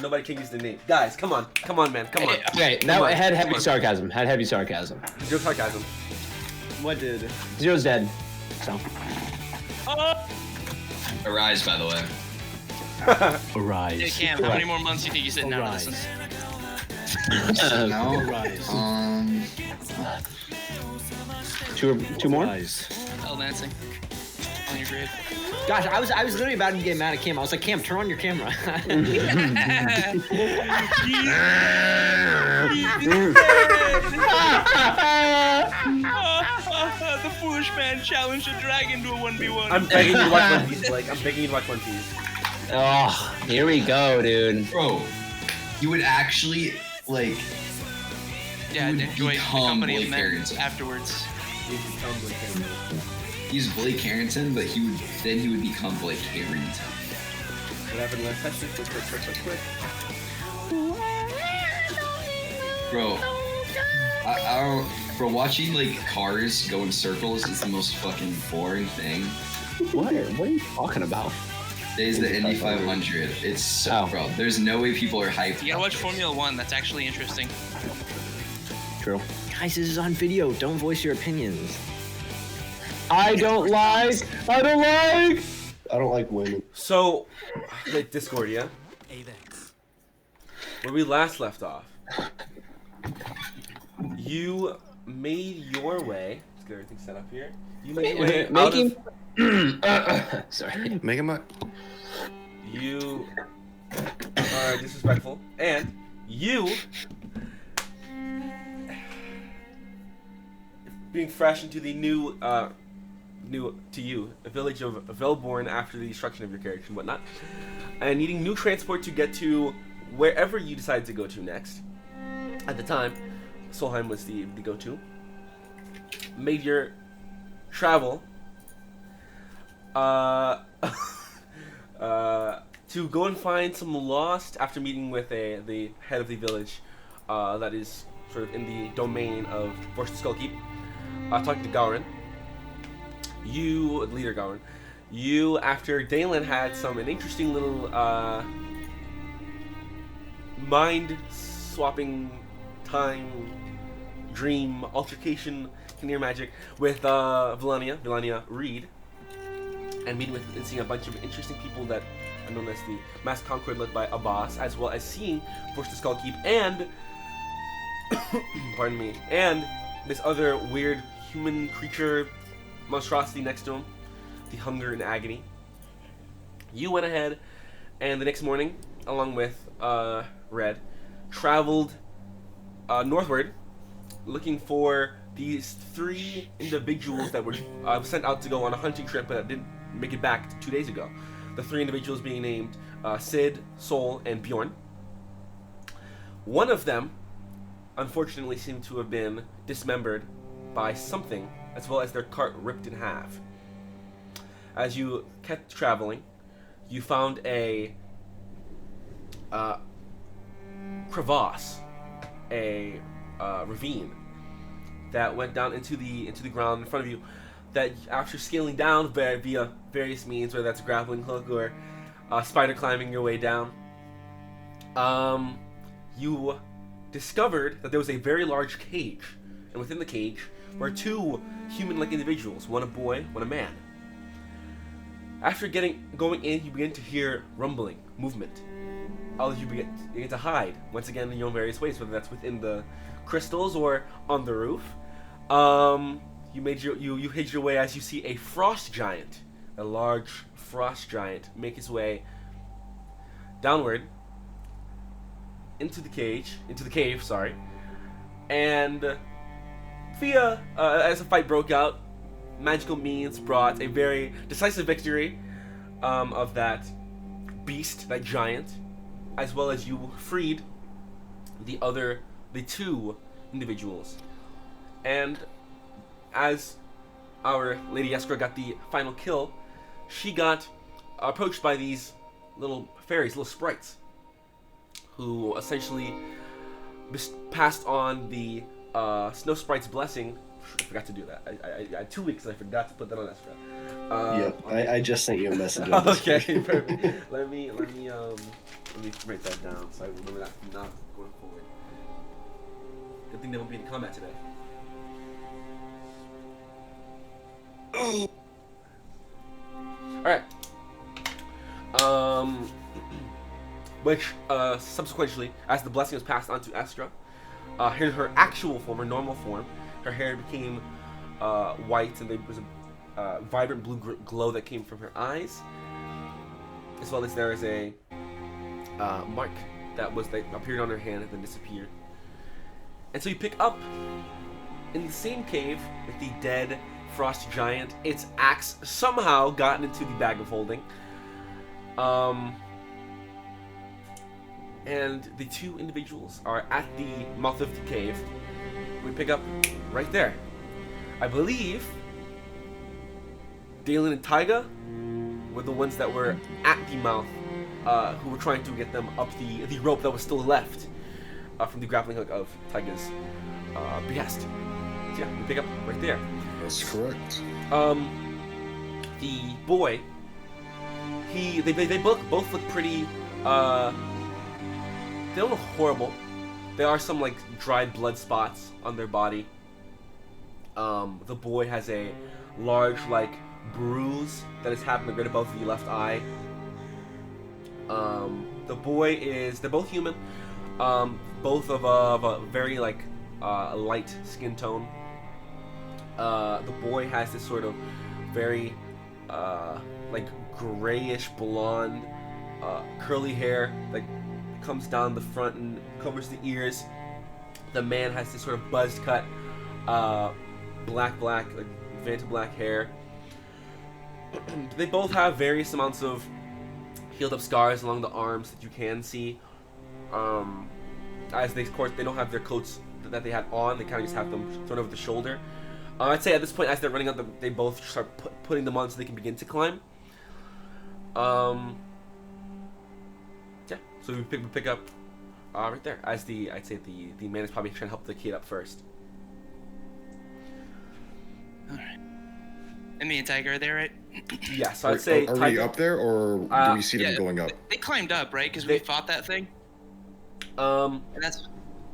Nobody can use the name. Guys, come on, man, come on. Okay, now it had heavy sarcasm. Joke sarcasm. What did? Zero's dead. So. Arise, by the way. Arise. Hey Cam, how many more months do you think you sitting down to listen? No. Arise. Two more? Hell dancing. On your grave. Gosh, I was literally about to get mad at Cam. I was like, Cam, turn on your camera. The foolish man challenged a dragon to a 1v1. I'm begging you to watch One Piece, Blake. I'm begging you to watch One Piece. Oh, here we go, dude. Bro, you would actually, like... Yeah, would enjoy the become company of Blake men Harrington. afterwards. He's Blake Harrington, but he would become Blake Harrington. What happened last session? Quick. Bro, I don't... Bro, watching, like, cars go in circles is the most fucking boring thing. What are you talking about? Today's the Indy 500. It's so... Oh. Bro, there's no way people are hyped. You gotta watch Formula 1, that's actually interesting. True. Guys, this is on video. Don't voice your opinions. I don't like women. So, like Discordia, where we last left off, you made your way. Let's get everything set up here. You made your way out of. Sorry. Make him up. You are disrespectful, and you being fresh into the new to you, a village of Velborn after the destruction of your character and whatnot, and needing new transport to get to wherever you decide to go to next. At the time, Solheim was the go-to. Made your travel to go and find some lost after meeting with the head of the village that is sort of in the domain of Forced Skullkeep. Talking to Gowron. Leader Gowron, after Dalen had an interesting little mind-swapping time dream altercation, near magic with Vilania Reed, and meeting with and seeing a bunch of interesting people that are known as the Mass Concord led by Abbas, as well as seeing Forced Skullkeep and pardon me, and this other weird human creature monstrosity next to him, the Hunger and Agony. You went ahead, and the next morning, along with Red, traveled northward, looking for these 3 individuals that were sent out to go on a hunting trip, but didn't make it back 2 days ago. The 3 individuals being named Sid, Sol, and Bjorn. One of them, unfortunately, seemed to have been dismembered by something, as well as their cart ripped in half. As you kept traveling, you found a crevasse, a ravine that went down into the ground in front of you. That after scaling down via various means, whether that's a grappling hook or spider climbing your way down, you discovered that there was a very large cage, and within the cage were 2 human-like individuals, one a boy, one a man. After going in, you begin to hear rumbling, movement. All of you begin to hide, once again in your own various ways, whether that's within the crystals or on the roof. You hid your way as you see a frost giant, a large frost giant, make his way downward into the cave, sorry, and as the fight broke out, magical means brought a very decisive victory of that beast, that giant, as well as you freed the 2 individuals. And as our Lady Escra got the final kill, she got approached by these little fairies, little sprites, who essentially passed on the Snow Sprite's blessing. I forgot to do that. I had 2 weeks and I forgot to put that on Estra. Yep, I just sent you a message. On this. Okay, perfect. Let me write that down so I remember that from now going forward. Good thing they won't be in combat today. Alright. Which, subsequently, as the blessing was passed on to Estra, in her actual form, her normal form, her hair became white, and there was a vibrant blue glow that came from her eyes, as well as there is a mark that appeared on her hand and then disappeared. And so you pick up in the same cave with the dead frost giant. Its axe somehow gotten into the bag of holding. And the two individuals are at the mouth of the cave. We pick up right there. I believe Dalen and Taiga were the ones that were at the mouth, who were trying to get them up the rope that was still left from the grappling hook of Taiga's behest. So yeah, we pick up right there. That's correct. The boy, they both look pretty. They don't look horrible. There are some like dried blood spots on their body. The boy has a large like bruise that is happening right above the left eye. The boy they're both human. Both of a very like light skin tone. The boy has this sort of very like grayish blonde curly hair that comes down the front and covers the ears. The man has this sort of buzzed cut black like Vanta black hair. They both have various amounts of healed up scars along the arms that you can see. As they, of course, they don't have their coats that they had on. They kind of just have them thrown over the shoulder. I'd say at this point, as they're running up, they both start putting them on so they can begin to climb. Yeah, so we pick up right there. As I'd say the man is probably trying to help the kid up first. All right. And me and Tiger are there, right? Yeah, so I'd say. Are we up there, or do we see them going up? They climbed up, right? Because we fought that thing. And that's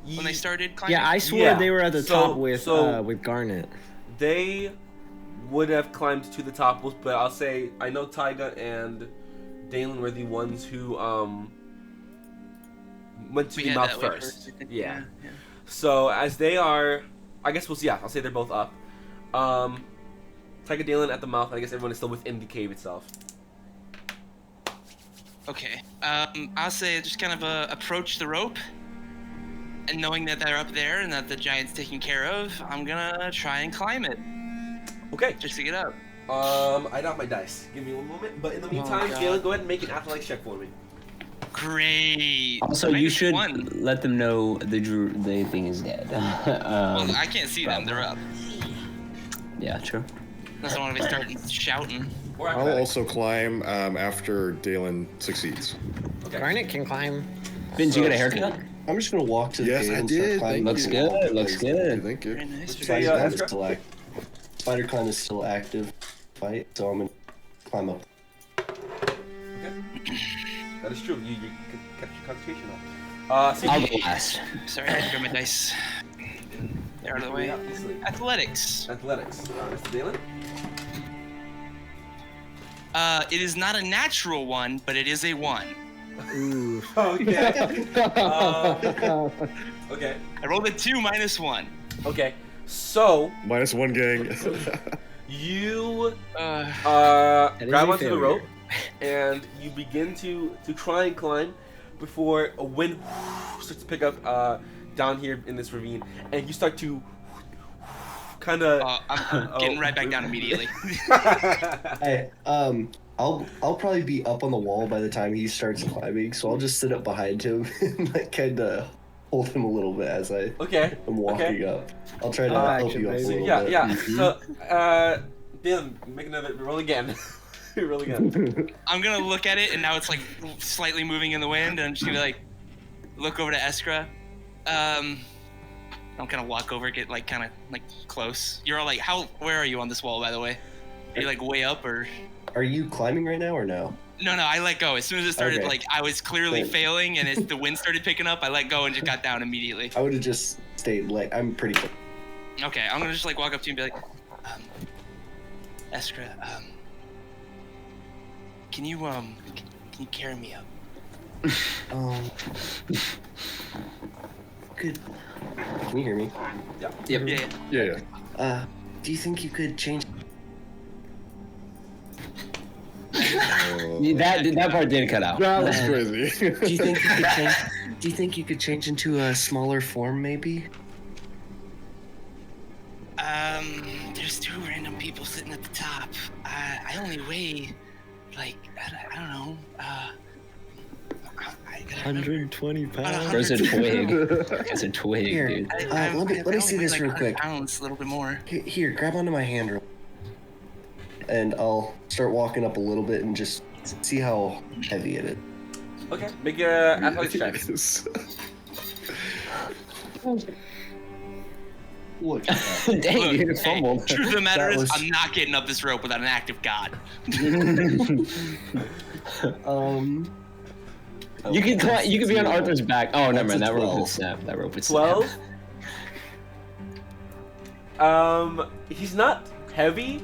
when they started climbing. Yeah, I swore they were at the top with Garnet. They would have climbed to the top, but I'll say I know Taiga and Dalen were the ones who went to the mouth first. Yeah. So as they are, I guess we'll see. Yeah, I'll say they're both up. Taiga, Dalen at the mouth. I guess everyone is still within the cave itself. Okay. I'll say just kind of approach the rope, and knowing that they're up there and that the giant's taken care of, I'm gonna try and climb it. Okay. Just to get up. I got my dice. Give me one moment. But in the meantime, Dalen, go ahead and make an athletics check for me. Great. Also, you should let them know the thing is dead. Well, I can't see them. They're up. Yeah, true. Unless I want to be starting shouting. I'll also climb after Dalen succeeds. Okay. Garnet can climb. Vince, you got a haircut? I'm just gonna walk to the Yes, cave I and start did. climbing. Looks good. Looks good. Thank you. Very nice. Say, Spider Ezra? Climb is still active. Fight, so I'm gonna climb up. Okay. That is true. You kept your concentration up. So I'll go last. Sorry, I grabbed my dice. They're out of the way. Athletics. Athletics. Mr. Dalen? It is not a natural one, but it is a 1. Ooh. Okay. Okay. I rolled a 2 minus 1. Okay. So -1 gang. you That is grab a onto the failure. rope and you begin to try and climb before a wind starts to pick up down here in this ravine, and you start to kind of. I'm getting right back down immediately. Hey, I'll probably be up on the wall by the time he starts climbing, so I'll just sit up behind him and like kind of hold him a little bit as I Okay. am walking up. I'll try to help you up a little Yeah, bit. yeah. So, Dylan, make another roll again. Roll again. I'm gonna look at it, and now it's like slightly moving in the wind, and I'm just gonna like look over to Eskra. I'm gonna walk over, get like kind of like close. You're all like, where are you on this wall, by the way? Are you like way up or? Are you climbing right now or no? No, I let go. As soon as it started, Okay. like, I was clearly Good. failing, and as the wind started picking up, I let go and just got down immediately. I would have just stayed. Like I'm pretty. Okay, I'm gonna just like walk up to you and be like, Eskra, can you carry me up? Good. Can you hear me? Yeah. Yeah. Do you think you could change? That part did cut out. That was crazy. Do you think you could change? Do you think you could change into a smaller form, maybe? There's 2 random people sitting at the top. I only weigh, like, I don't know, I gotta remember. 120 pounds. There's a twig. It's a twig, Here, dude. let me see only this weigh, real like, quick. 100 pounds, a little bit more. Here, grab onto my hand, and I'll start walking up a little bit and just see how heavy it is. Okay, make a athletics check. Look. Dang, you fumbled. Truth of the matter That is, was- I'm not getting up this rope without an active god. You can be on Arthur's back. Oh, never mind. That's That a rope 12. would snap. That rope would snap. 12. He's not heavy,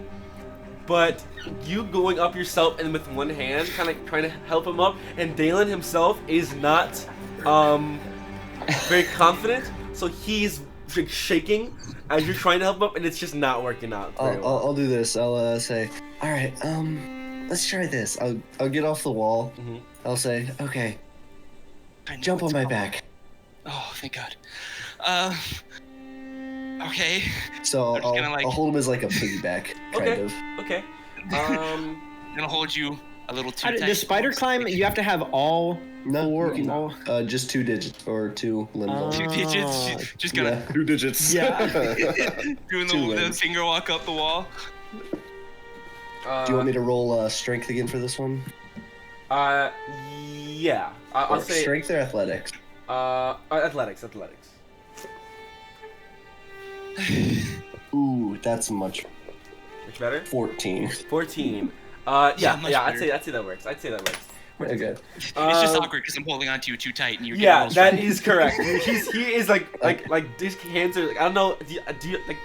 but you going up yourself and with one hand, kind of trying to help him up, and Dalen himself is not very confident, so he's like, shaking as you're trying to help him up, and it's just not working out. very well. I'll do this. I'll say, all right, let's try this. I'll get off the wall. Mhm. I'll say, okay, I know jump on what's my called. back. Oh, thank God. Okay. So I'm just gonna, like- I'll hold him as like a piggyback, kind Okay. of. Okay. I'm gonna hold you a little too tight. The spider climb, you have to have all No, four. you can, all... just 2 digits or 2 limbs. 2 digits. Just gonna Yeah. 2 digits. Yeah. doing Two the limbs. finger walk up the wall. Do you want me to roll strength again for this one? Yeah. I'll Or say strength or athletics. athletics. Ooh, that's much. Much better. 14. 14. Yeah, Yeah. much I'd better. say that works. Okay. It's just awkward because I'm holding onto you too tight and you're getting Yeah, all that strong. is correct. he is like his hands are like, I don't know. Do you like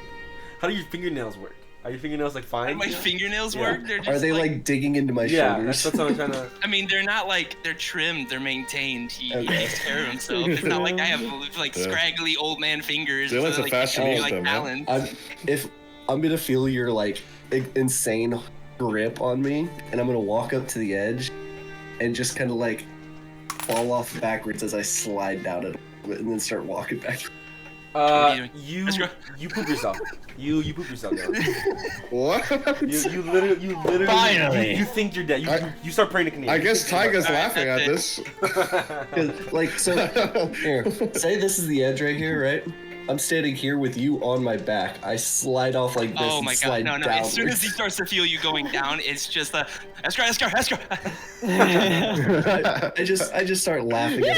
how do your fingernails work? Are your fingernails like How do fine? my fingernails Yeah. work? They're just Are they like digging into my Yeah, shoulders? that's what I'm trying to. I mean, they're not like they're trimmed. They're maintained. He Okay. takes care of himself. It's not like I have like Yeah. scraggly old man fingers. They like so, to like, fashion I can do, eat like them, huh? balance. If I'm gonna feel your like insane grip on me, and I'm gonna walk up to the edge, and just kind of like fall off backwards as I slide down it, and then start walking back. are you doing? You Let's go. you poop yourself. You poop yourself. Now. What? You literally. Finally. You think you're dead. You start praying to Canadian. I guess Tyga's laughing at that's this. Like so, here, say this is the edge right here, right? I'm standing here with you on my back. I slide off like this Oh and my God! slide No! downwards. As soon as he starts to feel you going down, it's just a Eskra. I just start laughing as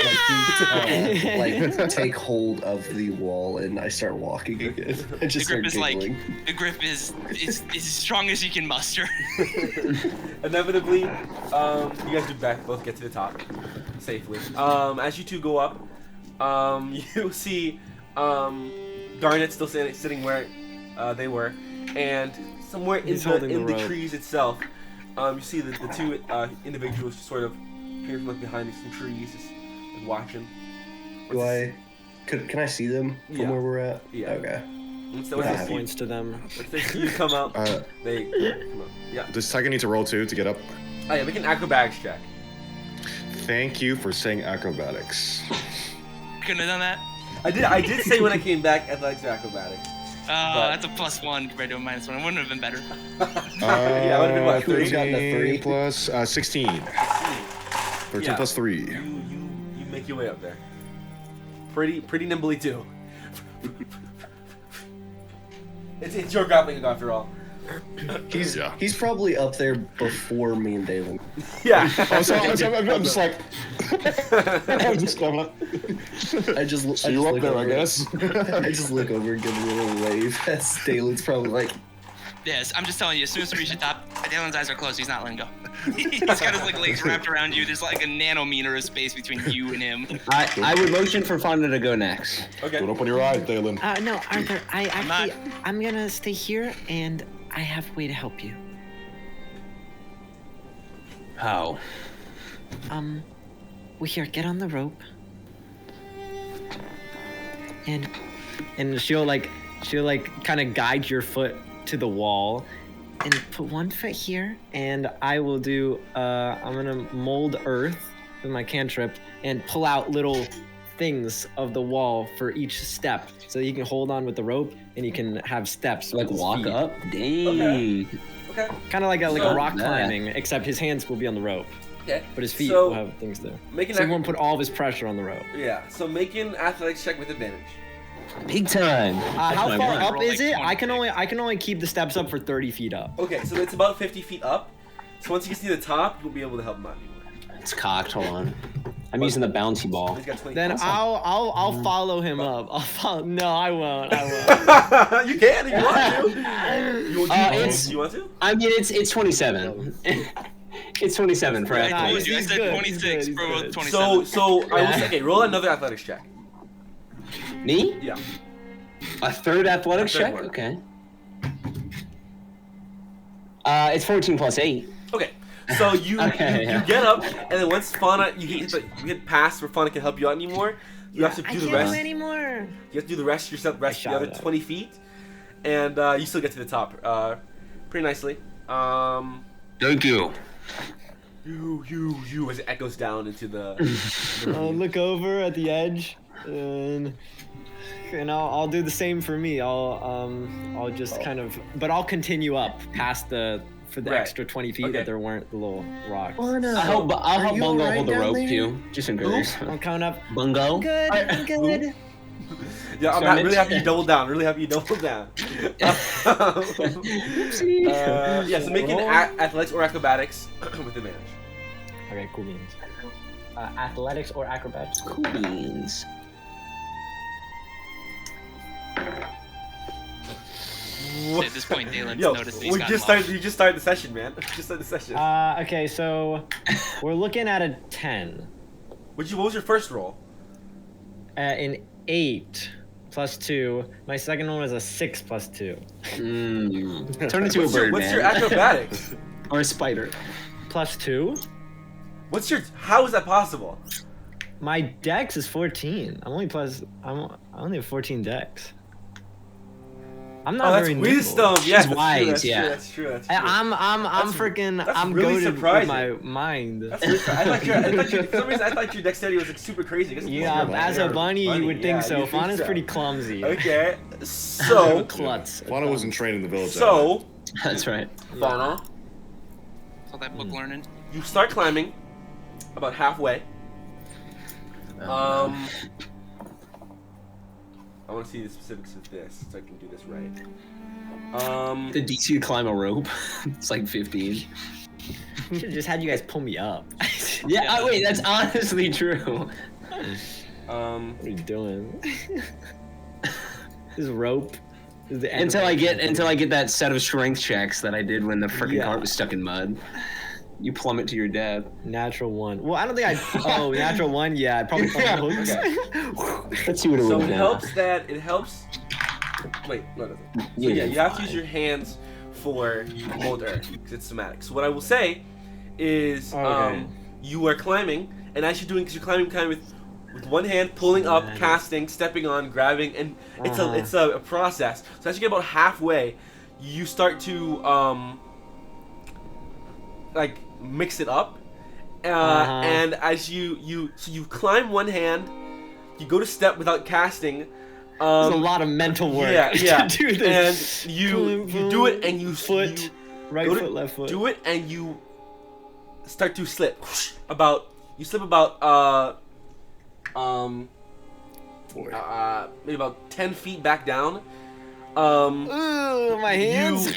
my feet like take hold of the wall and I start walking again. I just The grip start is like giggling. the grip is as strong as you can muster. Inevitably, you guys do both get to the top safely. As you two go up, you see Garnet still sitting where they were, and somewhere He's in holding the the rope. trees itself, you see the 2 individuals just sort of peering from like behind some trees, just like, watching. Can I see them from Yeah. where we're at? Yeah. Okay. Once Yeah. they Points to them. see you come up, they come up. Yeah. Does Tyga need to roll 2 to get up? Oh yeah, make an acrobatics check. Thank you for saying acrobatics. Couldn't have done that. I did say when I came back athletics or acrobatics. That's a +1 compared to a -1. It wouldn't have been better. Yeah, it would've been what, 3? Gotten a 3? plus 16. 13 Yeah. plus 3. You make your way up there. Pretty nimbly too. It's your grappling hook after all. He's probably up there before me and Dalen. Yeah. I'm just like, I'm just going up. I just So you up look there, I over. guess. I just look over and give him a little wave. As Dalen's probably like, Yes, I'm just telling you. As soon as we reach the top, Dylan's eyes are closed. He's not letting go. He's got his like legs wrapped around you. There's like a nanometer of space between you and him. I would motion for Fonda to go next. Okay. Don't open your eyes, Dalen. No, Arthur. not. I'm gonna stay here, and I have a way to help you. How? Well, here, get on the rope, and she'll kind of guide your foot to the wall, and put one foot here, and I will do. I'm gonna mold earth with my cantrip and pull out little things of the wall for each step, so you can hold on with the rope and you can have steps. Like with his walk feet. up? Dang. Okay. Kind of like a So- rock that. climbing, except his hands will be on the rope, Okay. but his feet So, will have things there. Make an So he won't put all of his pressure on the rope. Yeah. So make an athletics check with advantage. Big time. How my far mind. up Roll is like it? 20. I can only keep the steps up for 30 feet up. Okay, so it's about 50 feet up. So once you get to the top, you'll be able to help him out anymore. It's cocked. Hold on. I'm using the bouncy ball. He's got 20. Then points. I'll follow him up. I'll follow. No, I won't. I won't. You can if you want to. You want to? I mean, it's 27. It's 27 for I Nah, told athletics. you. I he's said good, 26 he's for good, both he's 27. So I will say, okay, roll another athletics check. Me? Yeah. A third athletics A third check? one. Okay. It's 14 plus 8. Okay. So you Okay, you yeah. get up, and then once Fauna you get past where Fauna can help you out anymore, you have to do the rest. anymore. You have to do the rest yourself, the shot other it out. 20 feet, and you still get to the top pretty nicely. Thank you. You as it echoes down into the. I'll look over at the edge, and I'll do the same for me. I'll just kind of, but I'll continue up past the Right. extra 20 feet Okay. that there weren't the little rocks. I'll help Bungo hold the rope too, just in case. I'm coming up. Bungo? Good. I'm good. Yeah, I'm So really Mitch- happy you doubled down. Really happy you doubled down. Yeah, so make an athletics or acrobatics with advantage. Okay, cool beans. Athletics or acrobatics? Cool beans. At this point, Dalen's Yo, noticed that he's we got just him off. started. You just started the session, man. Just started the session. Okay, so we're looking at a 10. What was your first roll? An 8 plus 2. My second one was a 6 plus 2. Turn into a bird, What's man. your acrobatics? Or a spider. Plus 2? How is that possible? My dex is 14. I only have 14 dex. I'm not Oh, that's very nimble. wisdom. Yes, that's wise, true, that's yeah. true. That's true. That's true. I'm That's- freaking. that's I'm really goated with surprising. my mind. That's really I thought your dexterity was like super crazy. I guess it's Yeah, because as you're a bunny, you would think Yeah, so. you think Fauna's so. pretty clumsy. Okay, so Klutz. Fauna wasn't trained in the village. so That's right. Fauna, All that book learning. you start climbing about halfway. I want to see the specifics of this so I can do this right. The DC to climb a rope. It's like 15. Should've just had you guys pull me up. Yeah, wait, that's honestly true. What are you doing? This rope is the end Until of I it. get that set of strength checks that I did when the freaking Yeah. cart was stuck in mud. You plummet to your death. Natural 1. Well, I don't think I'd. Oh, natural 1. Yeah, I'd probably fall hooks. Let's see what it So would it have. helps. Wait, no, it doesn't. So Yeah, yeah, you have to fine. use your hands for mold earth because it's somatic. So what I will say is, Okay. you are climbing, and as you're doing, because you're climbing kind of with one hand pulling up, Somatic. casting, stepping on, grabbing, and it's Uh-huh. it's a process. So as you get about halfway, you start to like mix it up, and as you climb one hand, you go to step without casting. There's a lot of mental work Yeah. to do this. And you do it, and you Foot, you right go to foot, left foot. do it, and you start to slip about maybe about 10 feet back down. Ooh, my hands.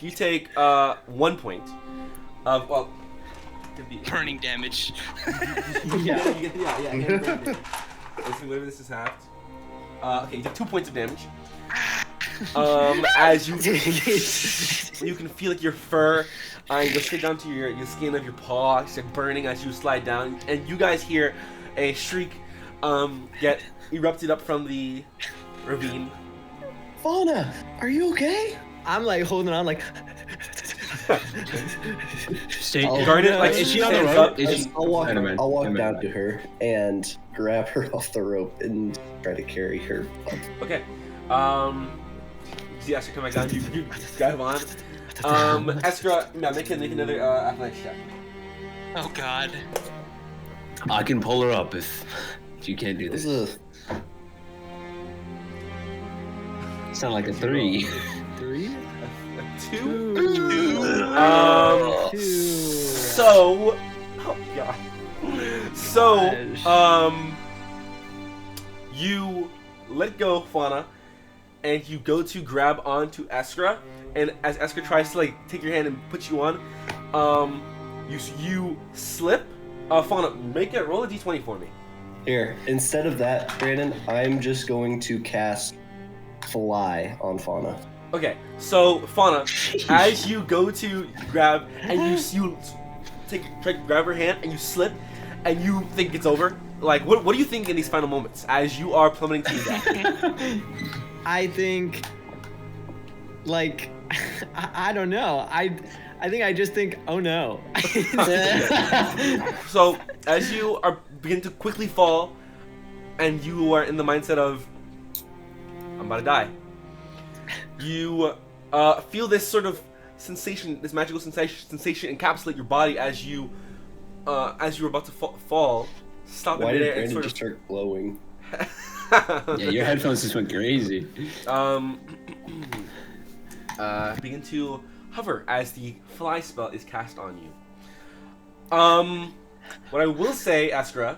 You take 1 point of Burning damage. Yeah. Let's see, whatever this is halved. Okay, you take 2 points of damage. As you can feel like your fur go straight down to your skin of your paw, it's like burning as you slide down, and you guys hear a shriek get erupted up from the ravine. Fauna, are you okay? I'm like holding on, like. Stay. Garnet, like, is she on the stands rope? up Is and- I'll walk Spider-Man. down to her and grab her off the rope and try to carry her up. Okay. See Estra come back down. You grab on. Estra, make another athletics check. Oh God. I can pull her up if you can't do This this. is Sound like a 3. 3? Two. 2. So, oh god. So, you let go, Fauna, and you go to grab onto Eskra, and as Eskra tries to like take your hand and put you on, you slip. Fauna, roll a d20 for me. Here, instead of that, Brandon, I'm just going to cast Fly on Fauna. Okay, so Fauna, as you go to grab and you try to grab her hand and you slip, and you think it's over. Like, what do you think in these final moments as you are plummeting to your death? I think, like, I don't know. I think I just think, oh no. So as you are begin to quickly fall, and you are in the mindset of, I'm about to die. You feel this sort of sensation, this magical sensation encapsulate your body as you're about to fall. Stop Why in did midair and Brandon sort just start glowing? Yeah, your headphones just went crazy. Begin to hover as the fly spell is cast on you. What I will say, Eskra,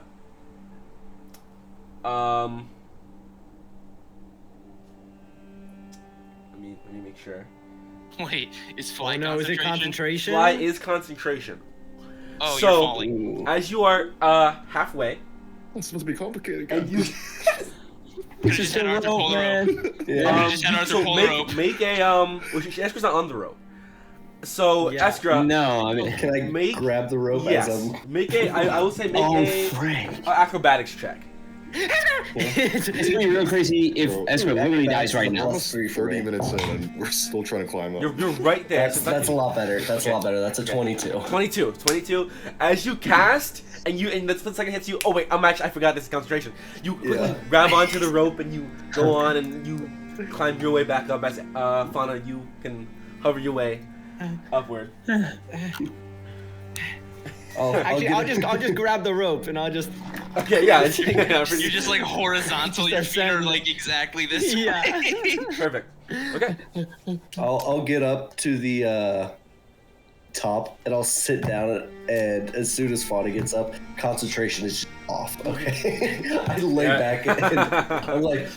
let me make sure. Wait, is fly Oh no, is it concentration? concentration? Fly is concentration. Oh, So, you're falling. As you are halfway, It's supposed to be complicated, and guys. you You just had Arthur pull the rope. Yeah. just had Arthur so pull the rope. make a well, Eskra's not on the rope. So Yeah. Eskra, No, I mean. Can I Make- grab the rope yes, as I'm... make a. I will say make Oh, a frick. acrobatics check. It's gonna be real crazy if Esper literally dies right now. Plus 3 for 30 me. minutes in, and we're still trying to climb up. You're right there. That's a lot better. That's a lot better. That's a 22. 22. As you cast, and the split second hits you. Oh wait, I forgot this is concentration. You quickly Yeah. grab onto the rope and you go on and you climb your way back up. As Fauna, you can hover your way upward. Actually, I'll just grab the rope and I'll just. Okay, yeah. You're just like horizontal. Your feet are ascend. like exactly this Yeah. way. Perfect. Okay. I'll get up to the top and I'll sit down and as soon as Fauna gets up, concentration is just off. Okay, I lay back and I'm like,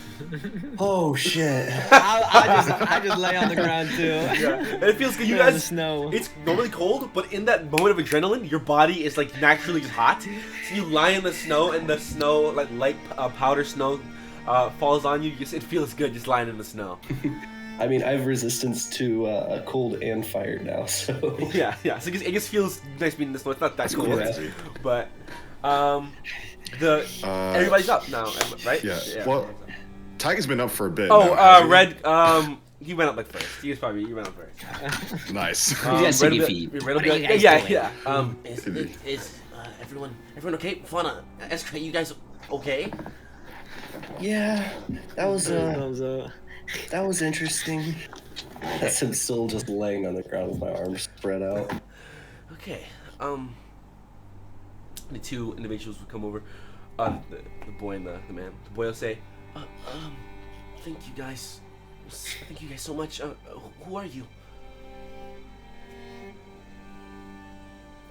oh shit. I just lay on the ground too. Yeah. It feels good. You In the guys. snow. It's normally cold, but in that moment of adrenaline, your body is like naturally just hot. So you lie in the snow, and the snow, like light powder snow, falls on you. It feels good just lying in the snow. I mean, I have resistance to cold and fire now, so Yeah. So it just feels nice being in the snow. It's not that cold, crazy. but everybody's up now, right? Yeah. Well, Tiger's been up for a bit. Oh, now, hasn't Red. He went up like first. He went up first. he? Nice. He's got sticky Red- feet. Red will What be are like, you guys yeah. doing? Is everyone okay? Fauna, Estra, you guys okay? yeah, that was Thumbs up. that was interesting. That's him still just laying on the ground with my arms spread out. Okay. The two individuals will come over. The boy and the man. The boy will say, thank you guys. Thank you guys so much. Who are you?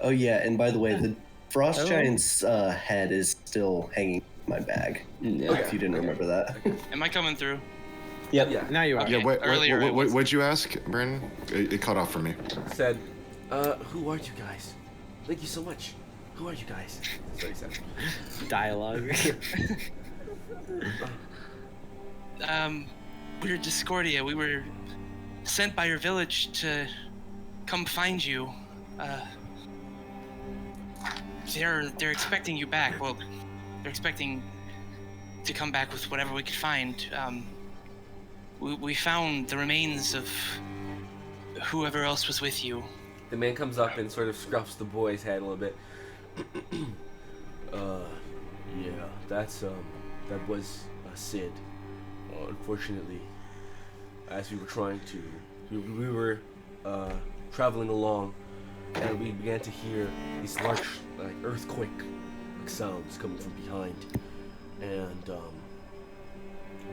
Oh yeah, and by the way, the frost giant's head is still hanging in my bag. Yeah. If you didn't remember that. Am I coming through? Yep. Yeah. Now you are. Okay. Yeah, Earlier it was- what'd you ask, Brandon? It cut off for me. Said, who are you guys? Thank you so much. Who are you guys? That's what he said. Dialogue. we're Discordia. We were sent by your village to come find you. They're expecting you back. Well, they're expecting to come back with whatever we could find. We found the remains of whoever else was with you. The man comes up and sort of scruffs the boy's head a little bit. Yeah, that was Sid. Unfortunately, as we were trying to, we were traveling along, and we began to hear these large, like, earthquake sounds coming from behind, and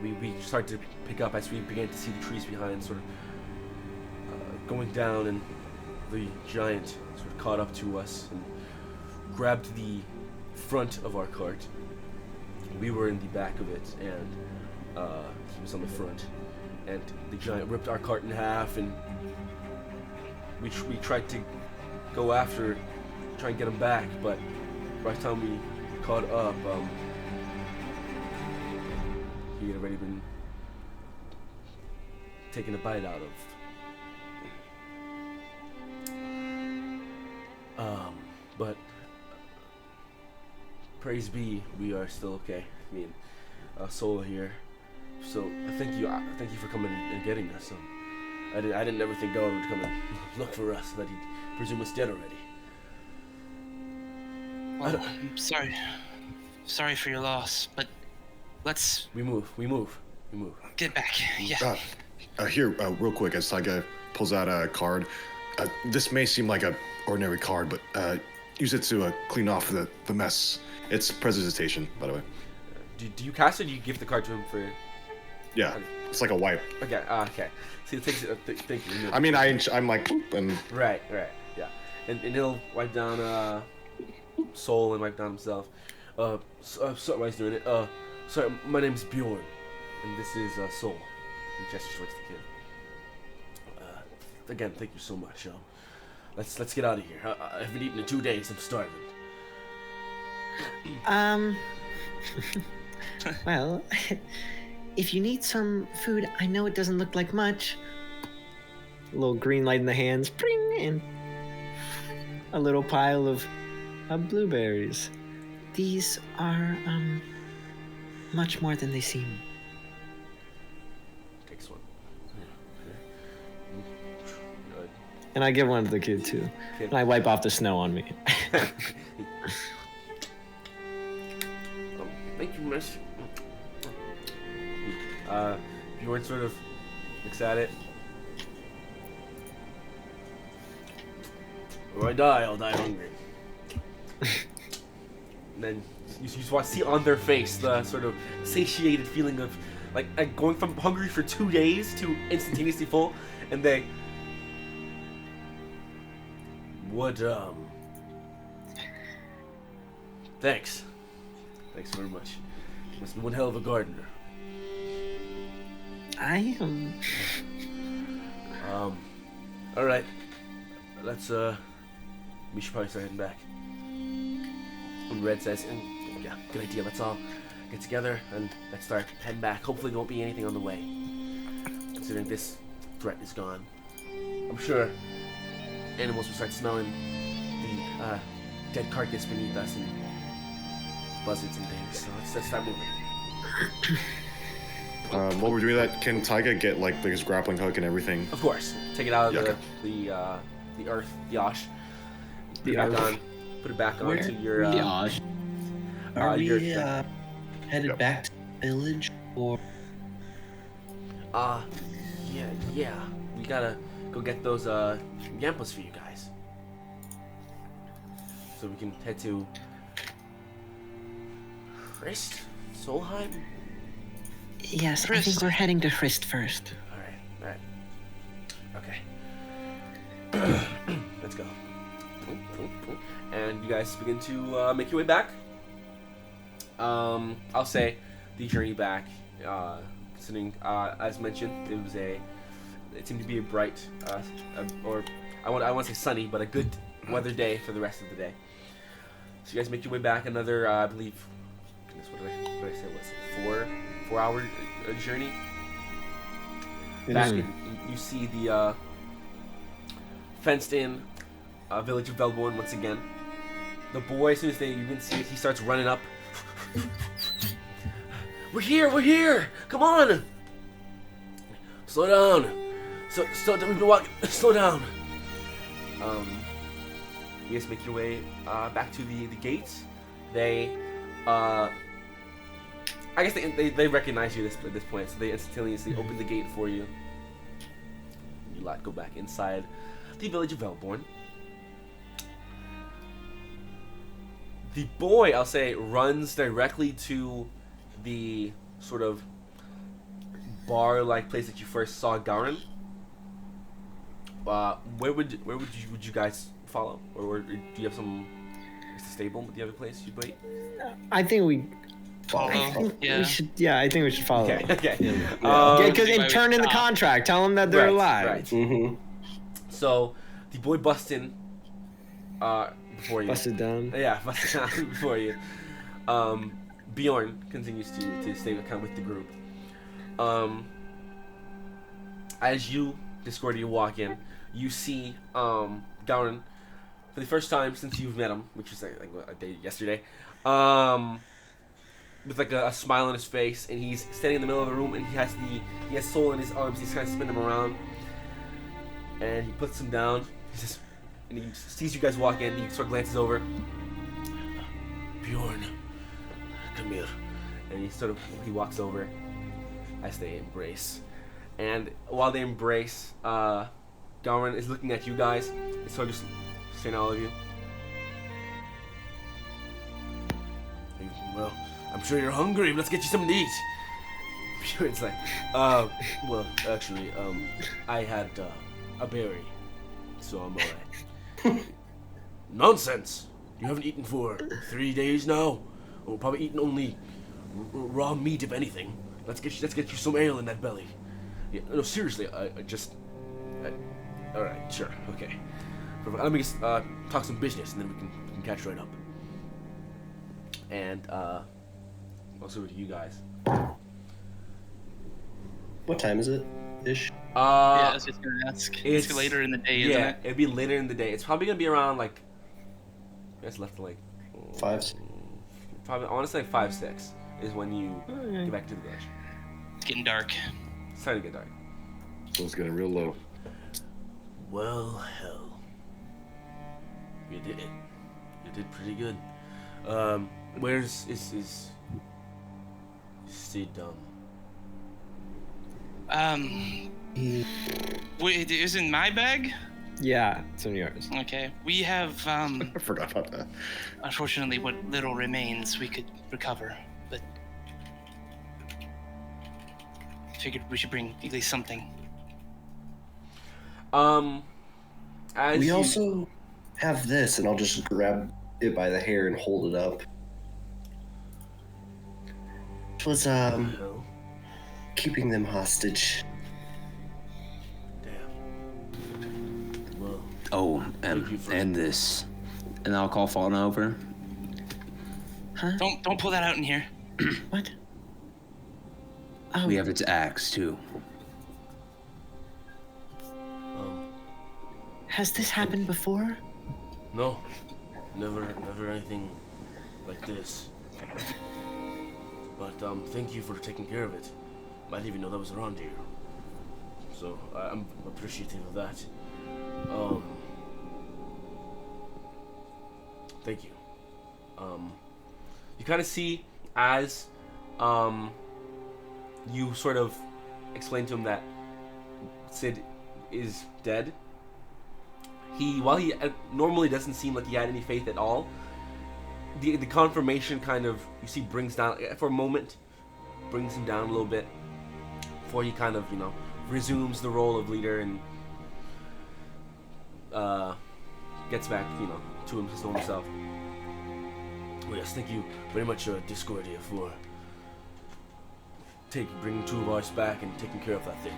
we started to pick up as we began to see the trees behind sort of going down, and the giant sort of caught up to us and grabbed the front of our cart. We were in the back of it, and he was on the front, and the giant ripped our cart in half, and we tried to go after, try and get him back, but by the time we caught up, he had already been taken a bite out of. But praise be, we are still okay. Me and Soul here. So thank you for coming and getting us. I didn't ever think God would come and look for us. That he'd presume us dead already. Well, I'm sorry for your loss, but let's. We move. Get back. Yeah. Here, real quick, as Taiga pulls out a card. This may seem like a ordinary card, but use it to clean off the mess. It's prestidigitation, by the way. Do you cast it? Or do you give the card to him for? Yeah, it's like a wipe. Okay. Okay. See, it takes it. Thank you. I mean, I'm like, boop, and Right. Yeah. And he'll wipe down Soul and wipe down himself. So while he's doing it. Sorry, my name's Bjorn, and this is Soul. He gestures towards the kid. Again, thank you so much. Let's get out of here. I haven't eaten in 2 days. I'm starving. Well, if you need some food, I know it doesn't look like much. A little green light in the hands, pring, and a little pile of blueberries. These are much more than they seem. Takes one. And I give one to the kid too. And I wipe off the snow on me. Thank you, miss. Bjorn sort of looks at it. If I die, I'll die hungry. And then you just want to see on their face the sort of satiated feeling of like going from hungry for 2 days to instantaneously full, and they would thanks very much. Must be one hell of a gardener. I am. All right. Let's we should probably start heading back. And Red says, yeah, good idea. Let's all get together and let's start heading back. Hopefully there won't be anything on the way, considering this threat is gone. I'm sure animals will start smelling the dead carcass beneath us and buzzards and things. So let's start moving. while we're doing that, can Taiga get like his grappling hook and everything? Of course. Take it out of Yeah. the earth, the ash. Put it back Where? onto your Gosh. Are we your headed Yep. back to the village, or yeah. We gotta go get those yampas for you guys. So we can head to Hrist? Solheim? Yes, I Hrist. think we're heading to Hrist first. Alright. Okay. Let's go. And you guys begin to make your way back. I'll say the journey back, considering, as mentioned, it seemed to be a bright, or I want to say sunny, but a good weather day for the rest of the day. So you guys make your way back another, I believe, goodness, what did I say? Was it 4 hour journey? back you see the fenced-in village of Velborn once again. The boy, as soon as you can see it, he starts running up. We're here! Come on! Slow down! We've been walking. Slow down. You guys make your way back to the gates. They, I guess they recognize you at this point, so they instantaneously open the gate for you. You lot go back inside the village of Velborn. The boy, I'll say, runs directly to the sort of bar-like place that you first saw Garen. Where would you guys follow, or do you have some? Is the stable the other place you'd wait? I think we. Follow. We should. Yeah, I think we should follow. Okay. Because and turn in the contract. Tell them that they're alive. Right. Mm-hmm. So the boy busts in before you. Busted down. Yeah, busted down before you. Bjorn continues to stay kind of with the group. As you, Discordia, walk in, you see Garen for the first time since you've met him, which was like a day yesterday, with like a smile on his face, and he's standing in the middle of the room, and he has Soul in his arms. He's kind of spinning him around, and he puts him down. And he sees you guys walk in. And he sort of glances over. Bjorn, come here. And he walks over as they embrace. And while they embrace, Garen is looking at you guys. And so just saying to all of you. Well, I'm sure you're hungry. Let's get you something to eat. Bjorn's like, well, actually, I had a berry, so I'm alright. Nonsense! You haven't eaten for 3 days now. Well, probably eaten only raw meat, if anything. Let's get you some ale in that belly. Yeah, no, seriously, I just. All right, sure, okay. Let me just talk some business, and then we can catch right up. And also to you guys. What time is it? Ish. Yeah, I was just gonna ask. It's later in the day, isn't it? It'd be later in the day. It's probably gonna be around like. I guess left to like. 5. Probably, I want to say 5, 6 is when you get back to the village. It's getting dark. It's starting to get dark. Sun's getting real low. Well, hell. You did it. You did pretty good. Where's is Sid Wait, it was in my bag? Yeah, it's in yours. Okay. We have, I forgot about that. unfortunately, what little remains we could recover, but figured we should bring at least something. As We you, also have this, and I'll just grab it by the hair and hold it up. It was, Hell. keeping them hostage. Damn. Well, Oh, Thank you for- and this. And I'll call Fauna over. Don't pull that out in here. What? Oh, We have its axe, too. has this happened before? no. Never anything like this. But, thank you for taking care of it. I didn't even know that was around here. So, I'm appreciative of that. Thank you. you kind of see as you sort of explain to him that Sid is dead. While he normally doesn't seem like he had any faith at all, the confirmation kind of, you see, brings down, for a moment, brings him down a little bit before he kind of, resumes the role of leader and gets back, to his normal self. Well, yes, thank you very much, Discordia, for bringing 2 of ours back and taking care of that thing.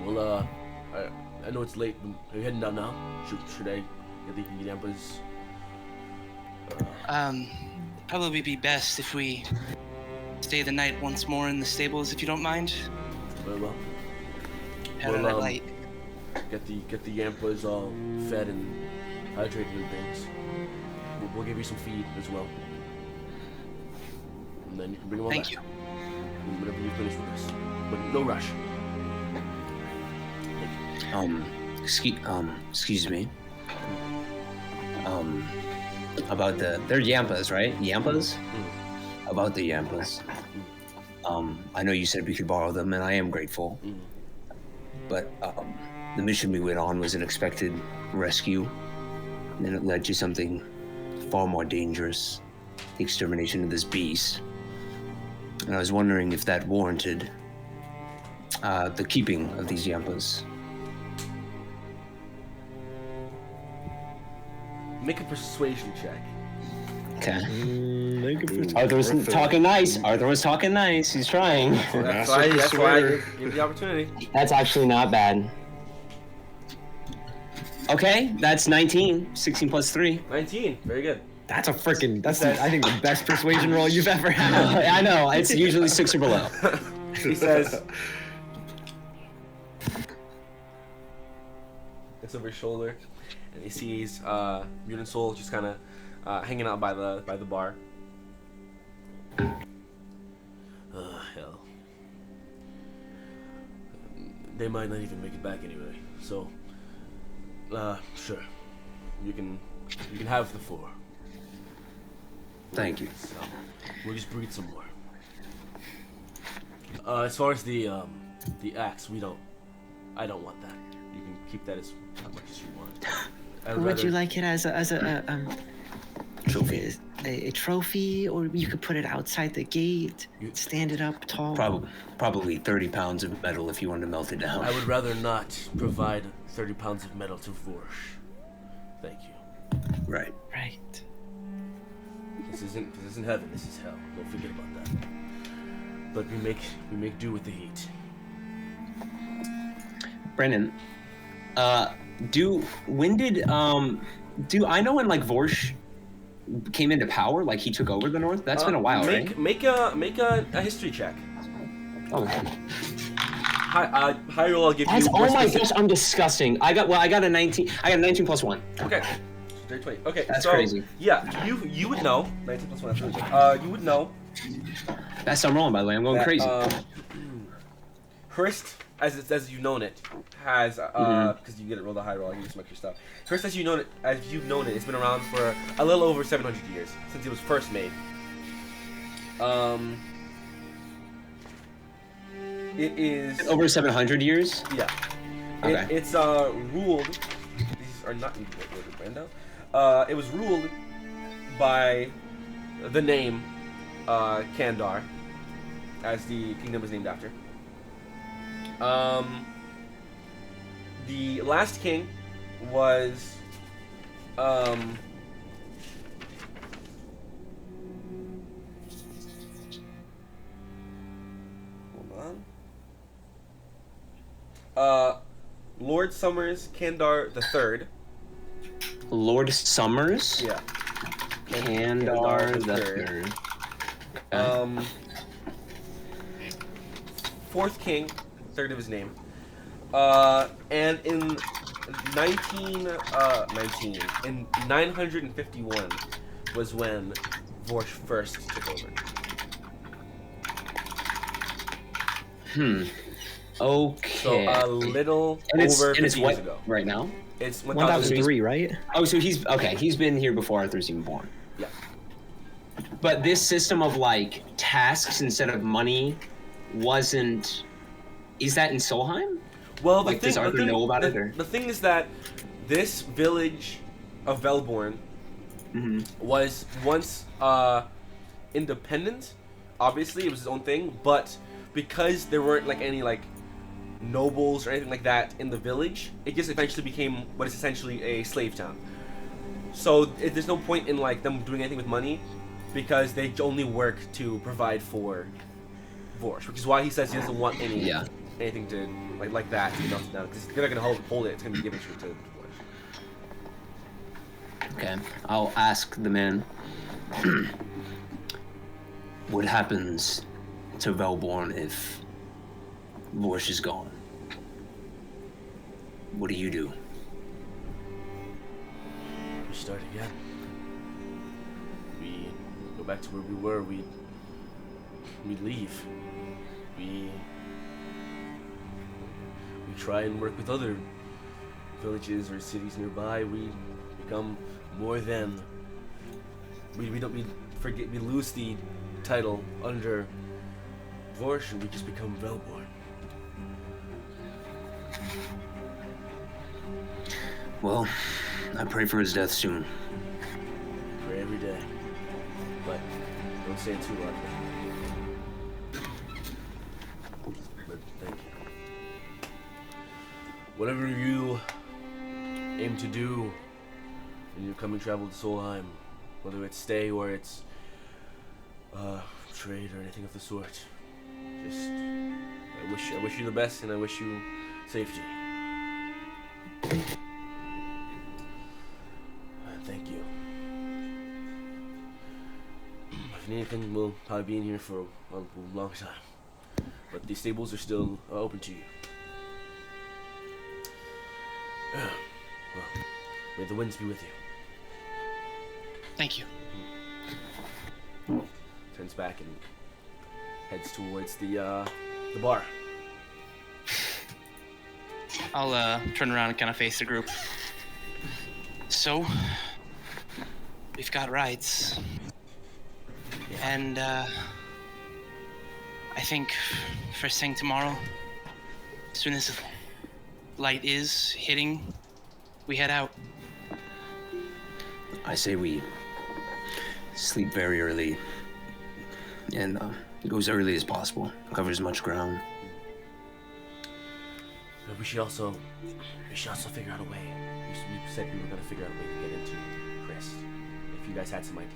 Well, I know it's late. Are you heading down now? Should I get the Emperor's? Probably be best if we stay the night once more in the stables, if you don't mind. Very well. Out of that light. Get the Yampas all fed and hydrated and things. We'll give you some feed as well. And then you can bring them all Thank back. you. Whenever you finish with this. But no rush. Excuse me. About they're Yampas, right? Yampas? About the Yampas. I know you said we could borrow them, and I am grateful. But the mission we went on was an expected rescue, and then it led to something far more dangerous, the extermination of this beast. And I was wondering if that warranted the keeping of these Yampas. Make a persuasion check. Okay. Arthur was talking nice. Arthur was talking nice. He's trying. That's why I give the opportunity. That's actually not bad. Okay, that's 19. 16 plus 3. 19. Very good. That's a freaking. I think the best persuasion roll you've ever had. I know. It's usually 6 or below. He says, it's over his shoulder, and he sees Mutant Soul just kind of hanging out by the bar. Hell. They might not even make it back anyway. So, sure. You can have the 4. Thank you. So, we'll just breed some more. As far as the axe, I don't want that. You can keep that as much as you want. Would you like it as a Trophy. a trophy, or you could put it outside the gate, stand it up tall? Probably 30 pounds of metal if you want to melt it down. I would rather not provide 30 pounds of metal to Vorsh. Thank you. Right. Right. This isn't heaven. This is hell. Don't forget about that. But we make do with the heat. Brennan, do I know when like Vorsh came into power, like he took over the North? That's been a while, right? Make a history check. Oh. Hyrule, I'll give you. Oh my gosh, I'm disgusting. I got a 19. I got a 19 plus 1. Okay. Straight 20. Okay, That's so, crazy. Yeah, you would know. 19 plus 1, that's you would know. That's I'm wrong, by the way. I'm going that, crazy. Hrist, as you've known it, has because you get it rolled a high roll, I give you some extra stuff. Hrist, as you've known it, it's been around for a little over 700 years since it was first made. It is over 700 years. Yeah. Okay. It's ruled. These are not in the order, Brando. It was ruled by the name Kandar, as the kingdom is named after. The last king was Lord Summers Kandar III. Lord Summers? Yeah. Kandar the Third. Fourth king, third of his name. And in 951 was when Vorsh first took over. Okay. So a little and it's, over and 50 it's years what, ago. right now? It's 1003, right? Oh, so he's okay. He's been here before Arthur's even born. Yeah. But this system of like tasks instead of money wasn't. Is that in Solheim? Well, like, does Arthur know about it? Or? The thing is that this village of Velborn was once independent. Obviously, it was his own thing, but because there weren't like any like nobles or anything like that in the village, it just eventually became what is essentially a slave town. So there's no point in like them doing anything with money, because they only work to provide for Vorsh, which is why he says he doesn't want anything to like that to be melted down, because they're not gonna hold it. It's gonna be given straight to Vorsh. Okay, I'll ask the man. What happens to Velborn if Vorsh is gone? what do you do? We start again. We go back to where we were. We leave. We try and work with other villages or cities nearby. We become more than. We lose the title under Vorsh, and we just become Velborn. Well, I pray for his death soon. Pray every day, but don't say it too loudly. But thank you. Whatever you aim to do in your coming travel to Solheim, whether it's stay or it's trade or anything of the sort, just I wish you the best and I wish you safety. Thank you. If you need anything, we'll probably be in here for a long time. But the stables are still open to you. Well, may the winds be with you. Thank you. Turns back and heads towards the bar. I'll turn around and kind of face the group. So, we've got rights. And, I think first thing tomorrow, as soon as light is hitting, we head out. I say we sleep very early and go as early as possible. Cover as much ground. But we should also figure out a way. We said we were gonna figure out a way to get into Hrist. If you guys had some idea.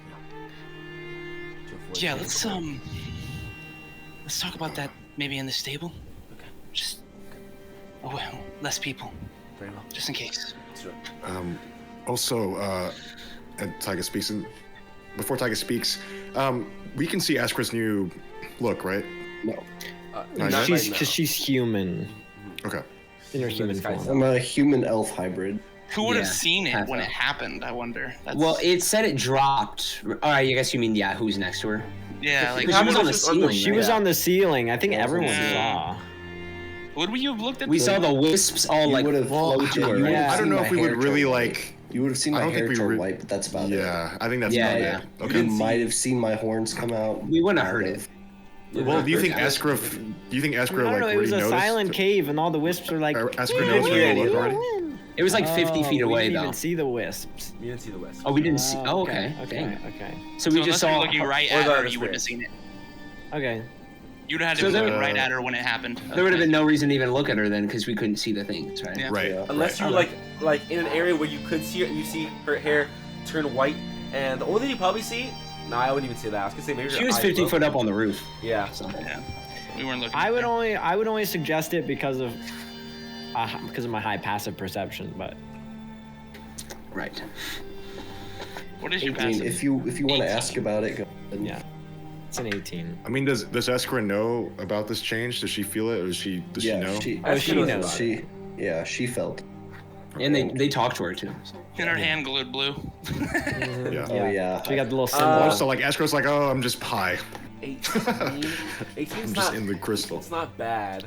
To avoid Yeah, getting let's talk about that maybe in the stable. Okay. Just, oh well, less people, Very well. just in case. Sure. Also, and Tyga speaks, and before Tyga speaks, we can see Askra's new look, right? No. No, not She's right because she's human Okay. in her human Disguise. form. I'm a human elf hybrid. Who would have Yeah, seen it half when up. it happened? I wonder. That's, Well, it said it dropped. All right, I guess you mean who's next to her? yeah, like She was on the just on the- ceiling. She right? was on the ceiling. I think Yeah, everyone yeah. saw. would we have looked at? We saw the wisps all You like. would have floated. I You would Yeah. have don't seen know my if we hair would really turn like. white. You would have seen I my don't think hair we turn re- white, but that's about it. Yeah, I think that's Yeah, about yeah. it. You Okay. might have seen my horns come out. We wouldn't have heard Kind it. of. Well, do you think Yeah. Askra? Do you think I Askra don't like know. It was really a noticed? silent cave, and all the wisps were like. Askra "Yeah, knows yeah, where you yeah. look already. It was like 50 feet we away didn't though. even see the wisps. You didn't see the west. Oh, we didn't see. Oh, okay. okay. Okay. Dang. Okay. So So we just unless you saw. were looking right or at the her, other you wouldn't have spirit. seen it. Okay. You'd have had to So be there- looking right at her when it happened. There would have been no reason to even look at her then, because we couldn't see the things, right? Yeah. Right. Yeah. Unless you were like in an area where you could see her, and you see her hair turn white, and the only thing you probably see. No, I wouldn't even say that. I was gonna say maybe She her was eyes 50 low. foot up on the roof. Yeah. So. Yeah, we weren't looking. I would there. only suggest it because of my high passive perception, but Right. What is your 18. passive? If you want to 18. ask about it, go ahead. yeah, it's an 18. I mean, does Askra know about this change? Does she feel it, or does she Yeah, know? she knows. she felt. And they talked to her too. And her hand glowed blue. Yeah. Oh yeah. So we got the little symbol. Also, like Askra's like, oh, I'm just pie. 18. 18's I'm just not. in the crystal. It's not bad.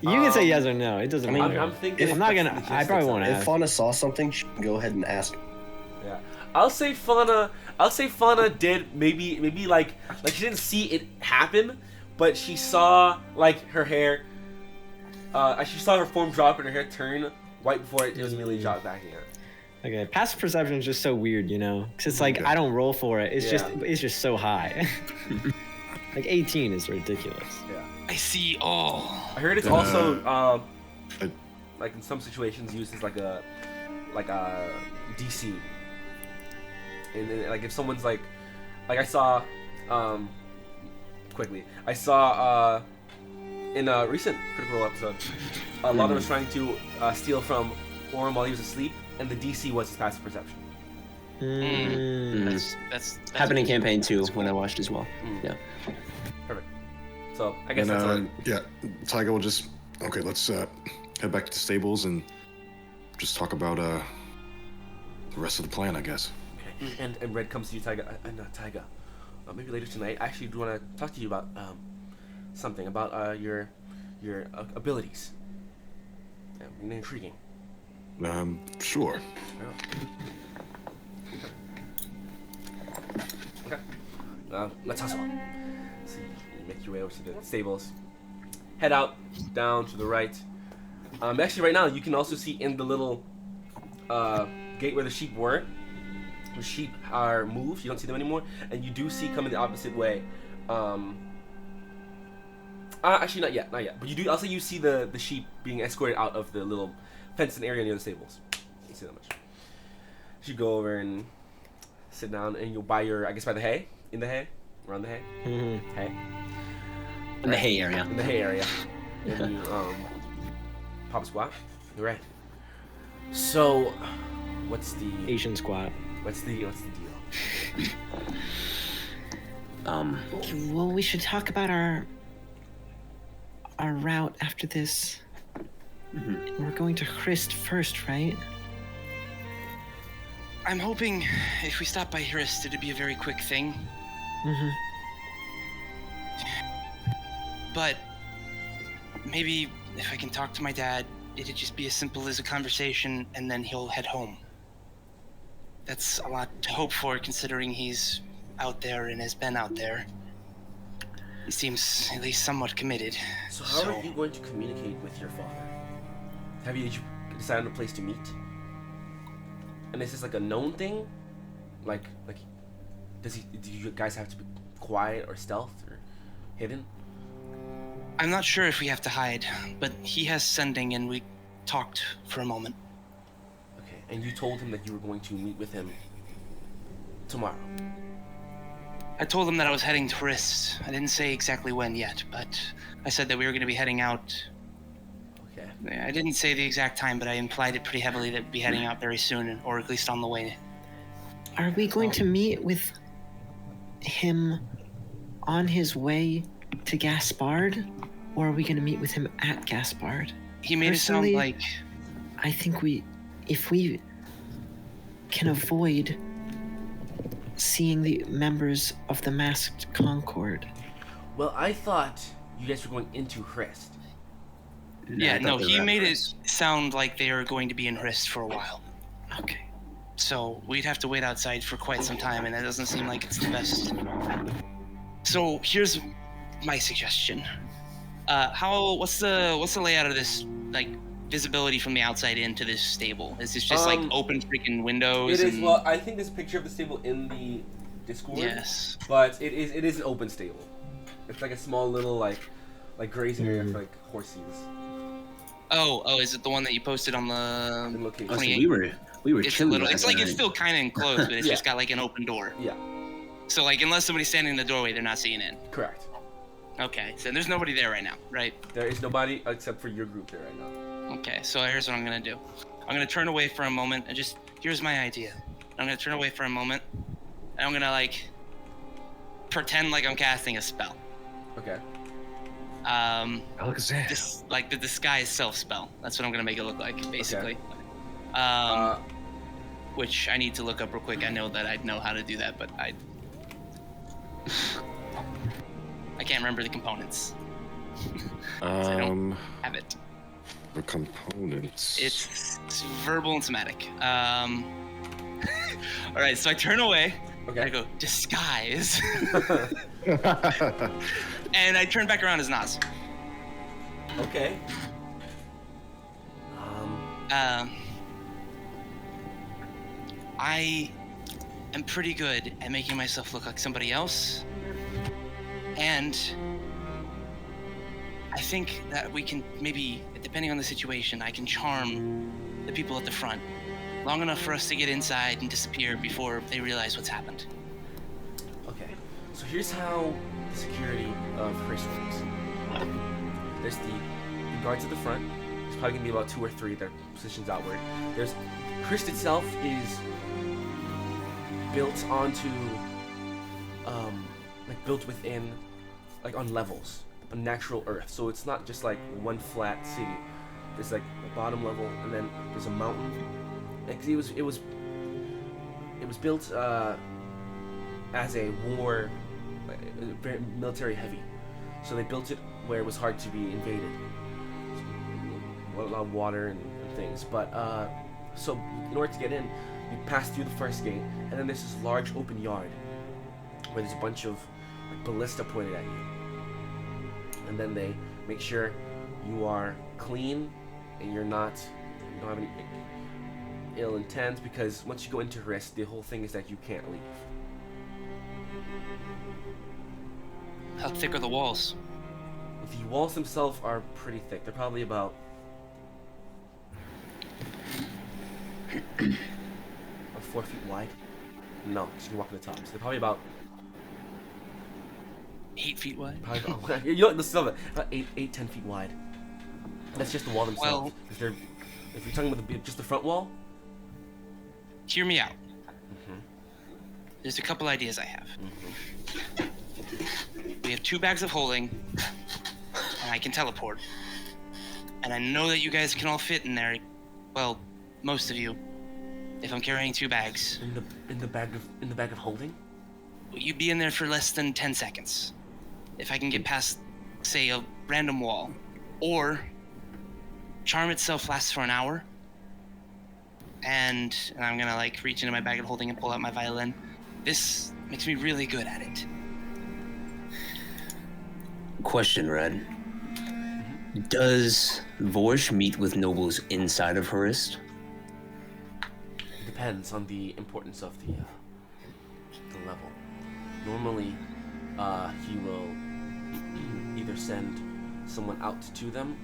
You can say yes or no. It doesn't I mean, matter. I'm thinking. I'm not that's gonna. the I probably logistics won't of it. If ask. Fauna saw something, she can go ahead and ask. Yeah. I'll say Fauna did maybe like she didn't see it happen, but she saw like her hair. She saw her form drop and her hair turn white before it was immediately dropped back again. Okay, passive perception is just so weird, you know, because it's like Okay. I don't roll for it. It's Yeah. it's just so hhigh. Like 18 is ridiculous. Yeah. I see all. I heard it's Then, also uh, like in some situations used as like a DC. And then, like if someone's like I saw quickly I saw in a recent Critical Role episode Lana was trying to steal from Orm while he was asleep, and the DC was his passive perception. Mm. That's Happened in campaign 2 when I watched as well. Mm. Yeah. Perfect. So I guess And that's all. yeah, Tyga will just let's head back to the stables and just talk about the rest of the plan, I guess. Okay. And Red comes to you, Taiga. Not Taiga. Maybe later tonight. I actually do want to talk to you about something about your abilities. Intriguing. Sure. Okay. Let's hustle. So you make your way over to the stables. Head out, down to the right. Actually, right now you can also see in the little gate where the sheep were. The sheep are moved. You don't see them anymore, and you do see coming the opposite way. Actually, not yet. But you do also see the sheep being escorted out of the little fenced area near the stables. You see that much. You should go over and sit down, and you'll buy the hay. In the hay, around the hay. Mm-hmm. Hay. In the hay area. In the hay area. And you pop a squat. You're right. So, what's the Asian squat. What's the deal? Well, we should talk about our route after this. We're going to Hrist first, right? I'm hoping if we stop by Hrist, it'd be a very quick thing. Mm-hmm. But maybe if I can talk to my dad, it'd just be as simple as a conversation, and then he'll head home. That's a lot to hope for, considering he's out there and has been out there. He seems at least somewhat committed. So how are you going to communicate with your father? Did you decide on a place to meet? And is this like a known thing? Like, do you guys have to be quiet or stealth or hidden? I'm not sure if we have to hide, but he has sending, and we talked for a moment. Okay, and you told him that you were going to meet with him tomorrow. I told him that I was heading to Hrist. I didn't say exactly when yet, but I said that we were going to be heading out. Okay. I didn't say the exact time, but I implied it pretty heavily that we'd be heading out very soon, or at least on the way. Are we going to meet with him on his way to Gaspard, or are we going to meet with him at Gaspard? He made it sound Personally, like... I think if we can avoid seeing the members of the Masked Concord. Well, I thought you guys were going into Hrist. Yeah, no, he made it sound like they were going to be in Hrist for a while. Okay. So we'd have to wait outside for quite some time, and that doesn't seem like it's the best. So here's my suggestion. What's the layout of this, like, visibility from the outside into this stable? Is this just like open freaking windows? It is. Well, I think there's a picture of the stable in the Discord. Yes. But it is an open stable. It's like a small little like grazing area for like horses. Oh, is it the one that you posted on the location? Oh, so we were It's chilling. it's like it's still kind of enclosed, but it's Yeah. just got like an open door. Yeah. So like unless somebody's standing in the doorway, they're not seeing in. Correct. Okay, so there's nobody there right now, right? There is nobody except for your group there right now. Okay, so here's what I'm gonna do. I'm gonna turn away for a moment and here's my idea. I'm gonna turn away for a moment, and I'm gonna like pretend like I'm casting a spell. Okay. Alexander. Like the disguise self spell. That's what I'm gonna make it look like, basically. Which I need to look up real quick. I know that I know how to do that, but I can't remember the components. I don't have it. The components. It's verbal and somatic. All right, so I turn away. Okay. I go disguise, and I turn back around as Nas. Okay. I am pretty good at making myself look like somebody else, and I think that we can maybe, depending on the situation, I can charm the people at the front long enough for us to get inside and disappear before they realize what's happened. Okay. So here's how the security of Hrist works. There's the guards at the front. There's probably gonna be about 2 or 3 that are positions outward. There's Hrist itself is built onto, like built within, like on levels, on natural earth. So it's not just like one flat city. There's like the bottom level, and then there's a mountain. Because it was built as a war, very military heavy. So they built it where it was hard to be invaded. A lot of water and things. But so in order to get in, you pass through the first gate, and then there's this large open yard where there's a bunch of ballista pointed at you. And then they make sure you are clean and you don't have any ill intent, because once you go into Hrist, the whole thing is that you can't leave. How thick are the walls? The walls themselves are pretty thick. They're probably about 4 feet wide. No, you can walk on the top. So they're probably about 8 feet wide? You know, about 10 feet wide. That's just the wall themselves. If you're talking about just the front wall. Hear me out. There's a couple ideas I have. We have 2 bags of holding, and I can teleport. And I know that you guys can all fit in there. Well, most of you, if I'm carrying 2 bags. In the bag of holding? You'd be in there for less than 10 seconds. If I can get past, say, a random wall. Or charm itself lasts for an hour. And I'm gonna like reach into my bag of holding and pull out my violin. This makes me really good at it. Question, Red. Does Vorsh meet with nobles inside of Hrist? It depends on the importance of the level. Normally, he will either send someone out to them,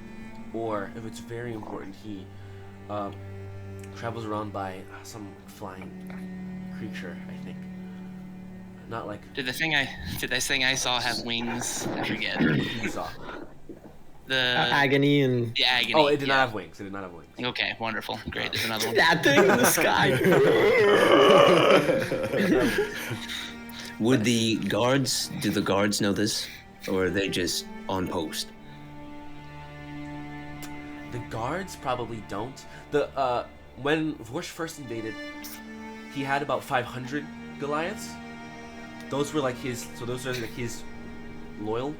or if it's very important, he travels around by some flying creature, I think. Not like... Did this thing I saw have wings? I forget. You saw. The Agony and... The agony. Oh, it did not have wings. It did not have wings. Okay, wonderful. Great, there's another one. That thing in the sky. Do the guards know this? Or are they just on post? The guards probably don't. When Vorsh first invaded, he had about 500 Goliaths. Those were like his loyal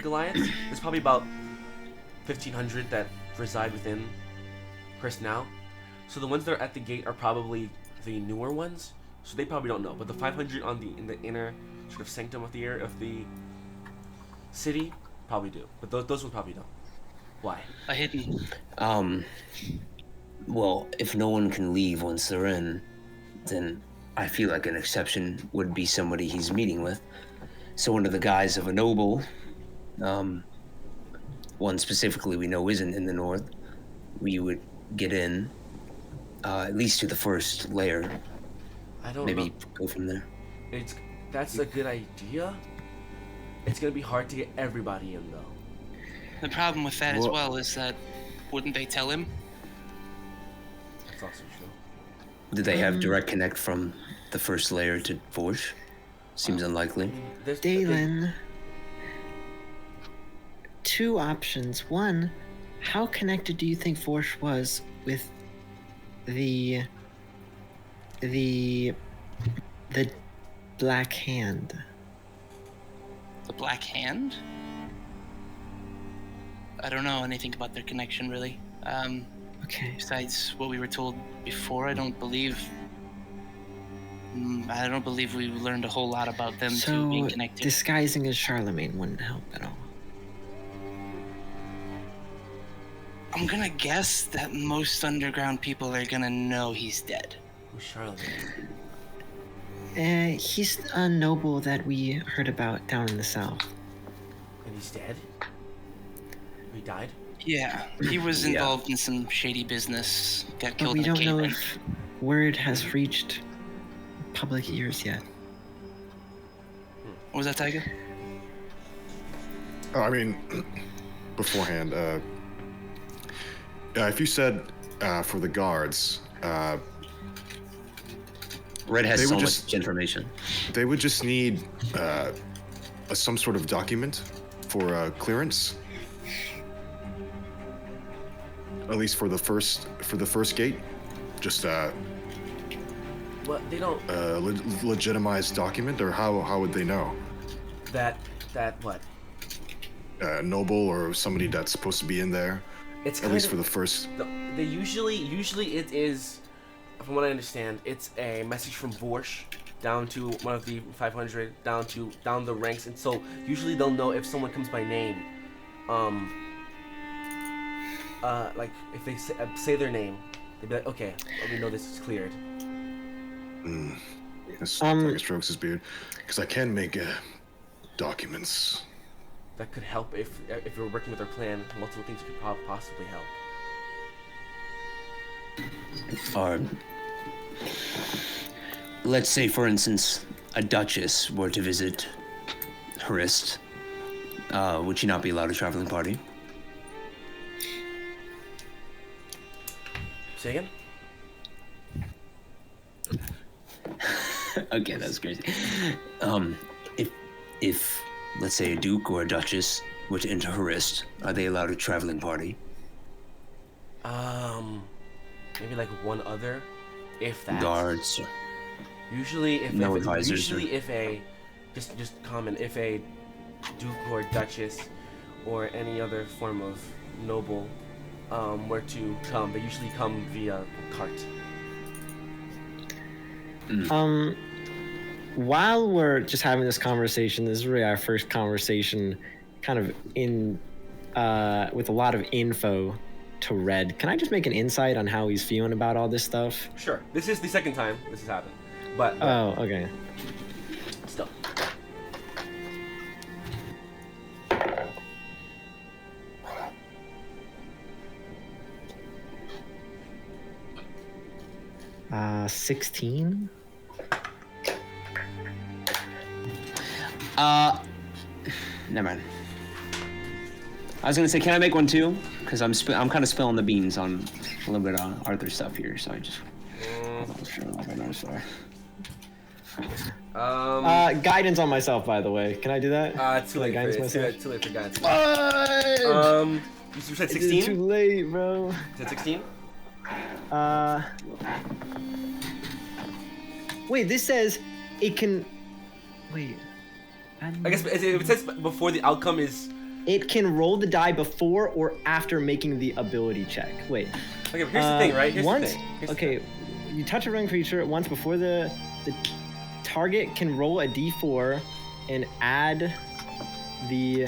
Goliaths. There's probably about 1,500 that reside within Hrist now. So the ones that are at the gate are probably the newer ones. So they probably don't know. But the 500 in the inner sort of sanctum of the city probably do. But those ones probably don't. Why? A hidden. Well, if no one can leave once they're in, then I feel like an exception would be somebody he's meeting with. So under the guise of a noble, one specifically we know isn't in the north, we would get in, at least to the first layer. I don't Maybe know. go from there. That's a good idea. It's gonna be hard to get everybody in though. The problem with that as well is that wouldn't they tell him? That's also true. Do they have direct connect from the first layer to Vorsh? Seems unlikely. Dalen. 2 options. 1, how connected do you think Vorsh was with the Black Hand? The Black Hand? I don't know anything about their connection, really. Okay. Besides what we were told before, I don't believe we learned a whole lot about them two being connected. Disguising as Charlemagne wouldn't help at all. I'm gonna guess that most underground people are gonna know he's dead. Who's Charlemagne? He's a noble that we heard about down in the south. And he's dead? He died? Yeah, he was involved in some shady business. Got But killed we in a don't know cave. if word has reached public ears yet. What was that, Tiger? Oh, I mean, beforehand, if you said for the guards, Red has They so would much just- information. they would just need some sort of document for clearance. At least for the first gate, just What they don't. legitimized document, or how would they know? That what? Noble or somebody that's supposed to be in there. It's At least for the first. They usually it is, from what I understand, it's a message from Vorsh down to one of the 500, down the ranks, and so usually they'll know if someone comes by name. Like if they say their name, they'd be like, okay, well, we know this is cleared. This fucking strokes his beard, because I can make documents. That could help if we were working with our plan. Multiple things could possibly help. Or let's say, for instance, a duchess were to visit Hrist. Would she not be allowed a traveling party? Say again? Okay, that's crazy. If let's say a duke or a duchess were to enter Hrist, are they allowed a traveling party? Maybe like one other, if that. Guards. Usually, if a just common, if a duke or duchess or any other form of noble were to come, they usually come via cart. While we're just having this conversation, this is really our first conversation, kind of in with a lot of info to Red. Can I just make an insight on how he's feeling about all this stuff? Sure. This is the second time this has happened. But Oh, okay. still. 16? Never mind. I was gonna say, can I make one too? Because I'm kind of spilling the beans on a little bit of Arthur stuff here, so I just. Guidance on myself, by the way. Can I do that? Too late. Guidance For myself? too late for guidance. What? You said It's 16? too late, bro. Is it 16? Wait, this says it can. Wait. I guess if it says before the outcome is. It can roll the die before or after making the ability check. Wait. Okay, but here's the thing, right? Here's once, the thing. Here's the okay, you touch a running creature once before the target can roll a d4 and add the.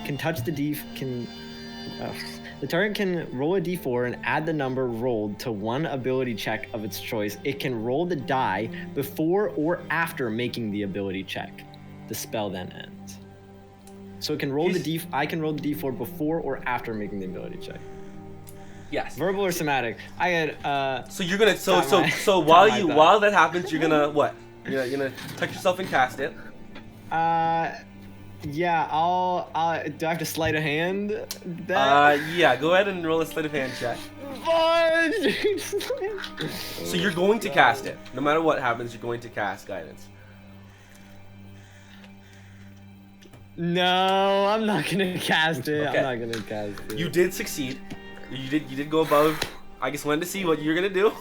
Can touch the d. Can. The target can roll a d4 and add the number rolled to one ability check of its choice. It can roll the die before or after making the ability check. The spell then ends. So it can roll I can roll the d4 before or after making the ability check. Yes. Verbal or somatic? I had So you're gonna so while that happens, you're gonna what? You're gonna touch yourself and cast it. Yeah, I'll do I have to sleight of hand Yeah, go ahead and roll a sleight of hand check. So you're going to cast it. No matter what happens, you're going to cast guidance. No, I'm not gonna cast it. Okay. I'm not gonna cast it. You did succeed. You did go above. I just wanted to see what you're gonna do.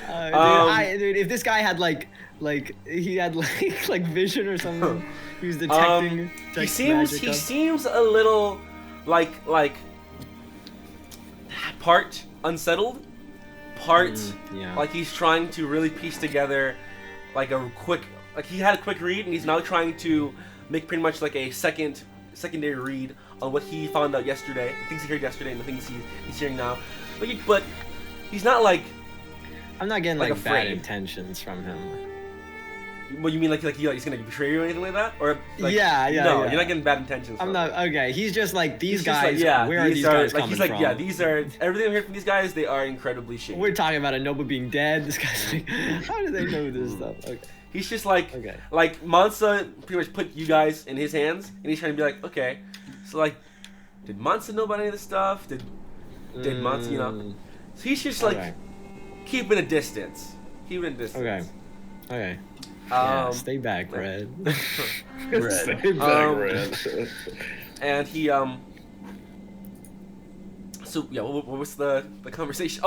Dude, if this guy had like he had like vision or something, he was detecting. He seems a little like part unsettled, part yeah. like he's trying to really piece together like a quick he had a quick read and he's now trying to make pretty much like a secondary read on what he found out yesterday, the things he heard yesterday and the things he's hearing now. But he's not like. I'm not getting like bad afraid. intentions from him. What you mean, like he's gonna betray you or anything like that, or like, yeah. No, you're not getting bad intentions. I'm not. Okay, he's just like these He's guys. Just like, where are these guys coming he's like, from? yeah, these are everything I'm hearing from these guys. They are incredibly shady. We're talking about a noble being dead. This guy's like, how do they know this stuff? Okay. He's just like, Mansa pretty much put you guys in his hands, and he's trying to be like, okay, so like, did Mansa know about any of this stuff? Did Mansa, So he's just like keeping a distance. Okay. Yeah, stay back, Red. Stay back, Red. And he So yeah, what was the conversation?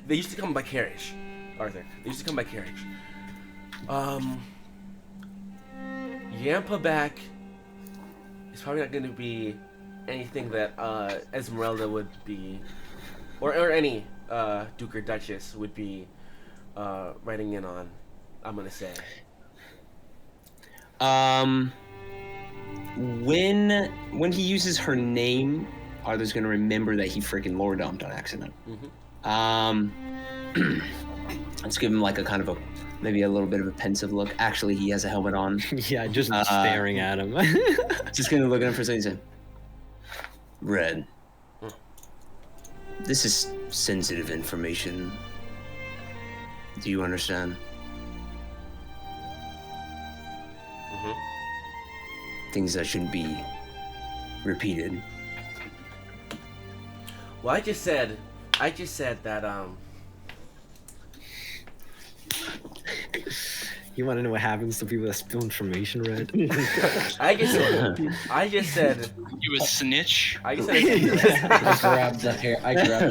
They used to come by carriage, Arthur. They used to come by carriage. Yampa back is probably not going to be anything that Esmeralda would be, or any Duke or Duchess would be writing in on. I'm gonna say. When he uses her name, Arthur's gonna remember that he freaking lore dumped on accident. Let's give him like a kind of maybe a little bit of a pensive look. Actually, he has a helmet on. Yeah, just staring at him. Just gonna look at him for a second and say, Red, this is sensitive information. Do you understand? Things that shouldn't be repeated. Well, I just said that You want to know what happens to people that spill information, Red? I just said You a snitch? I just said I grabbed the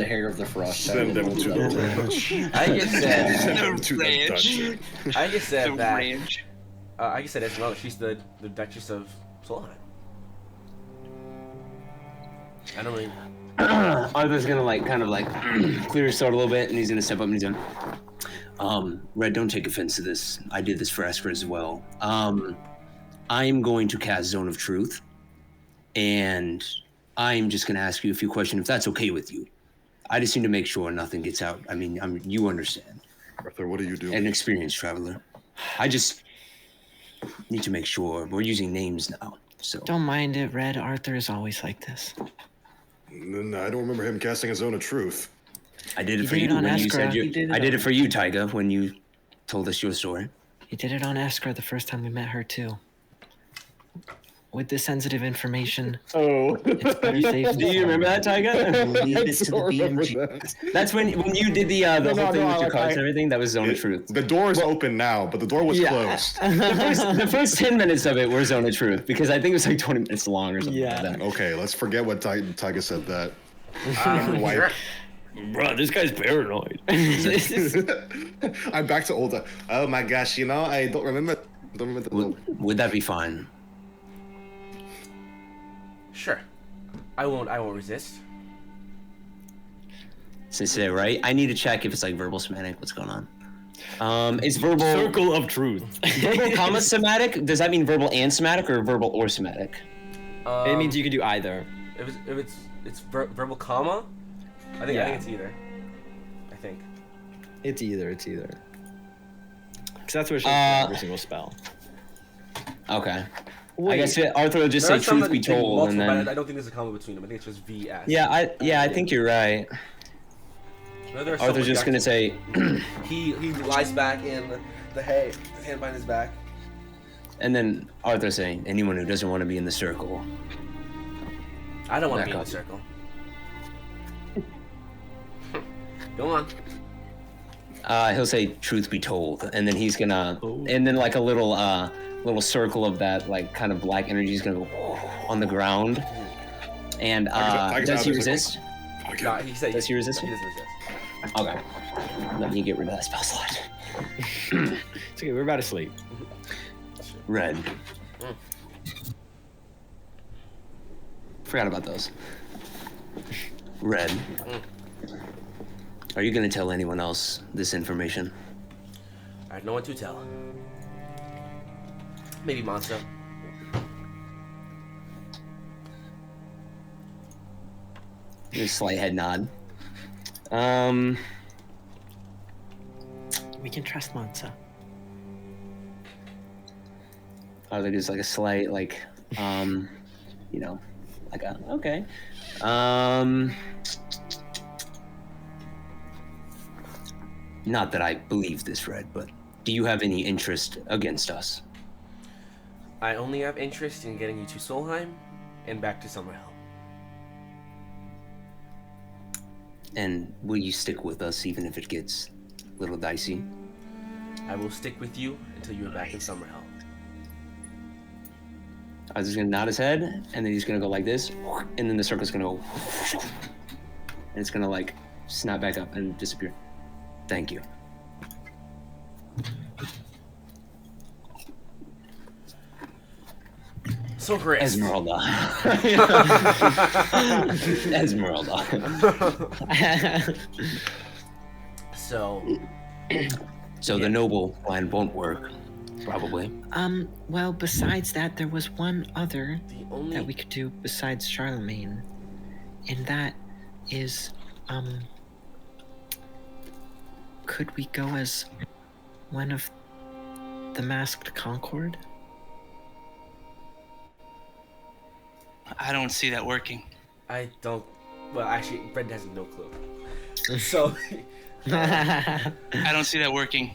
hair of the frost. Send them to the ranch. I just said Send them to the ranch. dungeon. I just said The that ranch. I just said Esmeralda. She's the Duchess of Solheim. I don't really. Arthur's gonna kind of clear his throat a little bit, and he's gonna step up and he's gonna, Red, don't take offense to this. I did this for Esper as well. I'm going to cast Zone of Truth, and I'm just gonna ask you a few questions if that's okay with you. I just need to make sure nothing gets out. I mean, you understand. Arthur, what are you doing? An experienced traveler. I just need to make sure we're using names now. So Don't mind it, Red. Arthur is always like this. No, I don't remember him casting a Zone of Truth. I did it He for did you it on when you Eskra. said He did it I did on- it for you, Tyga, when you told us your story. He did it on Eskra the first time we met her, too. With this sensitive information, Oh. it's better safe. Do you remember that, Tyga? Leave this to the BMG. That's when you did the whole thing with your cards and everything. That was Zone of Truth. The door is open now, but the door was closed. The first 10 minutes of it were Zone of Truth because I think it was like 20 minutes long or something like that. Okay, let's forget what Tyga said that. Sure. Bro, this guy's paranoid. I'm back to old. Oh my gosh, I don't remember. Would that be fine? Sure. I won't resist. Since today, right? I need to check if it's like verbal semantic. What's going on? It's verbal. Circle of truth. Verbal comma somatic. Does that mean verbal and somatic or verbal or somatic? It means you could do either. If it's verbal comma, I think it's either. I think. It's either. Because that's what it shows for every single spell. Okay. Wait. I guess Arthur will just There say are some truth be that take told, multiple, and but then I don't think there's a comma between them. I think it's just VS. yeah, I think you're right. Arthur's just gonna say, he lies back in the hay, his hand behind his back. and then Arthur saying, anyone who doesn't want to be in the circle. I don't want to Back be in up. the circle. Go on. He'll say, truth be told, and then he's gonna, and then like a little circle of that like kind of black energy is gonna go on the ground. And does he resist? No, he said Does he resist? He doesn't resist. Okay. Let me get rid of that spell slot. It's okay, we're about to sleep. Red. Forgot about those. Red. Are you gonna tell anyone else this information? I have no one to tell. Maybe Monster. A slight head nod. We can trust Mansa. I think it's like a slight, like, like a, okay. Not that I believe this, Red, but do you have any interest against us? I only have interest in getting you to Solheim and back to Summerhill. And will you stick with us even if it gets a little dicey? I will stick with you until you are back in Summerhill. I was just gonna nod his head, and then he's gonna go like this, and then the circle's gonna go. and it's gonna like snap back up and disappear. Thank you. So Hrist. Esmeralda. Esmeralda. So So the noble plan won't work, probably. Well, besides that, there was one other the only that we could do besides Charlemagne, and that is, could we go as one of the masked Concord? I don't see that working. I don't. Well, actually, Red has no clue. So I don't see that working.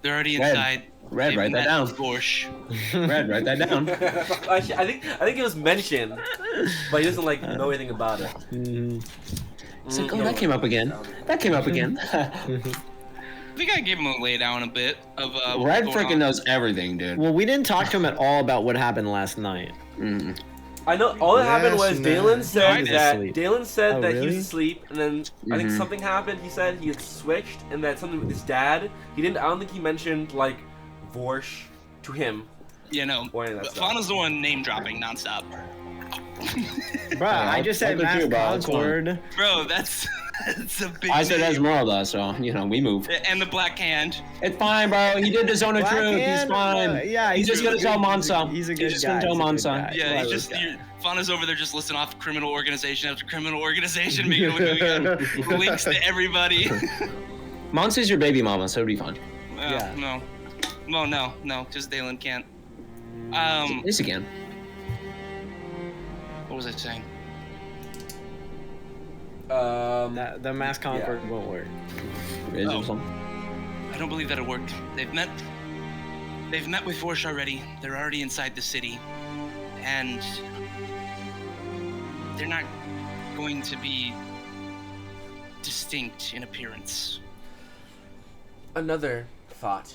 They're already inside. Red, They've write that met down. Gorsh. Red, write that down. actually, I think it was mentioned, but he doesn't like know anything about it. It's like, oh, that came up again. That came up again. I think I gave him a laydown a bit of what's Red going freaking on. knows everything, dude. Well, we didn't talk to him at all about what happened last night. I know all that happened was Last Dalen night. said He was that asleep. Dalen said Oh, that he was really? asleep, and then I think something happened. He said he had switched, and that something with his dad. He didn't. I don't think he mentioned like Vorsh to him. Yeah, no. Or any of that But stuff. Fauna's the one name dropping nonstop. Bruh, I just said I'll let you, masked bro, it's fine. Concord. Bro, that's a big I said name. Esmeralda, so, you know, we move. And the black hand. It's fine, bro. He did the zone of Black truth. He's hand? fine. Yeah, He's just gonna a tell good- Mansa. He's a He's good just guy. gonna tell He's a good Mansa. guy. Yeah, Love he's this just guy. Fauna's over there just listing off criminal organization after criminal organization, making links to everybody. Mansa's your baby mama, so it'll be fine. Yeah. No. Well, no, because Dalen can't. Yes, again. What was I saying? The masked Concord won't work. Is Oh. it something? I don't believe that'll work. They've met with Vorsh already. They're already inside the city, and they're not going to be distinct in appearance. Another thought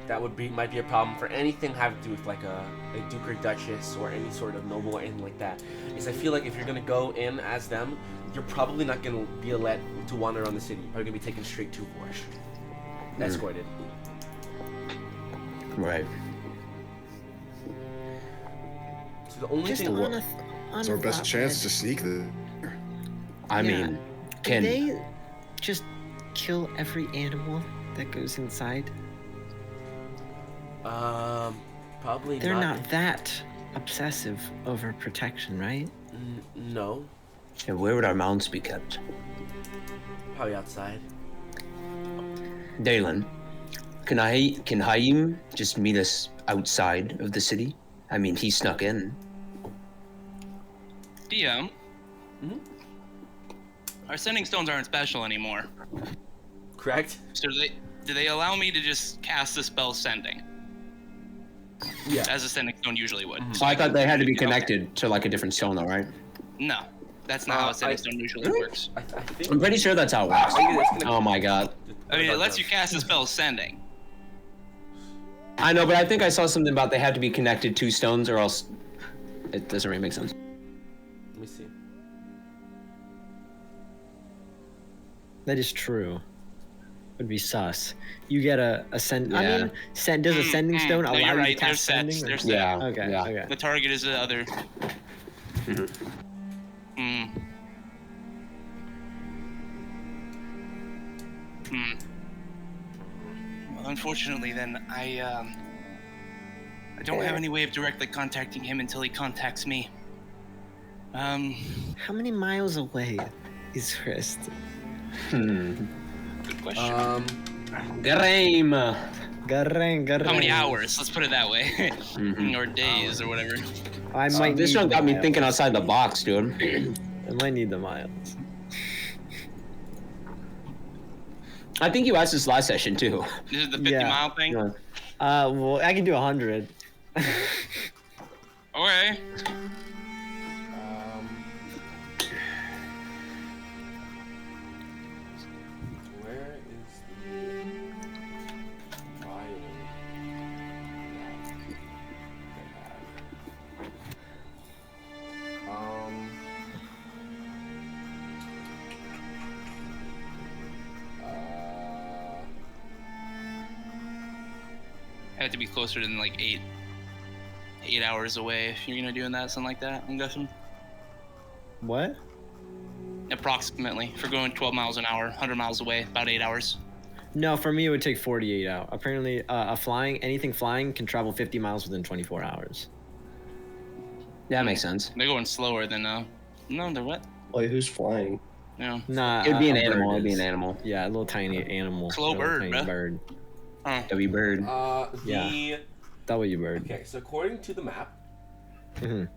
that might be a problem for anything having to do with like a duke or duchess or any sort of noble or anything like that is I feel like if you're gonna go in as them, you're probably not gonna be allowed to wander around the city. You're probably gonna be taken straight to Vorsh, escorted. Right. So the only Just thing. on It's our best thought, chance Red. to sneak the. I Yeah. mean, Can Ken. they just kill every animal that goes inside? Probably They're not that obsessive over protection, right? No, And where would our mounts be kept? probably outside. Dalen, can Haim just meet us outside of the city? I mean, he snuck in. DM. Our sending stones aren't special anymore. Correct? So do they allow me to just cast the spell sending? Yeah. As a sending stone usually would. So I thought they had to be Okay. connected to like a different stone, though, right? No, that's not how a sending stone usually works. I think. I'm pretty sure that's how it works. I think it's gonna- Oh my god. I mean, it lets you cast the spell sending. I know, but I think I saw something about they had to be connected to stones or else it doesn't really make sense. Let me see. That is true. Would be sus. You get a send. I Yeah. mean, does a sending stone No, allow you're you to right. They're cast set. sending? They're or- set. Yeah. Okay. Yeah. Okay. The target is the other. Well, unfortunately, then I don't have any way of directly contacting him until he contacts me. How many miles away is Hrist? Hmm. Good question. Game. Garang. How many hours? Let's put it that way, or days, or whatever. I might. This need one the got me miles. thinking outside the box, dude. I might need the miles. I think you asked this last session too. This is the 50 Yeah. mile thing. Yeah. Well, I can do 100. Okay. Where is the have to be closer than like 8 hours away if you're gonna do that, something like that. I'm guessing. What? Approximately, for going 12 miles an hour, 100 miles away, about 8 hours. No, for me it would take 48 hours. Apparently, anything flying can travel 50 miles within 24 hours. Yeah, that makes sense. They're going slower than no, they're what? Wait, who's flying? Yeah. Nah, It'd be an a bird animal. It'd be is. an animal. Yeah, a little tiny animal. Slow a bird, tiny bruh. bird. W bird. Yeah. W bird. Okay, so according to the map, Mhm.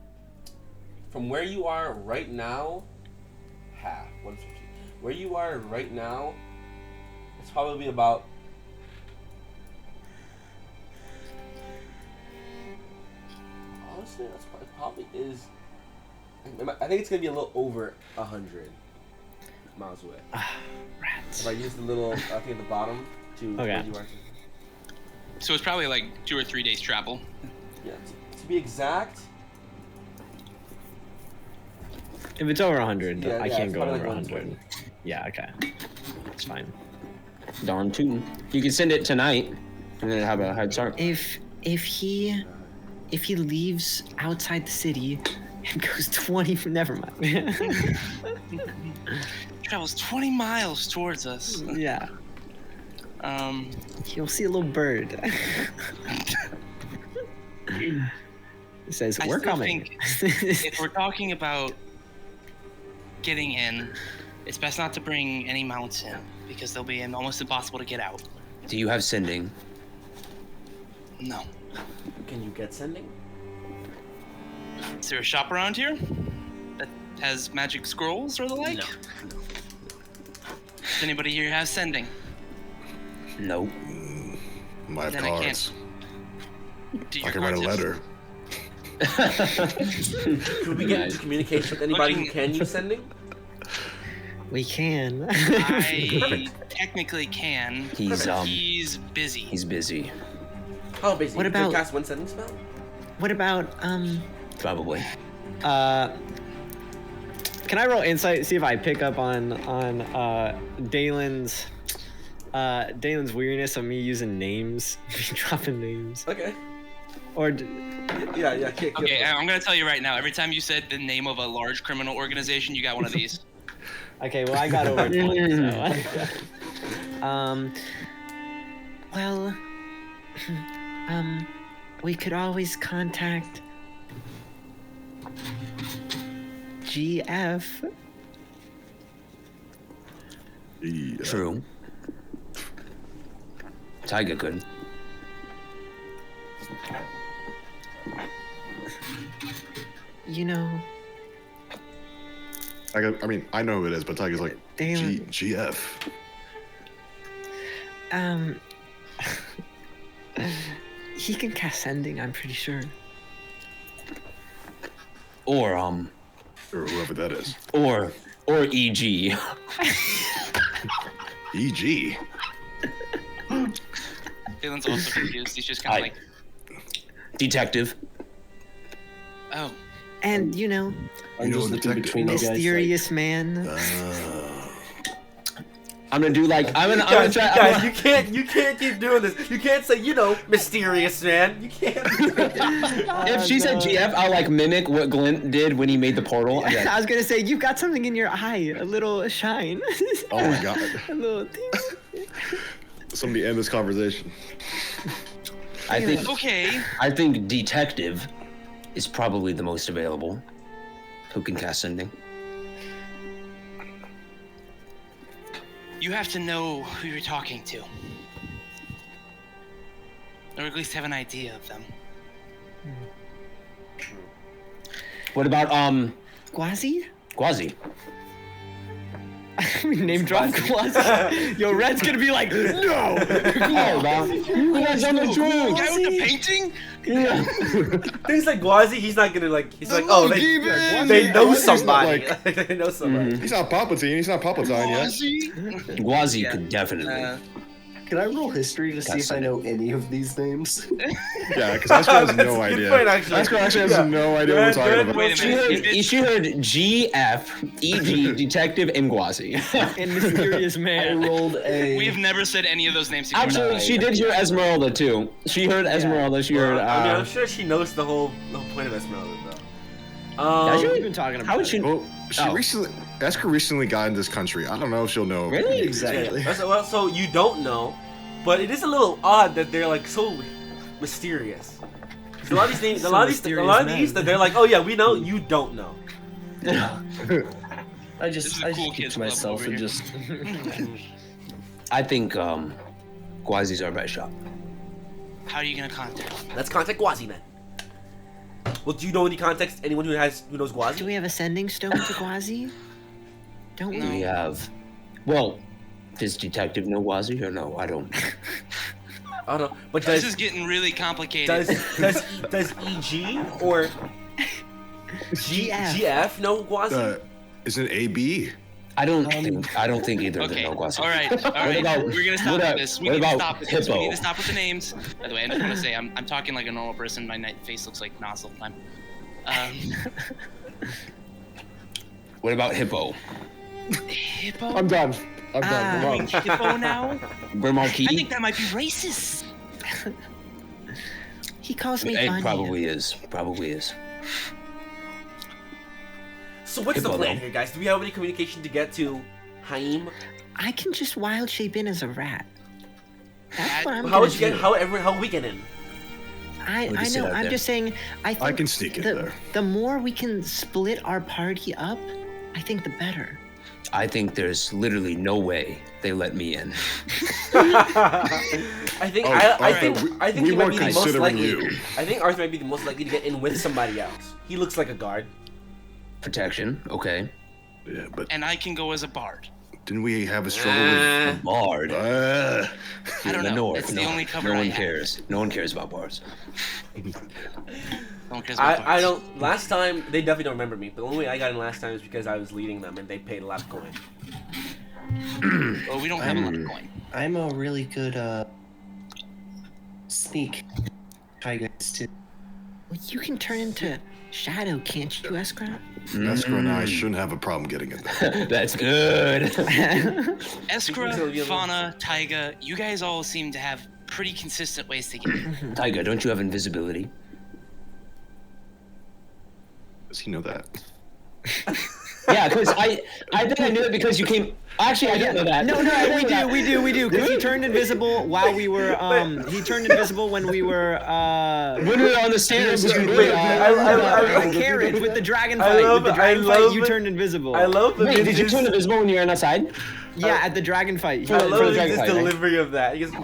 from where you are right now, half 150. Where you are right now, it's probably about. Honestly, it probably is. I think it's gonna be a little over 100 miles away. Rats. If I use the little thing at the bottom to Okay. where you are. So it's probably like 2 or 3 days travel. Yeah, to be exact. If it's over 100, Yeah, I yeah, can't it's go probably over like 100. Yeah, okay. It's fine. Darn tootin'. You can send it tonight, and then have a head start. If he leaves outside the city and goes 20, never mind. Travels 20 miles towards us. Yeah. You'll see a little bird. It says, I "We're still coming." think if we're talking about getting in, it's best not to bring any mounts in because they'll be almost impossible to get out. Do you have sending? No. Can you get sending? Is there a shop around here that has magic scrolls or the like? No. Does anybody here have sending? Nope. I have Then I cards. Do I your can write a cards have- letter. Could we get into communication with anybody who can use sending? We can. I technically can. He's but he's busy. He's busy. How busy? What You can about- cast one sending spell? What about Probably. Can I roll insight, see if I pick up on Dalen's weirdness of me using names, dropping names, Okay. or Yeah. Okay, I'm gonna tell you right now. Every time you said the name of a large criminal organization, you got one of these. okay, well I got over 20, so. Well, we could always contact GF. Yeah. True. Tiger could. You know, I mean, I know who it is, but Tiger's like, Damn. GF. he can cast sending, I'm pretty sure. Or Or whoever that is. or EG. EG. Dylan's also confused. He's just kind of like, Detective. oh, And you know, I'm You know, just looking detective. between you guys. mysterious man. I'm gonna do like I'm gonna Guys, try. guys, you can't keep doing this. You can't say, mysterious man. You can't. If she said GF, I'll like mimic what Glenn did when he made the portal. I'll be like, I was gonna say you've got something in your eye, a little shine. Oh my god. a little thing. Somebody end this conversation. I think okay. I think detective is probably the most available. Who can cast sending? You have to know who you're talking to, or at least have an idea of them. What about Gwazi? Gwazi? Name drop Gwazi. Yo, Red's gonna be like, no. Oh, man. You guys on the The drink. guy with the painting? Yeah. Things like Gwazi, he's not gonna he's like, oh, monkey they man. know Gwazi's not somebody. like- They know somebody. He's not Palpatine. He's not Palpatine yet. Gwazi could definitely. Can I roll history to see if I know any of these names? Yeah, because Oscar has That's no a good idea. point, actually. Oscar actually has Yeah. no idea what we're talking about. Wait a minute. She heard G, F, E, G, Detective, and Guazi. And mysterious I man. rolled a. We have never said any of those names before. Actually, she did hear Esmeralda too. She heard Esmeralda. She heard. I mean, I'm sure she knows the whole point of Esmeralda, though. What have you been talking about? How would she? Well, Oscar recently got in this country. I don't know if she'll know. Really? Exactly. Well, so you don't know, but it is a little odd that they're like so mysterious. 'Cause a lot of these things, a lot of these that they're like, oh yeah, we know, you don't know. I This just is a cool keep kids to club myself over and here. just. I think Guazi's our best shot. How are you gonna contact them? Let's contact Gwazi then. Well, do you know any context? Anyone who knows Gwazi? Do we have a sending stone to Gwazi? Don't we? Do we have? Well, does Detective know Guazi or no? I don't. I don't know, but This does is getting really complicated. does EG or GF know Gwazi? Is it AB? I don't think either of them Okay. know Guazi. All right. about- We're gonna stop what with about- this. We what need to about stop with this. We Hippo? need to stop with the names. By the way, I just want to say I'm talking like a normal person. My face looks like nozzle time. What about Hippo? Hippo? I'm done. I'm done. Ah. Move Doing on. Hippo now? We're Marquis? I think that might be racist. He calls me It Vanya. probably is. Probably is. So what's the Hippo, plan though. here, guys? Do we have any communication to get to Haim? I can just wild shape in as a rat. That's what I'm How gonna would you get? do. How we get in? I We can sit know. out I'm there. just saying. I think can sneak in the, there. The more we can split our party up, I think the better. I think there's literally no way they let me in. I think I think we he might weren't be the most considering likely. you. I think Arthur might be the most likely to get in with somebody else. He looks like a guard. Protection, okay. Yeah, but And I can go as a bard. didn't we have a struggle with? Bard. I don't In the know. north, That's the no. only cover No I one have. cares. No one cares about bars. No one cares about I bards. don't. Last time they definitely don't remember me. But the only way I got in last time is because I was leading them and they paid a lot of coin. Well, we don't have a lot of coin. I'm a really good sneak. Hi guys too. Well, you can turn into Shadow, can't you, Eskra? Escrow and I shouldn't have a problem getting in there. That's good. Eskra, Fauna, Taiga, you guys all seem to have pretty consistent ways to get in. Tiger, don't you have invisibility? Does he know that? Yeah, because I think I knew it because you came. Actually, I didn't know that. No, we do. Because he turned invisible while we were. He turned invisible when we were. When we were on the stairs, Wait, The carriage with the dragon I fight. love- With the I dragon love fight, you it. turned invisible. I love the Wait, did you Vince's- turn invisible when you were outside? Yeah, at the dragon fight. I For love the his dragon fight, right? delivery of that. He goes. Wait,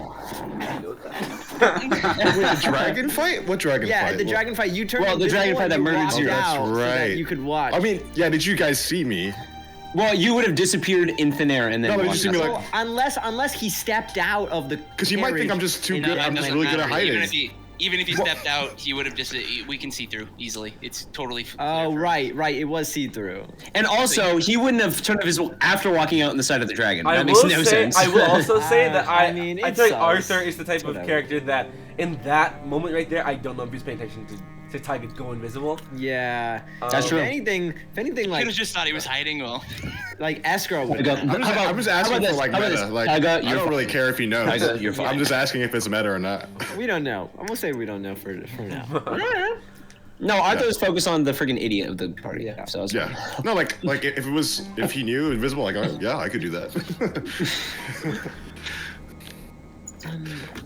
the dragon fight? What dragon Yeah, fight? at the dragon fight, you turned Well, the dragon invisible fight and that you murdered walked Zero. That's out so that right. you could watch. I mean, yeah, did you guys see me? Well, you would have disappeared in thin air and then. No, but you walked see me outside. like. unless he stepped out of the. Because you might think I'm just too No, good. that I'm just doesn't really good at matter. hiding. Even if he stepped out, he would have just. We can see through easily. It's totally. Oh, clear. right. It was see through. And also, he wouldn't have turned invisible after walking out on the side of the dragon. I That makes will no say. sense. I will also say that I mean, I it feel like sucks. Arthur is the type of Whatever. character that in that moment right there, I don't know if he's paying attention to Tiger go invisible. Yeah. That's true. If anything, Could like have just thought he was hiding. Well, Escrow would. Go- I'm just how asking about for like this? How about meta. this? Like, Tiger, I you're don't really care if he knows. Tiger, you're fine. I'm just asking if it's meta or not. We don't know. I'm gonna say we don't know for now. No, Arthur was focused on the freaking idiot of the party. Yeah, so I was Yeah. No, like if he knew invisible, like oh, yeah, I could do that.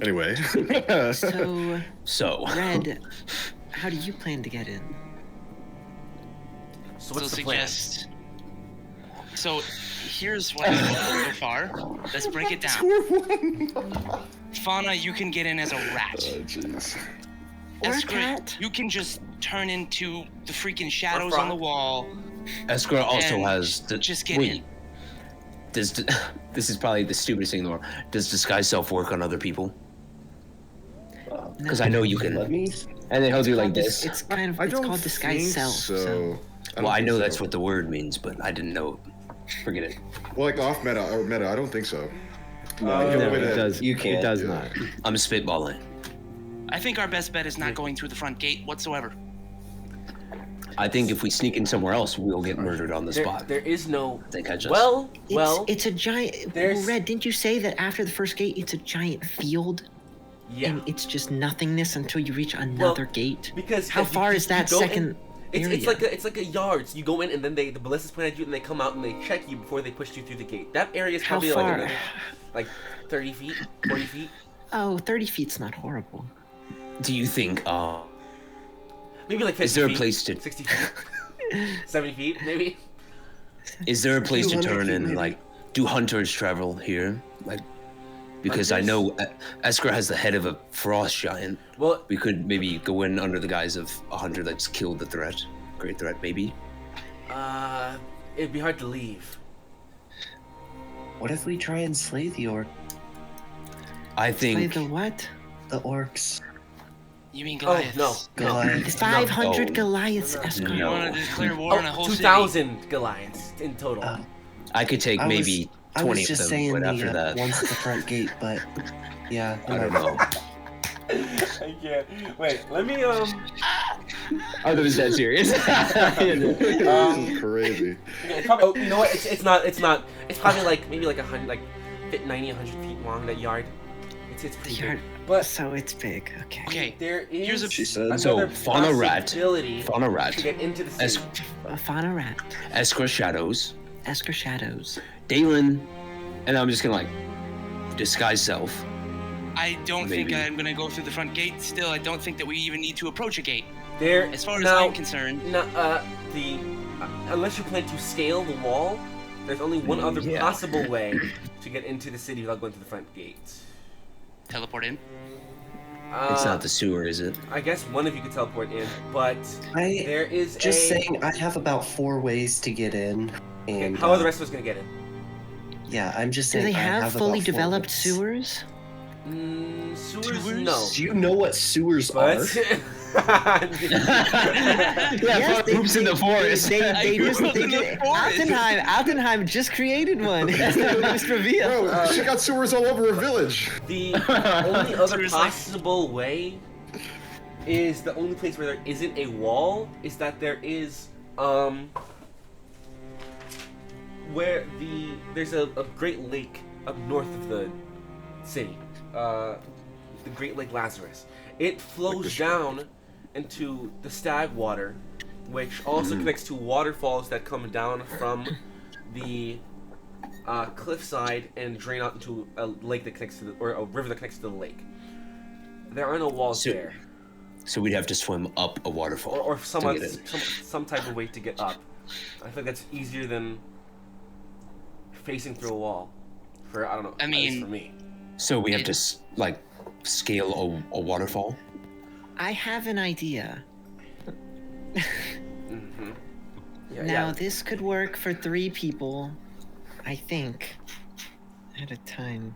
Anyway. So, So, Red, how do you plan to get in? So what's so the plan? suggest. So, here's what I've done so far. Let's break it down. Fauna, you can get in as a rat. Jeez. Or a Eskra, cat? you can just turn into the freaking shadows frog. on the wall. Escrow also and has the. just get wait, in. Does this is probably the stupidest thing in the world. Does disguise self work on other people? Because I know you can. Let me. And then he'll do like this. It's kind of I it's don't called disguise think self. So. Well, I know think that's so. what the word means, but I didn't know. Forget it. Well, like off meta or meta, I don't think so. No, No, way it to- does. you can't It does do not. that. I'm spitballing. I think our best bet is not going through the front gate whatsoever. I think if we sneak in somewhere else, we'll get murdered on the There, spot. there is no. I think I just. It's a giant. there's- Red, didn't you say that after the first gate, it's a giant field? Yeah. And it's just nothingness until you reach another gate? Because How if you- far you- is you that go in- second It's area? it's like a yard. So you go in and then the ballistics point at you and they come out and they check you before they push you through the gate. That area is How probably far? like 30 feet, 40 feet. Oh, 30 feet's not horrible. Do you think? Maybe like 50 Is there a feet, place to- 60 feet, 70 feet, maybe. Is there a place to 200 turn feet, and maybe. like do hunters travel here? Like, because I know Esker has the head of a frost giant. Well, We could maybe go in under the guise of a hunter that's killed the threat. Great threat, maybe. it'd be hard to leave. What if we try and slay the I Play think. the what? the orcs? You mean Oh Goliath? no, no. Goliath. 500 Oh. Goliaths, Escar. You No. want to declare war on a Oh, whole city? 2,000 Goliaths in total. Oh. I could take I was- maybe I 20 was of just them, saying but the after that, ones at the front gate, but yeah. I don't know. I can't. Wait, let me Oh, that was that serious? This is crazy. Yeah, it's probably, oh, you know what? It's not. It's probably like maybe like 100, like 90, 100 feet long. That yard. It's pretty Yard. big. But So it's big. Okay. Okay, there is. here's a- She said. So, another fauna rat. possibility Fauna rat. to get into the city. Fauna Rat. Esker Shadows. Esker Shadows. Dalen. And I'm just gonna like disguise self. I don't think Maybe. I'm gonna go through the front gate. Still, I don't think that we even need to approach a gate. There. As far as now, I'm concerned, unless you plan to scale the wall, there's only one other Yeah. possible way to get into the city without going to the front gate. teleport in. It's not the sewer, is it? I guess one of you could teleport in, but I there is just a. saying I have about 4 ways to get in, Okay, and how are the rest of us gonna get in? yeah, I'm just Do saying. they I have about fully 4 developed ways. sewers? Sewers? Sewers? No. Do you know what sewers But. are? Yes, they- poops in the forest. They just, grew up in the forest. Altenheim just created one. That's the newest reveal. Bro, she got sewers all over her village. The only other Seriously? possible way is the only place where there isn't a wall is that there is where there's a great lake up north of the city, the Great Lake Lazarus. It flows down into the Stag Water, which also connects to waterfalls that come down from the cliffside and drain out into a lake that connects to or a river that connects to the lake. There are no walls So- there, So we'd have to swim up a waterfall. or to some get in. some type of way to get up. I think that's easier than facing through a wall. For I don't know. I at least mean- for me. So we have to like scale a waterfall. I have an idea. Mm-hmm. Yeah, Now yeah. this could work for 3 people, I think, at a time.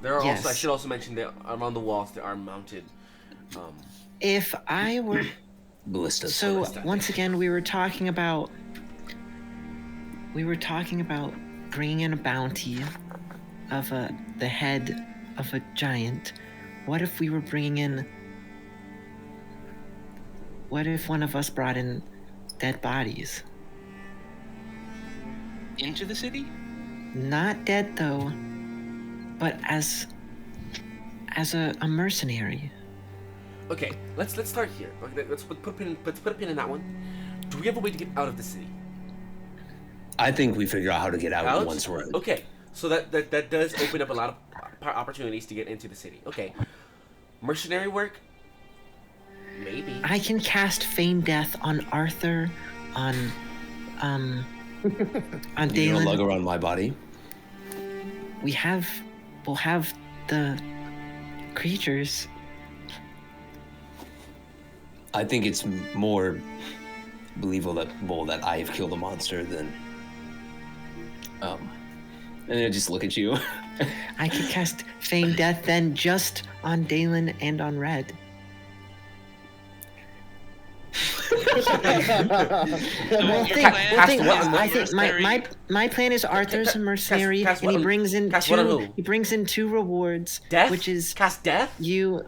There are also. I yes. should also mention that around the walls there are mounted. If I were Ballistas. so Ballistas. once again we were talking about bringing in a bounty of the head of a giant. What if we were bringing in? What if one of us brought in dead bodies? Into the city? Not dead though, but as a mercenary. Okay, let's start here. Okay, let's put a pin in that one. Do we have a way to get out of the city? I think we figure out how to get out once we're in. Okay, so that does open up a lot of opportunities to get into the city. Okay, mercenary work, maybe. I can cast Feign Death on Arthur, on You gonna Dalen. lug around my body? We'll have the creatures. I think it's more believable that I have killed a monster than. And I just look at you. I could cast Feign Death then just on Dalen and on Red. Well, your think, plan well, think, is well, the I think my plan is Arthur's a mercenary, Cast and he what on- brings in cast what on two. who? He brings in two rewards, Death? which is Cast death? you.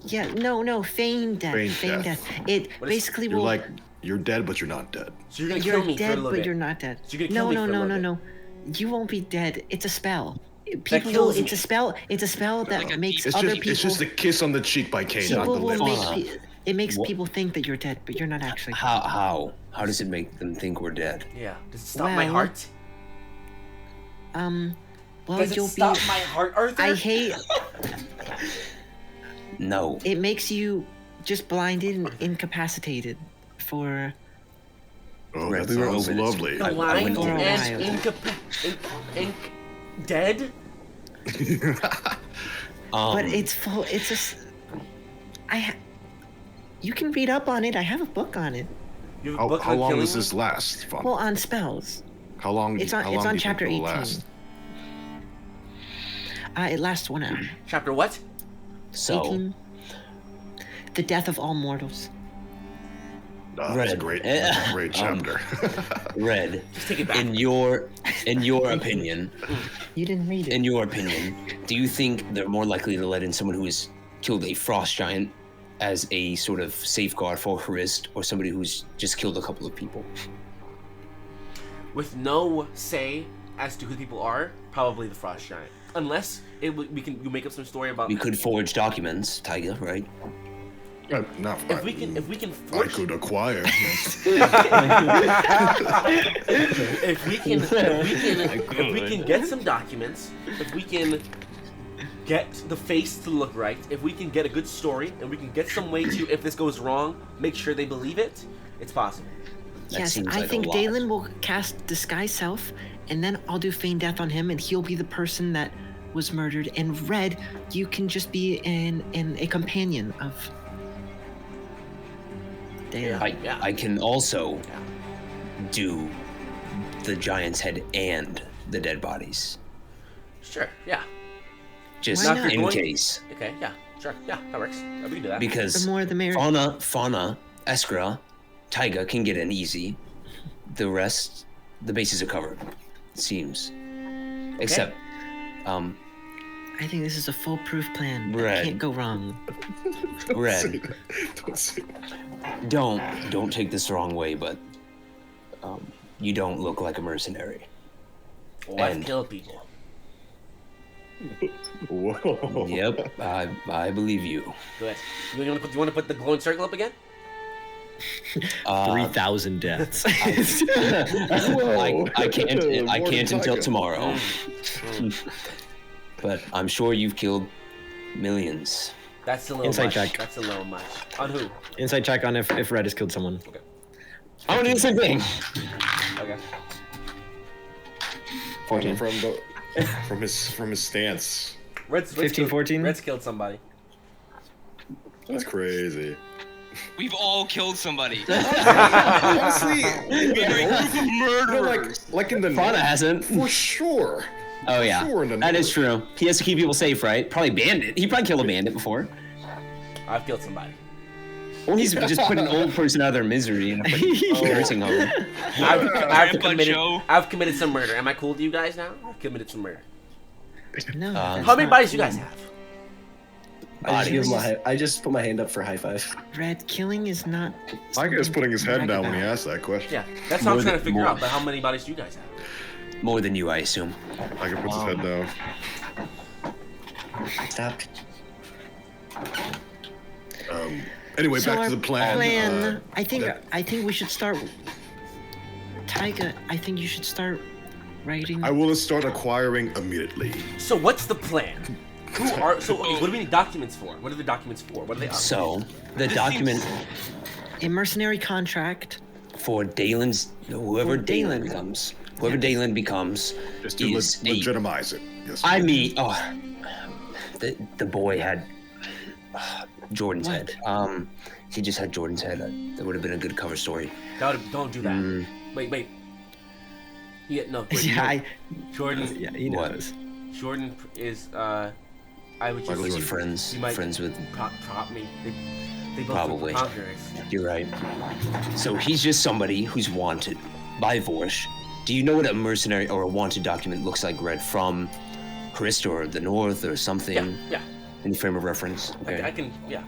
Yeah, no, feign death. Feign Feign death. death. It What is- basically You're will. like, you're dead, but you're not dead. So you're gonna You're kill me for a dead, little but bit. you're not dead. So you're gonna kill No, me no, for a no, little no, bit. no. You won't be dead. It's a spell. People kills will. It's me. a spell. It's a spell that Like a makes It's other just, people. it's just a kiss on the cheek by Kane, not people the will lips. make. It makes What? people think that you're dead, but you're not actually. How does it make them think we're dead? Yeah. Does it stop my Well, heart? Well, Does it you'll stop be. my heart, Arthur? I hate. No. It makes you just blinded and incapacitated for. Oh, Right, that we were sounds over this. lovely. I Blind went over and this. dead? But it's full. It's a. You can read up on it. I have a book on it. You have a book How on long killing does me? this last? Fauna? Well, on spells. How long? It's on. how It's long on do you think chapter it'll 18. last? It lasts 1 hour. Chapter what? So, 18. The death of all mortals. Oh, that's a Red. great, great Um, chapter. Red, Just take it back. in your opinion, You didn't read it. in your opinion, do you think they're more likely to let in someone who has killed a frost giant as a sort of safeguard for Hrist, or somebody who's just killed a couple of people? With no say as to who people are, probably the frost giant. Unless we can make up some story about. We could forge documents, Tiger, right? Not, If we can I forge. could acquire. If we can get some documents, if we can get the face to look right, if we can get a good story, and we can get some way to, if this goes wrong, make sure they believe it, it's possible. That Yes, seems I like a think lot. Dalen will cast Disguise Self, and then I'll do Feign Death on him, and he'll be the person that was murdered. And Red, you can just be a companion of Dalen. I can also do the giant's head and the dead bodies, Sure, yeah. just Why not? in Going- case. Okay, yeah, sure, yeah, that works. We can do that. Because The more the merrier. Fauna, Eskra, Taiga can get in easy. The rest, the bases are covered. It seems. Except, I think this is a foolproof plan. That Red. can't go wrong. Red, Don't say that. don't take this the wrong way, but you don't look like a mercenary. Well, I've and- killed people. Whoa. Yep, I believe you. Good. You want to put the glowing circle up again? 3,000 deaths. I can't More than until Taiga. tomorrow. But I'm sure you've killed millions. That's a little Inside much. check. That's a little much. On who? Inside check on if Red has killed someone. I want to do the same thing. Okay. 14. From his stance. Red's 15, killed, 14? Red's killed somebody. That's crazy. We've all killed somebody. Honestly, You're a group of murderers. like in the Fauna hasn't. for sure. Oh yeah, Sure, in the that is north. true. He has to keep people safe, right? Probably bandit. He probably killed a bandit before. I've killed somebody. Or he's just put an old person out of their misery in a nursing home. I've committed some murder. Am I cool to you guys now? I've committed some murder. No. Um, that's How many not bodies do you cool. guys have? I just put my hand up for high five. Red, killing is not. Tiger is something putting his to head brag down when he about. asked that question. Yeah, that's what I'm More trying to than- figure more. out. But how many bodies do you guys have? More than you, I assume. Tiger puts his head down. Stop. Anyway, So back our to the plan. I think that- I think we should start. Tyga, I think you should start writing. I will start acquiring immediately. So what's the plan? Who are so? Okay, what do we need documents for? What are the documents for? What are they? So, the document a mercenary contract. for Dalen's, whoever For Dalen Dalen. becomes, whoever Dalen becomes, Just to is a legitimize it. Yes. I mean, the boy had Jordan's What? head. He just had Jordan's head. That would have been a good cover story. Don't do that. Wait. Yeah, no. Wait, Yeah, Jordan. yeah, he What? knows. Jordan is. I I would just. Was he friends? You might Friends with? prop me. They both Probably. look conquerors. You're right. So he's just somebody who's wanted by Vorsh. Do you know what a mercenary or a wanted document looks like, read from Hrist or the North or something? Yeah. Any frame of reference? Okay. I can. Yeah.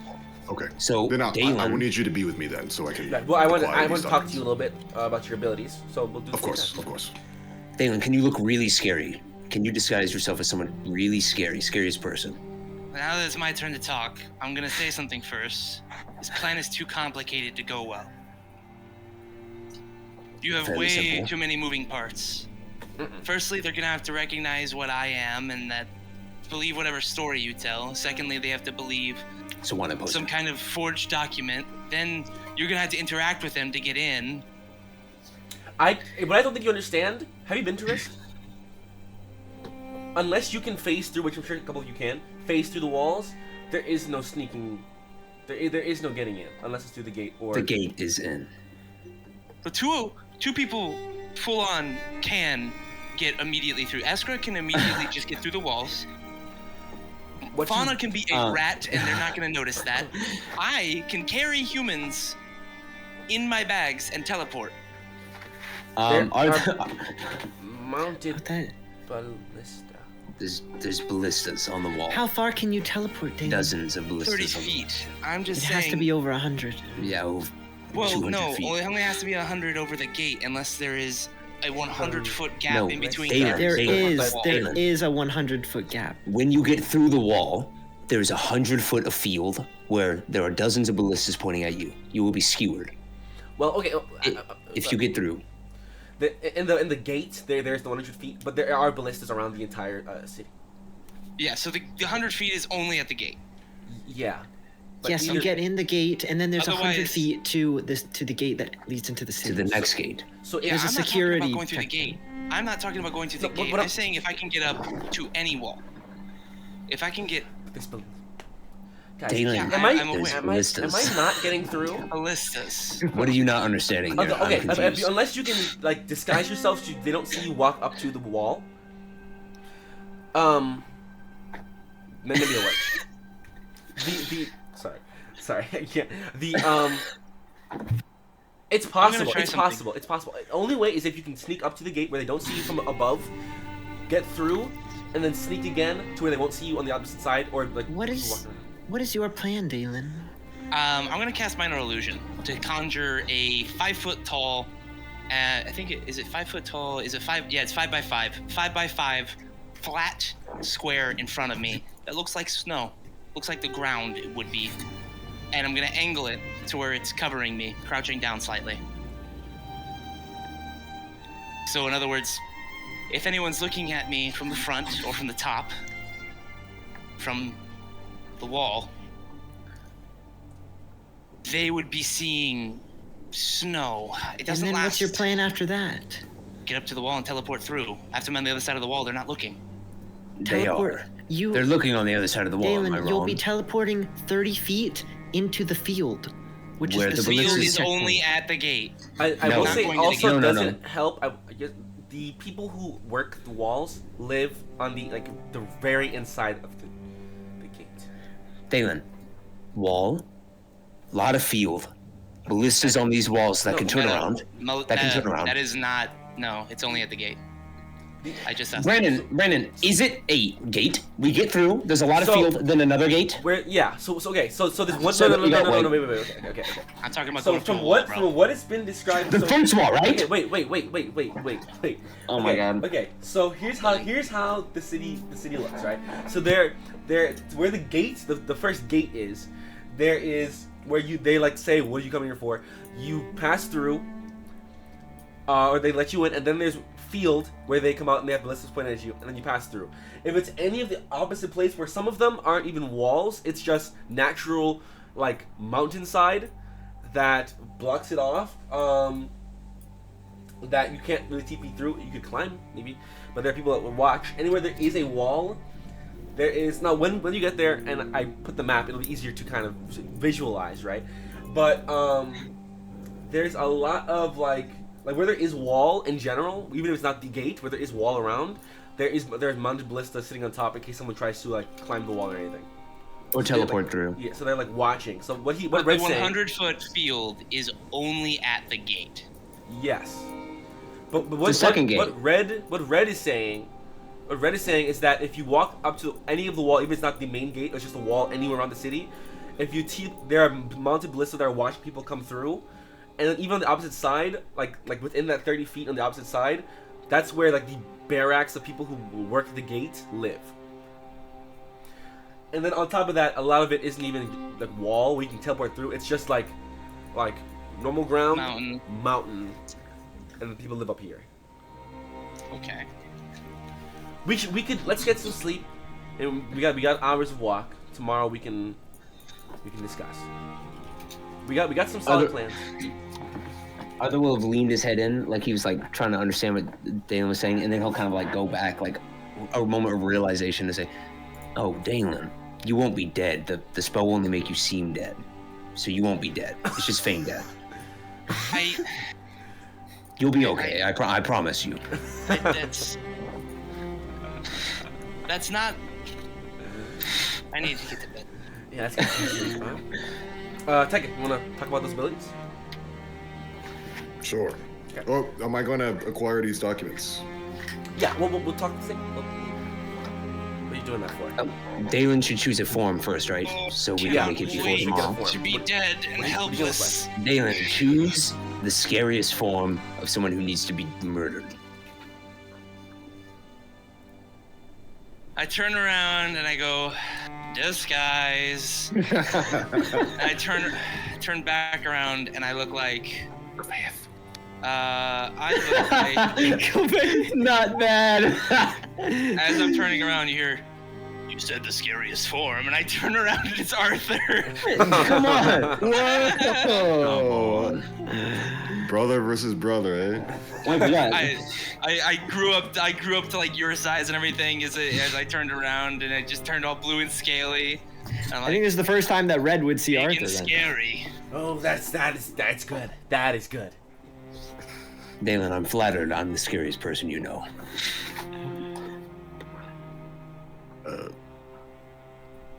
Okay. So Then I Dalen, will need you to be with me then, so I can. Right. Well, I want acquire to these talk to you a documents. little bit about your abilities. So we'll do. Of course, of course. Dalen, can you look really scary? Can you disguise yourself as someone really scary, scariest person? Now that it's my turn to talk, I'm gonna say something first. This plan is too complicated to go well. You have Fairly way simple. too many moving parts. Firstly, they're gonna have to recognize what I am and that believe whatever story you tell. Secondly, they have to believe So one post. some kind of forged document. Then you're gonna have to interact with them to get in. What I don't think you understand. Have you been to Hrist? Unless you can phase through, which I'm sure a couple of you can, phase through the walls, there is no sneaking. There is no getting in unless it's through the gate or. The gate is in. But two people full on can get immediately through. Eskra can immediately just get through the walls. What Fauna you- can be a rat and they're not gonna notice that. I can carry humans in my bags and teleport. There Are are- mounted What the? ballista. there's ballistas on the wall. How far can you teleport, Dalen? Dozens of ballistas 30 on the wall. feet. I'm It just has saying. to be over 100. Yeah, Well, 200 no, feet. it only has to be 100 over the gate unless there is a 100-foot gap No, in between. Dalen, the- There Dalen, is Dalen. a 100-foot gap. When you get through the wall, there's 100 foot of field where there are dozens of ballistas pointing at you. You will be skewered Well, okay. if you get through. In the gate, there's the 100 feet, but there are ballistas around the entire city. Yeah, so the 100 feet is only at the gate. Yeah. But Yes, you either- get in the gate, and then there's 100 Otherwise- feet to the gate that leads into the To city. the next gate. So Yeah, There's a I'm not talking security about going through the checkpoint. gate. I'm not talking about going through the No, but- gate. but I'm saying if I can get up to any wall. If I can get Guys, Dalen, yeah, am I, I'm am, aware. I, There's am I not getting through? ballistas. What are you not understanding there? Okay, I'm confused. unless you can like disguise yourself so they don't see you walk up to the wall. Then maybe it'll work. Sorry, I can't. It's possible. try It's something. possible. It's possible. The only way is if you can sneak up to the gate where they don't see you from above, get through, and then sneak again to where they won't see you on the opposite side, or like. What people is walking around. what is your plan, Dalen? I'm gonna cast Minor Illusion to conjure a 5-foot tall. I think is it 5 foot tall? Is it 5? Yeah, it's 5 by 5. 5 by 5, flat square in front of me that looks like snow. Looks like the ground it would be. And I'm gonna angle it to where it's covering me, crouching down slightly. So in other words, if anyone's looking at me from the front or from the top, from the wall, they would be seeing snow. It And doesn't then last. what's your plan after that? Get up to the wall and teleport through. After I'm on the other side of the wall, they're not looking. They Teleport. are. You, They're looking on the other side of the wall. Dalen, Am I you'll wrong? be teleporting 30 feet into the field, which Where is the the ballistas- Field security is checkpoint. only at the gate. I No. will Not say going to the also gate. No, no, doesn't no. help. The people who work the walls live on the very inside of the gate. Dalen, wall, lot of field, ballistas on these walls that can turn No, around. That can turn around. That is not. No, it's only at the gate. I just asked. Brandon, is it a gate? We get through. There's a lot of So- field, then another gate. Where yeah, so okay, so there's one So no you got wait, okay. I'm talking about So going through from a what wall, bro. it's been described, The so, first wall, right? Okay, wait. Oh my Okay, God. Okay, so here's how the city looks, right? So there where the gate, the first gate is, there is where they like say, what are you coming here for? You pass through, or they let you in, and then there's field where they come out and they have ballistas pointed at you, and then you pass through. If it's any of the opposite place where some of them aren't even walls, it's just natural like mountainside that blocks it off. That you can't really TP through. You could climb maybe, but there are people that would watch. Anywhere there is a wall, there is now. When you get there, and I put the map, it'll be easier to kind of visualize, right? But there's a lot of like like where there is wall in general, even if it's not the gate, where there is wall around, there's mounted ballista sitting on top in case someone tries to like climb the wall or anything. Or So teleport like, through. Yeah, so they're like watching. So what The Red's saying? 100-foot field is only at the gate. Yes. But what, The second gate. What Red is saying is that if you walk up to any of the wall, even if it's not the main gate, it's just a wall anywhere around the city, if you there are mounted ballista that are watching people come through, and then even on the opposite side, like within that 30 feet on the opposite side, that's where like the barracks of people who work the gate live. And then on top of that, a lot of it isn't even like wall where you can teleport through. It's just like normal ground, mountain, and the people live up here. Okay. We could let's get some sleep, and we got hours of walk. Tomorrow we can discuss. We got some solid plans. Arthur will have leaned his head in, like he was like trying to understand what Dalen was saying, and then he'll kind of like go back, like a moment of realization, to say, "Oh, Dalen, you won't be dead. The spell will only make you seem dead, so you won't be dead. It's just feigned death. You'll be okay. I promise you." That's not. I need to get to bed. Yeah, that's good. Tekken, you wanna talk about those abilities? Sure. Oh, am I going to acquire these documents? Yeah, we'll talk the same. What are you doing that for? Dalen should choose a form first, right? So we can make it before tomorrow. To be dead and helpless. Dalen, choose the scariest form of someone who needs to be murdered. I turn around and I go, disguise. And I turn back around and I look like. I look like. Not bad. As I'm turning around, you hear, "You said the scariest form," and I turn around and it's Arthur. Come on. Whoa. Brother versus brother, eh? Oh my God. I grew up to like your size and everything as I turned around and it just turned all blue and scaly. And I think this is the first time that Red would see big Arthur. and Then. scary. Oh, that's good. That is good. Dalen, I'm flattered. I'm the scariest person you know.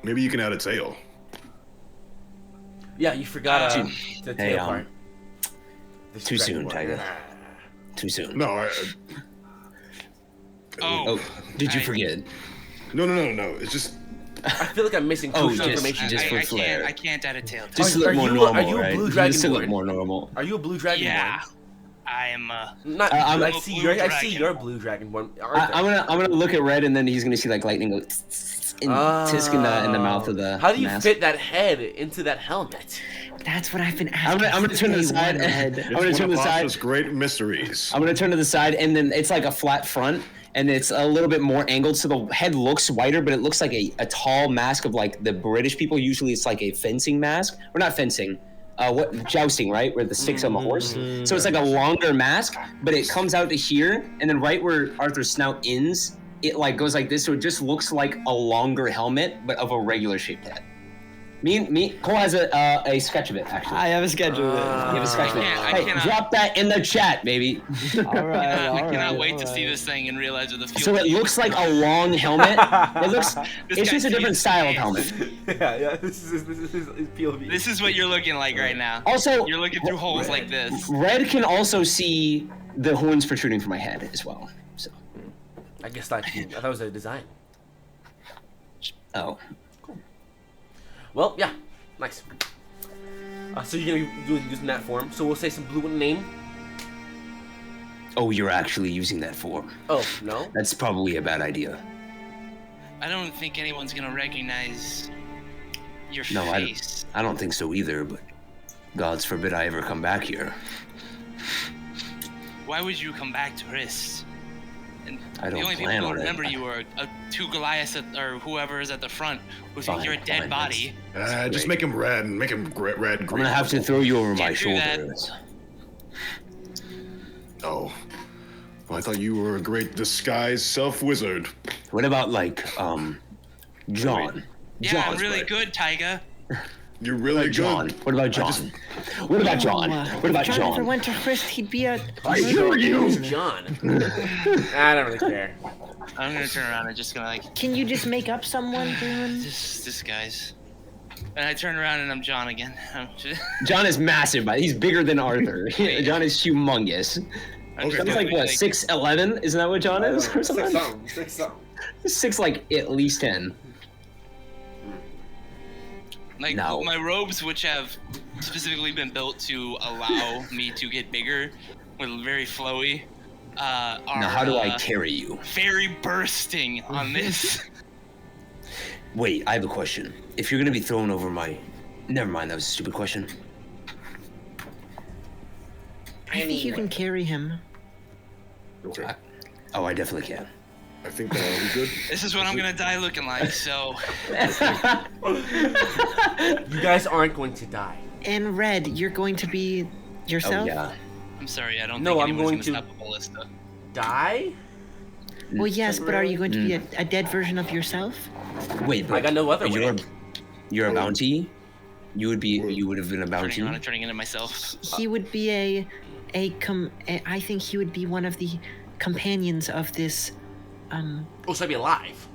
Maybe you can add a tail. Yeah, you forgot the Hey, tail part. too soon, Tiger. Too soon. No, Oh, did you forget? No. It's just I feel like I'm missing crucial information. just for I flair. can't add a tail. Just to Are look more you- normal, are you a right? blue Just to look dragonborn? more normal. Are you a blue dragonborn? Yeah, I am. Not. I'm I a see. blue I see dragon. you're a blue dragonborn. I'm gonna look at Red, and then he's gonna see like lightning go and tisk in the mouth of the. How do you mask. fit that head into that helmet? That's what I've been asking. I'm gonna turn to the side. I'm gonna turn to the side. It's great mysteries. I'm gonna turn to the side, and then it's like a flat front, and it's a little bit more angled, so the head looks wider, but it looks like a tall mask of like the British people. Usually, it's like a fencing mask, or not fencing. Jousting, right? Where the sticks on the horse. So it's like a longer mask, but it comes out to here, and then right where Arthur's snout ends, it like goes like this, so it just looks like a longer helmet, but of a regular shaped head. Cole has a sketch of it, actually. I have a schedule. You have a sketch of it. I Hey, cannot- drop that in the chat, baby. All right. I cannot wait to see this thing and realize what the field. So it looks like a long helmet. It looks. This It's guy just a different sees style of space. helmet. yeah. This is POV. This is what you're looking like right now. Also, You're looking through holes like this. Red can also see the horns protruding from my head as well. So, I guess I thought it was a design. oh, Well, yeah, nice. So you're gonna be using that form. So we'll say some blue name. oh, you're actually using that form. Oh no. That's probably a bad idea. I don't think anyone's gonna recognize your No, face. I don't think so either. But God's forbid I ever come back here. Why would you come back to Hrist? And I don't the only people plan who on it. remember you are two Goliaths or whoever is at the front who think Fine, you're a dead fine, body. Just make him red and make him red. I'm gonna have to throw you over my Can't do that. shoulders. Oh. Well, I thought you were a great disguise self-wizard. What about like John? Yeah, John's I'm really red. good, Tyga. You're really John. good. What about John? What about John? What about John ever John? went to Hrist, he'd be a. I hear you. John. I don't really care. I'm gonna turn around and just gonna like Can you just make up someone, Dylan? this guy's. And I turn around and I'm John again. John is massive, but he's bigger than Arthur. John is humongous. I'm just John's gonna like what, 6'11"? Isn't that what John is, or something? 6'something. Six, like at least 10. Like No. my robes, which have specifically been built to allow me to get bigger, with very flowy. Are, Now, how do I carry you? Very bursting on this. Wait, I have a question. If you're gonna be thrown over my, never mind, that was a stupid question. I think you can carry him. Okay. Oh, I definitely can. I think that'll be good. This is what I'm gonna die looking like. So You guys aren't going to die. And Red, you're going to be yourself? Oh yeah. I'm sorry, I don't No, think I'm anyone's going gonna to- stop a ballista. Die? Well, yes, but are you going to be a dead version of yourself? Wait, but I got no other you're, way. you're a bounty. You would have been a bounty. Turning around and turning into myself. He would be I think he would be one of the companions of this. Oh, so I'd be alive.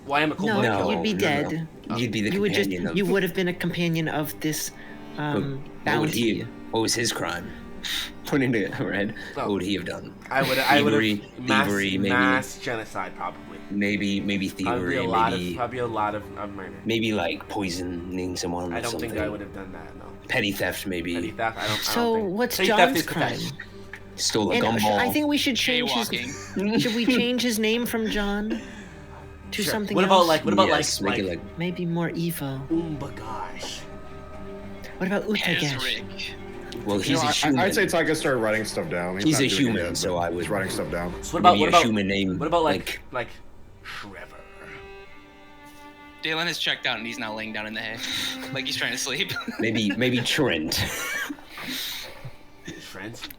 Well, I am a cold No, blooded killer. you'd be dead. You'd be the You would just companion of. you would have been a companion of this what would bounty. what was his crime? Pointing to Red. Oh. What would he have done? I would Thievery, have mass, thievery, maybe. mass genocide probably. Maybe I'd be thievery. a lot Maybe of murder. maybe like poisoning someone. I or don't something. think I would have done that. No. Petty theft, maybe. Petty theft. I don't So think. what's Petty theft John's is pathetic. crime? Stole a And gumball. I think we should change his. Jaywalking. Should we change his name from John to Sure. something What else? about Yes, make like it like Maybe more evil. Umbagash? What about Utagash? Ezric. well, You he's know, a human. I'd say Tyga started writing stuff down. He's not a doing it human, yet, so but I would- He's writing stuff down. So what about Maybe what a about human name. What about like Trevor? Dalen has checked out and he's now laying down in the hay, like he's trying to sleep. maybe Trent. Trent.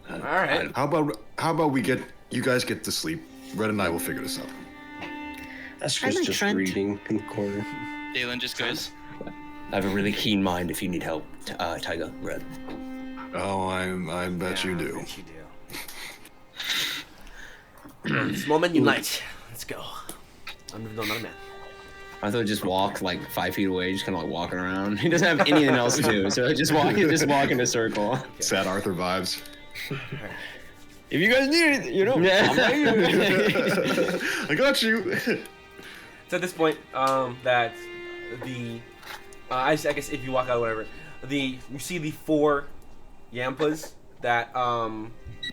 All right. How about we get you guys get to sleep? Red and I will figure this out. Asker's like just Trent. reading in the corner. Dalen just goes, I have a really keen mind. If you need help, Tyga, Red. Oh, I bet you do. Bet you do. This moment unite. Let's go. I'm not a man. Arthur just walked like 5 feet away, just kind of like walking around. He doesn't have anything else to do, so just walk in a circle. Sad Arthur vibes. If you guys need it, you know. I got you. It's at this point that the I guess if you walk out or whatever, you see the 4 Yampas that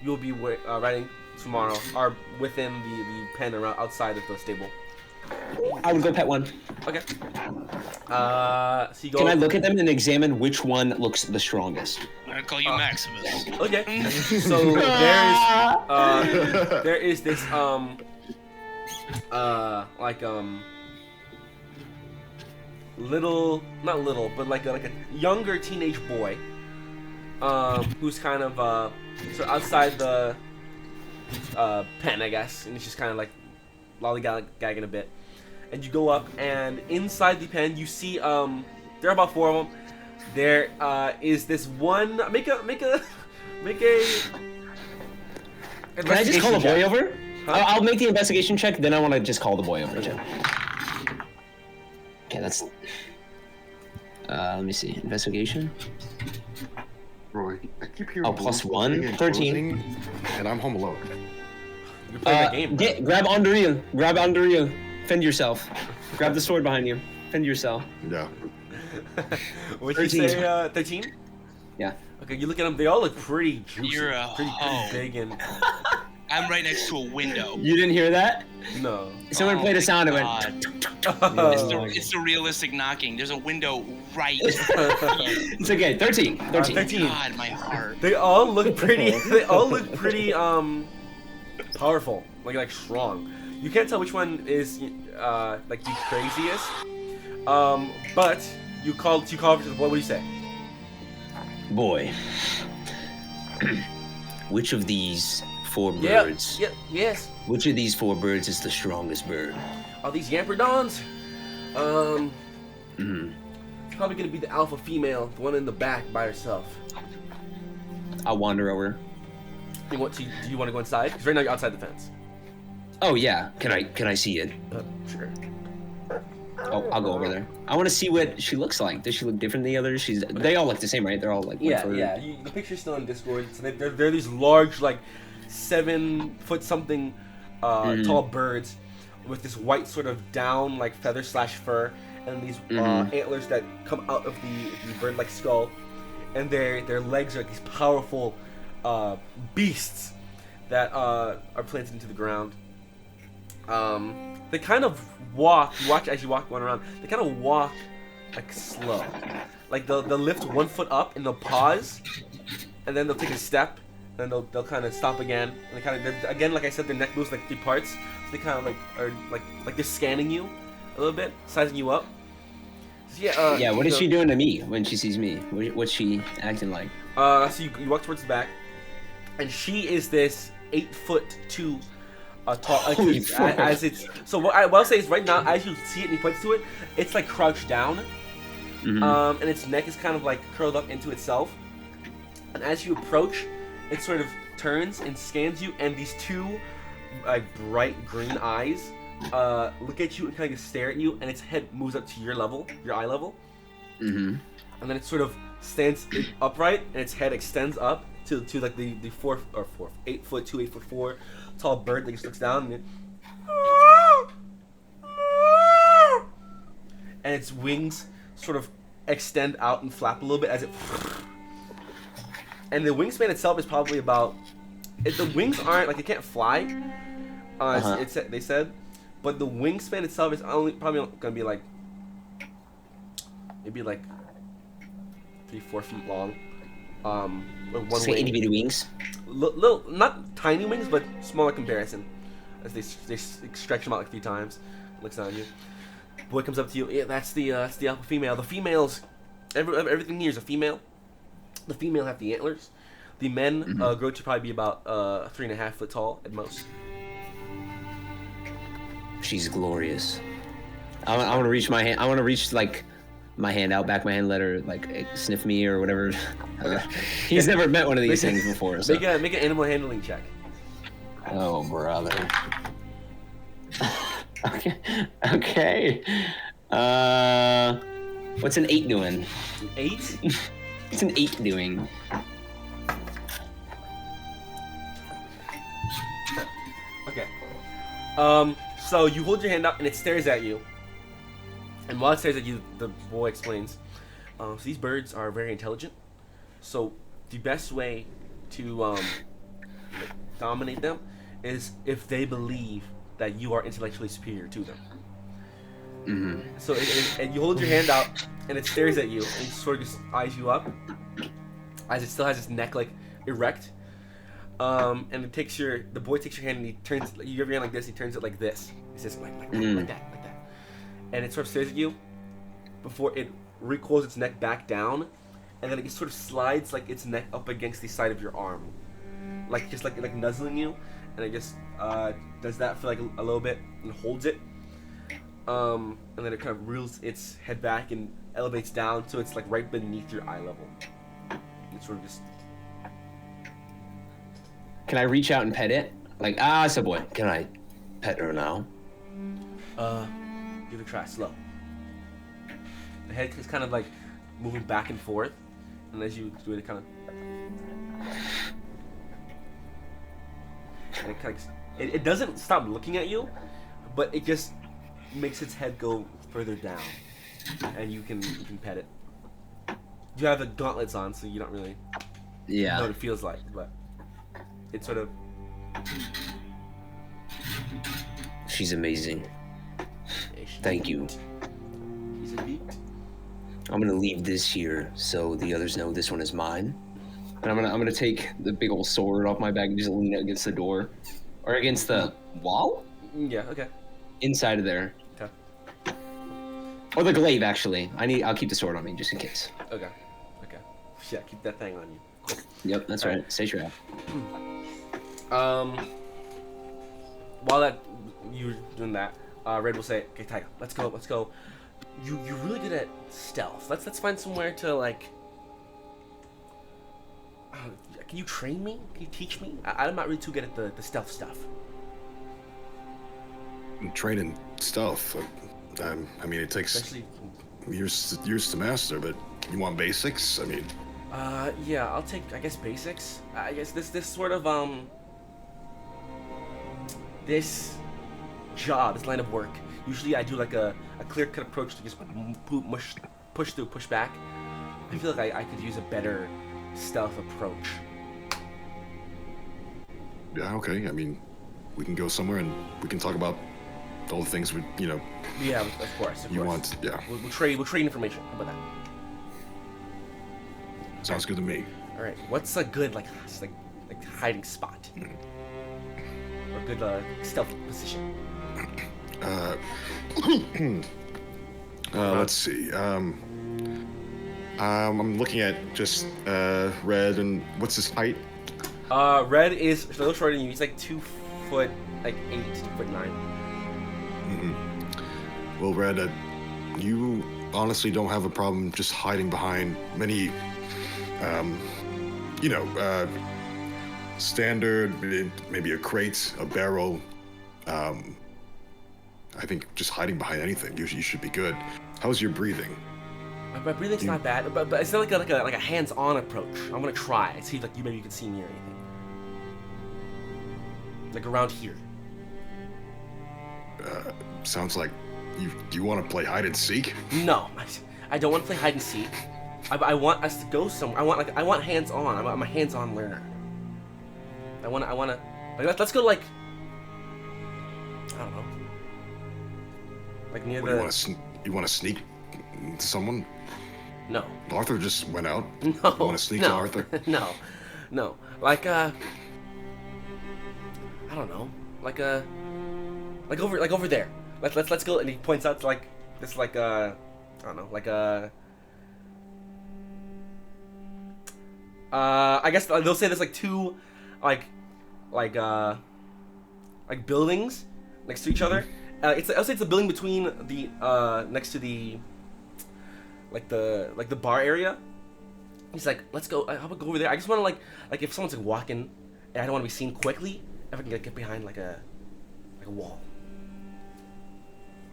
you'll be riding tomorrow are within the pen around outside of the stable. I would go pet one. Okay. So you go. Can I look at them and examine which one looks the strongest? I'm gonna call you Maximus. Okay. So there is this little, not little, but like a younger teenage boy who's kind of so outside the pen, I guess, and he's just kind of like lollygagging a bit. And you go up, and inside the pen you see there are about 4 of them. There is this one. Make a. Can I just call the boy check. over? Huh? I'll make the investigation check, then I want to just call the boy over. Okay, that's. Let me see. Investigation. Roy, I keep hearing. Oh, plus doors 1? opening and 13. closing, and I'm home alone. You're playing that game. bro. Grab Andrea. Grab Andrea. Fend yourself. Grab the sword behind you. Fend yourself. Yeah. What'd you 13. say? 13. Yeah. Okay, you look at them. They all look pretty juicy, You're a pretty hoe. big, and I'm right next to a window. You didn't hear that? no. Someone Oh played a my sound of it. God. Oh. It's the realistic knocking. There's a window right. It's okay. 13. 13. 13. God, my heart. They all look pretty. They all look pretty powerful, like strong. You can't tell which one is like the craziest. But you call to the boy. What do you say? Boy. Which of these 4 Yeah. birds? Yes. Which of these 4 birds is the strongest bird? Are these Yamperdons? Mhm. probably gonna be the alpha female, the one in the back by herself. I'll wander over. Do you want to go inside? Because right now you're outside the fence. Oh yeah, can I see it? Sure. Oh, I'll go over there. I want to see what she looks like. Does she look different than the others? They all look the same, right? They're all like Yeah. The picture's still in Discord. So they're these large, like 7 foot something tall birds with this white sort of down like feather / fur, and these antlers that come out of the bird like skull, and their legs are like these powerful beasts that are planted into the ground. They kind of walk. You watch as you walk going around. They kind of walk like slow, like they'll lift 1 foot up and they'll pause, and then they'll take a step, and then they'll kind of stop again. And they kind of again, like I said, their neck moves like 3 parts. So they kind of like are like they're scanning you a little bit, sizing you up. So yeah. What is she doing to me when she sees me? What's she acting like? So you walk towards the back, and she is this 8'2" tall. Holy fuck. As it's so what I'll say is right now, as you see it and he points to it, it's like crouched down, and its neck is kind of like curled up into itself. And as you approach, it sort of turns and scans you, and these 2 like bright green eyes look at you and kind of stare at you, and its head moves up to your level, your eye level. And then it sort of stands upright, and its head extends up to like the 8'2", 8'4" tall bird that just looks down, and its wings sort of extend out and flap a little bit as it. And the wingspan itself is probably about. The wings aren't like they can't fly. They said, but the wingspan itself is probably gonna be like maybe like 3-4 feet long. With one wing. Itty bitty wings. Little, not tiny wings, but smaller comparison. As they stretch them out like 3 times, looks down at you. Boy comes up to you. Yeah, that's the alpha female. The females, everything here is a female. The female have the antlers. The men grow to probably be about 3.5 foot tall at most. She's glorious. I want to reach my hand. I want to reach like my hand out, back my hand, let her like sniff me or whatever. He's never met one of these things before. So. Make an animal handling check. Oh, brother. Okay. What's an 8 doing? An 8? What's an 8 doing? Okay. So you hold your hand up and it stares at you. And while it stares at you, the boy explains, so these birds are very intelligent. So the best way to dominate them is if they believe that you are intellectually superior to them. So and you hold your hand out and it stares at you and it sort of just eyes you up as it still has its neck like erect. And the boy takes your hand and he turns, you have your hand like this, he turns it like this. He says like that. And it sort of stares at you before it recoils its neck back down, and then it sort of slides like its neck up against the side of your arm, like just like nuzzling you, and it just does that for like a little bit and holds it, and then it kind of reels its head back and elevates down so it's like right beneath your eye level. It's sort of just. Can I reach out and pet it? Like, it's a boy. Can I pet her now? Give it a try, slow. The head is kind of like moving back and forth, and as you do it, it kind of, it doesn't stop looking at you, but it just makes its head go further down, and you can pet it. You have the gauntlets on, so you don't really know what it feels like, but it sort of. She's amazing. Thank you. He's a beat. I'm gonna leave this here so the others know this one is mine. And I'm gonna take the big old sword off my back and just lean it against the door, or against the wall. Yeah. Okay. Inside of there. Okay. Or the glaive, actually. I'll keep the sword on me just in case. Okay. Yeah, keep that thing on you. Cool. Yep, that's right. Stay sure. While you're doing that, Red will say, "Okay, Tiger, let's go. you're really good at stealth. Let's find somewhere to like. Can you train me? Can you teach me? I'm not really too good at the stealth stuff. Training stealth. I mean, it takes Especially. years to master, but you want basics? I mean, Yeah, I'll take, I guess, basics. I guess this sort of, this job, this line of work, usually I do like a clear-cut approach to just push through, push back. I feel like I could use a better stealth approach. yeah, okay. I mean, we can go somewhere and we can talk about all the things Yeah, of course. you want. Yeah, We'll trade information. How about that? sounds good to me. All right. What's a good like hiding spot or good stealth position? Let's see. I'm looking at just Red, and what's his height? Red is a little shorter than you. He's like 2 foot, like 8, 2'9". Well, Red, you honestly don't have a problem just hiding behind many, standard, maybe a crate, a barrel. I think just hiding behind anything, you should be good. How's your breathing? My breathing's not bad, but it's not like a hands-on approach. I'm gonna try. See if like maybe you can see me or anything. Like around here. Sounds like you want to play hide and seek? No, I don't want to play hide and seek. I want us to go somewhere. I want hands-on. I'm a hands-on learner. I wanna like let's go like I don't know. Like near What, you want to sneak into someone? No. Arthur just went out. No. You want to sneak to Arthur? No. Like I don't know. Like over there. Let's go. And he points out to like this I don't know, I guess they'll say there's like two like buildings next to each other. I'll say it's a building between the next to the the bar area. He's like, let's go. How about go over there? I just want to like if someone's like walking, and I don't want to be seen quickly, if I can get behind like a wall.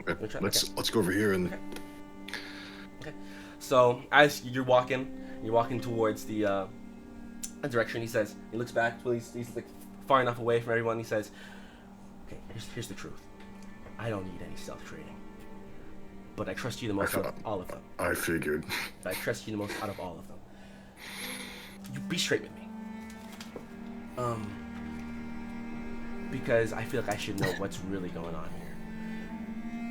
Okay. Let's go over here and. Okay. So as you're walking towards the direction. He looks back. He's like far enough away from everyone. He says, "Okay, here's the truth. I don't need any stealth training, but I trust you the most out of all of them. I figured. I trust you the most out of all of them. You be straight with me. Because I feel like I should know what's really going on here.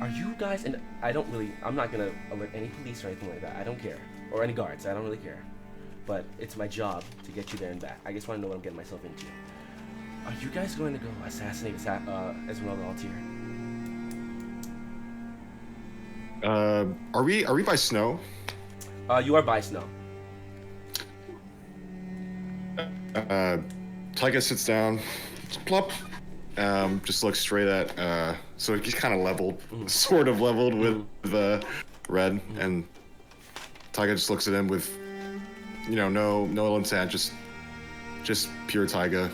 Are you guys, and I'm not gonna alert any police or anything like that. I don't care. Or any guards, I don't really care. But it's my job to get you there and back. I just want to know what I'm getting myself into. Are you guys going to go assassinate Esmeralda Altier? Are we by Snow? You are by Snow. Tyga sits down, plop, just looks straight at, so he's kind of leveled, sort of leveled with Red, and Tyga just looks at him with, no ill intent, just pure Tyga.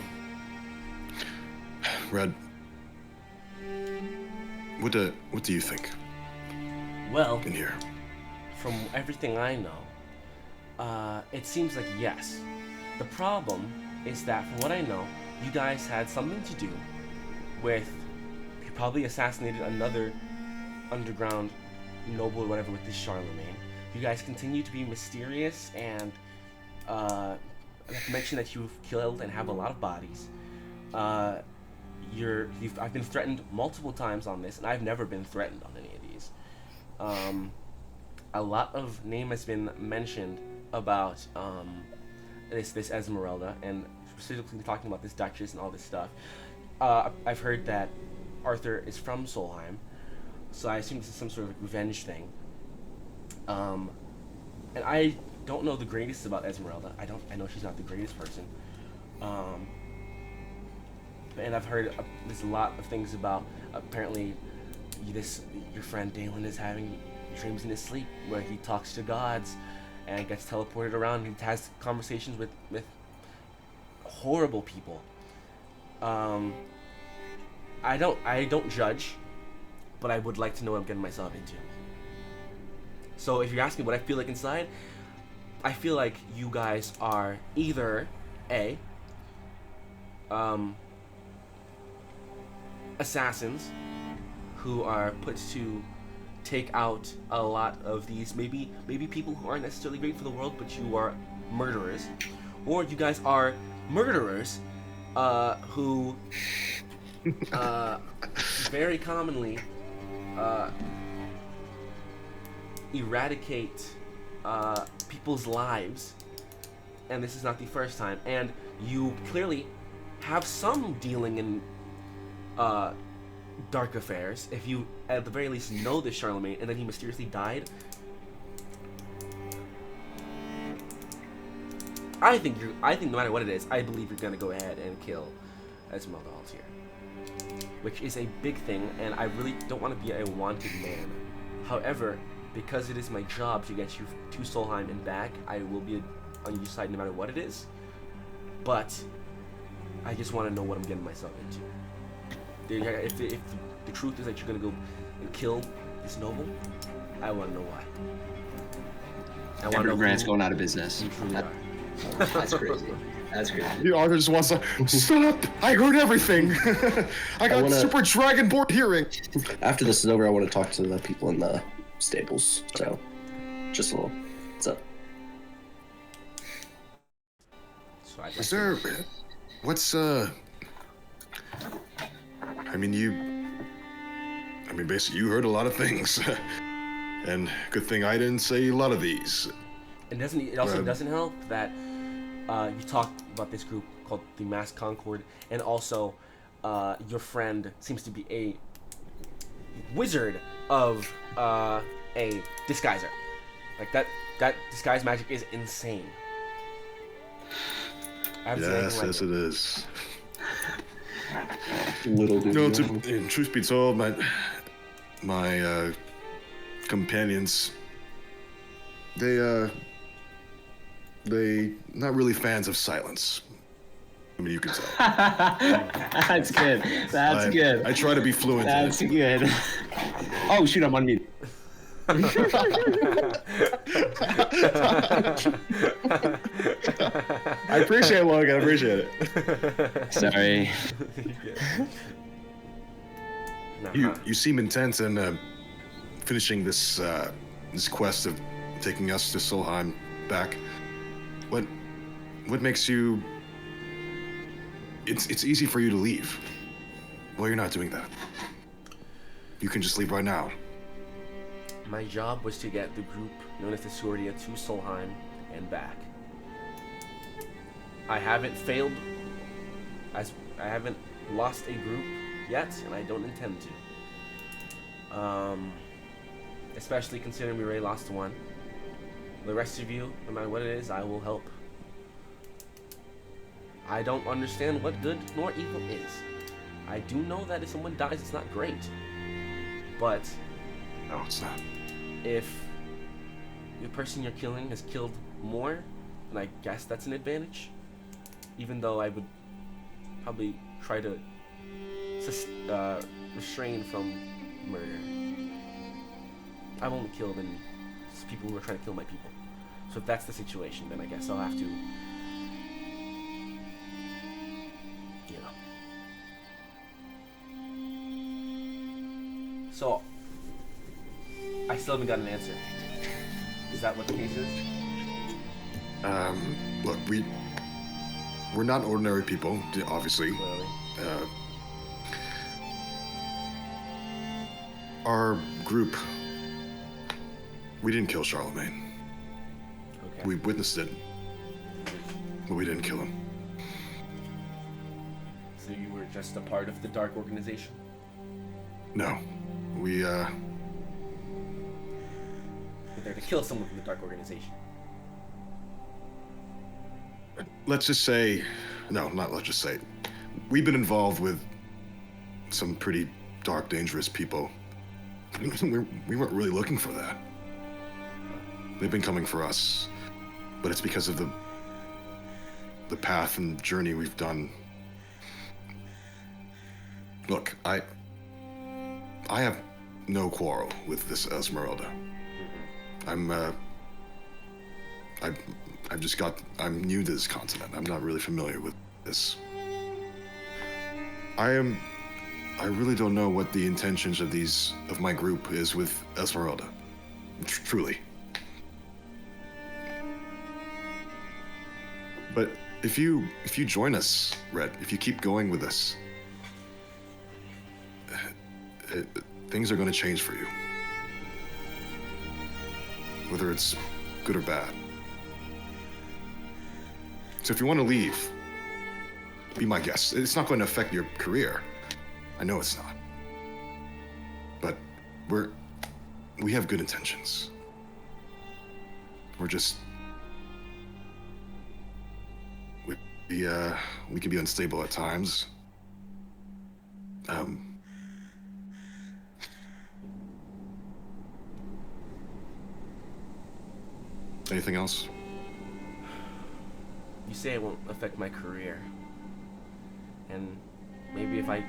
Red, what do you think? Well, in here, from everything I know, it seems like yes. The problem is that, from what I know, you guys had something to do with, you probably assassinated another underground noble or whatever with this Charlemagne. You guys continue to be mysterious and mentioned that you've killed and have a lot of bodies. I've been threatened multiple times on this, and I've never been threatened on any of these. A lot of name has been mentioned about this Esmeralda, and specifically talking about this Duchess and all this stuff. I've heard that Arthur is from Solheim, so I assume this is some sort of revenge thing. And I don't know the greatest about Esmeralda. I know she's not the greatest person. And I've heard there's a lot of things about apparently your friend Dalen is having dreams in his sleep, where he talks to gods and gets teleported around. He has conversations with horrible people. I don't judge, but I would like to know what I'm getting myself into. So if you're asking what I feel like inside, I feel like you guys are either A, assassins who are put to take out a lot of these maybe people who aren't necessarily great for the world, but you are murderers, or you guys are murderers who very commonly eradicate people's lives, and this is not the first time, and you clearly have some dealing in dark affairs. If you at the very least know this Charlemagne and then he mysteriously died, I think no matter what it is, I believe you're gonna go ahead and kill Esmeralda's here, which is a big thing, and I really don't want to be a wanted man. However, because it is my job to get you to Solheim and back, I will be on your side no matter what it is. But I just want to know what I'm getting myself into. If the truth is that you're gonna go and kill this noble, I want to know why. I want to know Grant's going out of business. That's crazy. That's crazy. The author just wants to stop. I heard everything. I got super dragonborn hearing. After this is over, I want to talk to the people in the stables. So, just a little. What's up? So Is there? What's I mean, basically, you heard a lot of things, and good thing I didn't say a lot of these. It also doesn't help that you talked about this group called the Mass Concord, and also your friend seems to be a wizard of a disguiser. Like that disguise magic is insane. Yes, it is. Little dude. No, truth be told, my companions, they not really fans of silence. I mean, you can tell. That's good. That's good. I try to be fluent. That's good. Oh shoot, I'm on mute. I appreciate it, Logan. I appreciate it. Sorry. You seem intent in finishing this quest of taking us to Solheim back. What makes you? It's easy for you to leave. Well, you're not doing that. You can just leave right now. My job was to get the group known as the Surdia to Solheim and back. I haven't failed, as I haven't lost a group yet, and I don't intend to. Especially considering we already lost one. The rest of you, no matter what it is, I will help. I don't understand what good nor evil is. I do know that if someone dies, it's not great. But no, it's not. If the person you're killing has killed more, then I guess that's an advantage. Even though I would probably try to restrain from murder. I've only killed people who are trying to kill my people. So if that's the situation, then I guess I'll have to, you know. So, I still haven't got an answer. Is that what the case is? Look, we're not ordinary people, obviously. Our group, we didn't kill Charlemagne. Okay. We witnessed it, but we didn't kill him. So you were just a part of the Dark Organization? No, we You're there to kill someone from the Dark Organization. let's just say, no, not let's just say, we've been involved with some pretty dark, dangerous people we weren't really looking for that. They've been coming for us, but it's because of the path and journey we've done. Look, I have no quarrel with this Esmeralda. I'm new to this continent. I'm not really familiar with this. I really don't know what the intentions of my group is with Esmeralda. Truly. But if you join us, Red, if you keep going with us, things are going to change for you. Whether it's good or bad. So if you want to leave, be my guest. It's not going to affect your career. I know it's not. But we have good intentions. We're just... we can be unstable at times. Anything else? You say it won't affect my career. And maybe if I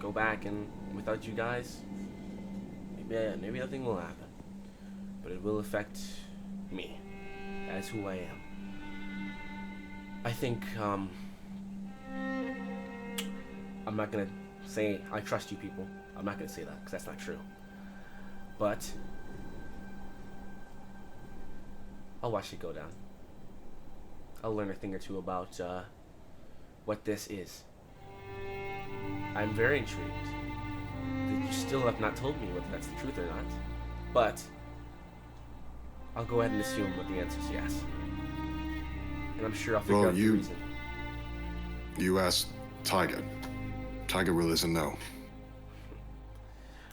go back and without you guys, maybe nothing will happen. But it will affect me as who I am. I think, I'm not gonna say I trust you people. I'm not gonna say that, because that's not true. But I'll watch it go down. I'll learn a thing or two about what this is. I'm very intrigued that you still have not told me whether that's the truth or not. But I'll go ahead and assume that the answer is yes. And I'm sure I'll figure out the reason. You asked Tyga. Tyga really doesn't know.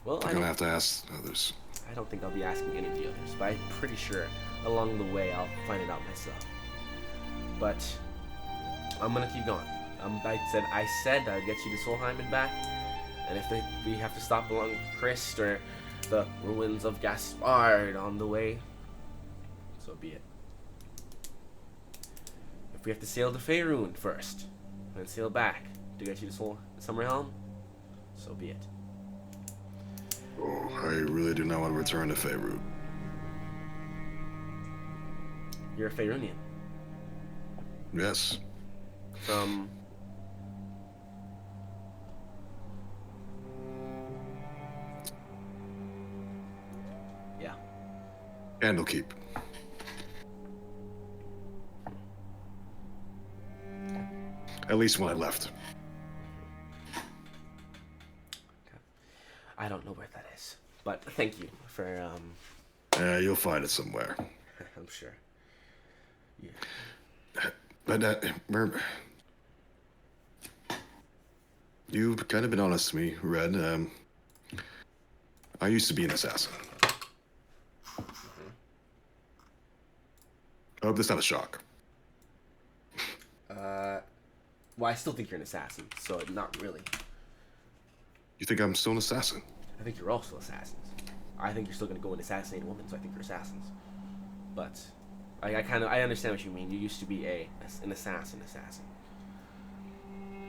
Well, You're gonna have to ask others. I don't think I'll be asking any of the others, but I'm pretty sure along the way I'll find it out myself. But I'm gonna keep going. I said I'd get you to Solheim and back, and if we have to stop along Hrist or the ruins of Gaspard on the way, so be it. If we have to sail to Faerun first, and then sail back to get you to Summerhelm, so be it. Oh, I really do not want to return to Faerun. You're a Faerunian. Yes. From... Yeah. Candlekeep. At least when I left. I don't know where that is, but thank you for, You'll find it somewhere. I'm sure. Yeah. But, remember, you've kind of been honest to me, Red. I used to be an assassin. I hope that's not a shock. Well, I still think you're an assassin, so not really. You think I'm still an assassin? I think you're also assassins. I think you're still gonna go and assassinate a woman, so I think you're assassins. But I understand what you mean. You used to be an assassin.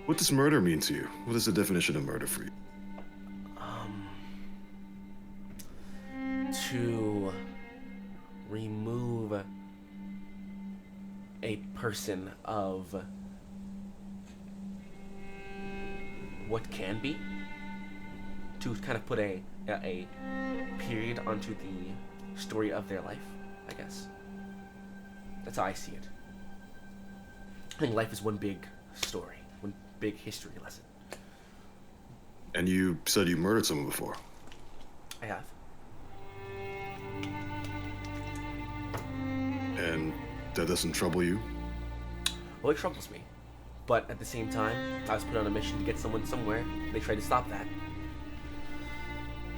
What does murder mean to you? What is the definition of murder for you? To remove a person of what can be, to kind of put a period onto the story of their life, I guess. That's how I see it. I think life is one big story, one big history lesson. And you said you murdered someone before. I have. And that doesn't trouble you? Well, it troubles me. But at the same time, I was put on a mission to get someone somewhere. They tried to stop that.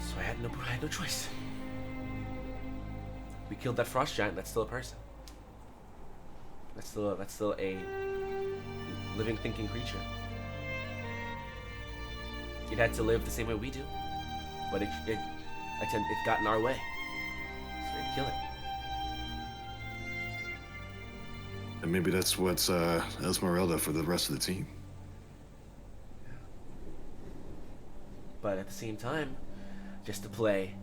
So I had no choice. We killed that frost giant. That's still a person. That's still a living, thinking creature. It had to live the same way we do. but it got in our way. So we had to kill it. And maybe that's what's Esmeralda for the rest of the team. But at the same time, just to play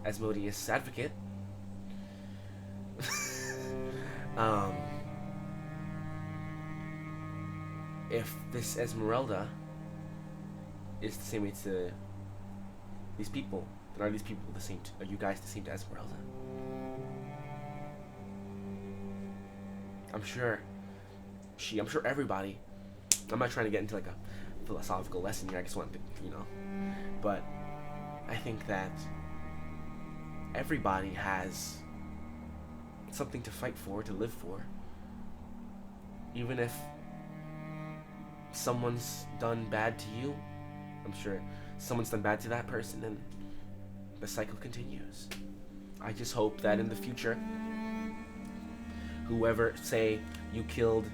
Asmodeus' advocate, if this Esmeralda is the same way to these people, then are these people the same? Are you guys the same to Esmeralda? I'm sure everybody. I'm not trying to get into like a philosophical lesson here. I just want to, but I think that everybody has something to fight for, to live for. Even if someone's done bad to you, I'm sure someone's done bad to that person, and the cycle continues. I just hope that in the future, whoever, say you killed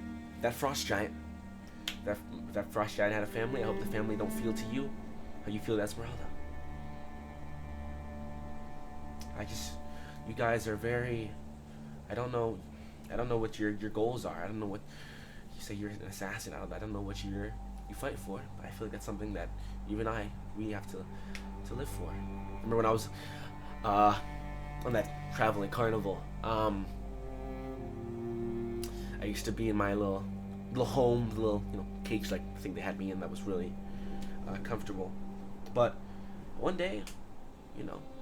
that frost giant, that frost giant had a family, I hope the family don't feel to you how you feel to Esmeralda. You guys are very, I don't know what your goals are. I don't know what, you say you're an assassin, I don't know what you fight for, but I feel like that's something that you and we have to live for. Remember when I was on that traveling carnival, I used to be in my little home, the little cage like thing they had me in that was really comfortable. But one day,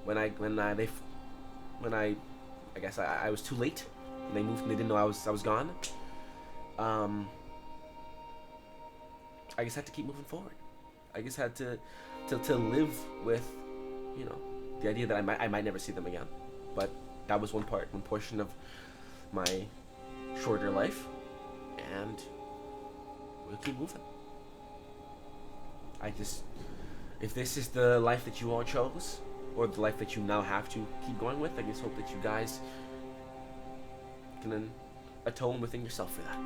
when I guess I was too late, and they moved and they didn't know I was gone. I just had to keep moving forward. I just had to live with, the idea that I might never see them again. But that was one portion of my shorter life, and we'll keep moving. If this is the life that you all chose, or the life that you now have to keep going with, I just hope that you guys can atone within yourself for that.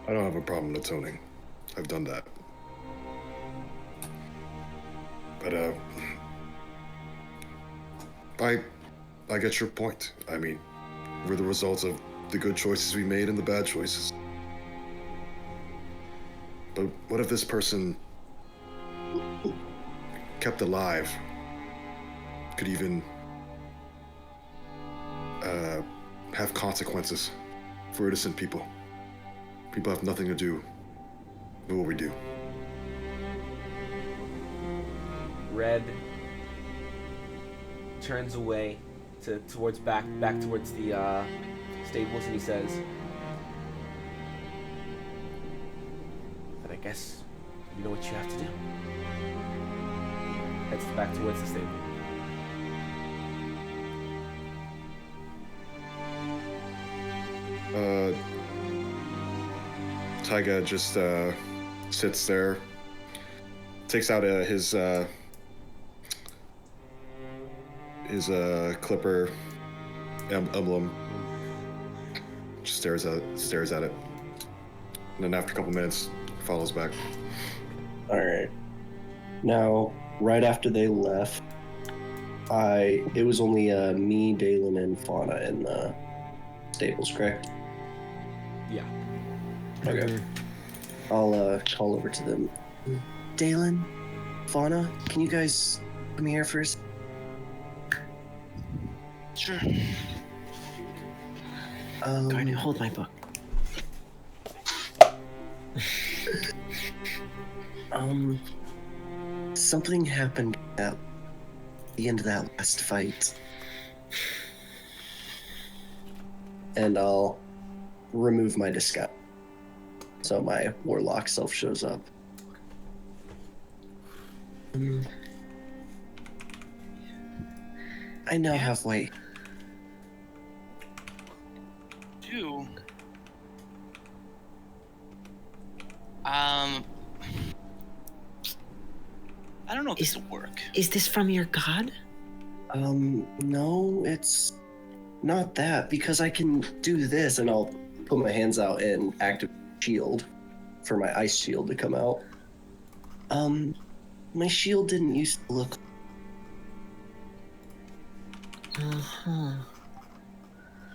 I don't have a problem atoning. I've done that. But I get your point. I mean, we're the results of the good choices we made and the bad choices. But what if this person kept alive could even have consequences for innocent people? People have nothing to do with what we do. Red turns away towards back towards the stables, and he says, "Then I guess you know what you have to do." Heads back towards the stable. Taiga just sits there, takes out his clipper emblem, just stares at it, and then after a couple minutes, follows back. All right. Now, right after they left, it was only me, Dalen, and Fauna in the stables, correct? Yeah. Okay. I'll call over to them. Dalen, Fauna, can you guys come here first? Sure. Garnet, hold my book. Something happened at the end of that last fight. And I'll remove my disguise, so my warlock self shows up. I now have white. Two. I don't know if this will work. Is this from your god? No, it's not that, because I can do this and I'll put my hands out and activate shield, for my ice shield to come out. My shield didn't used to look.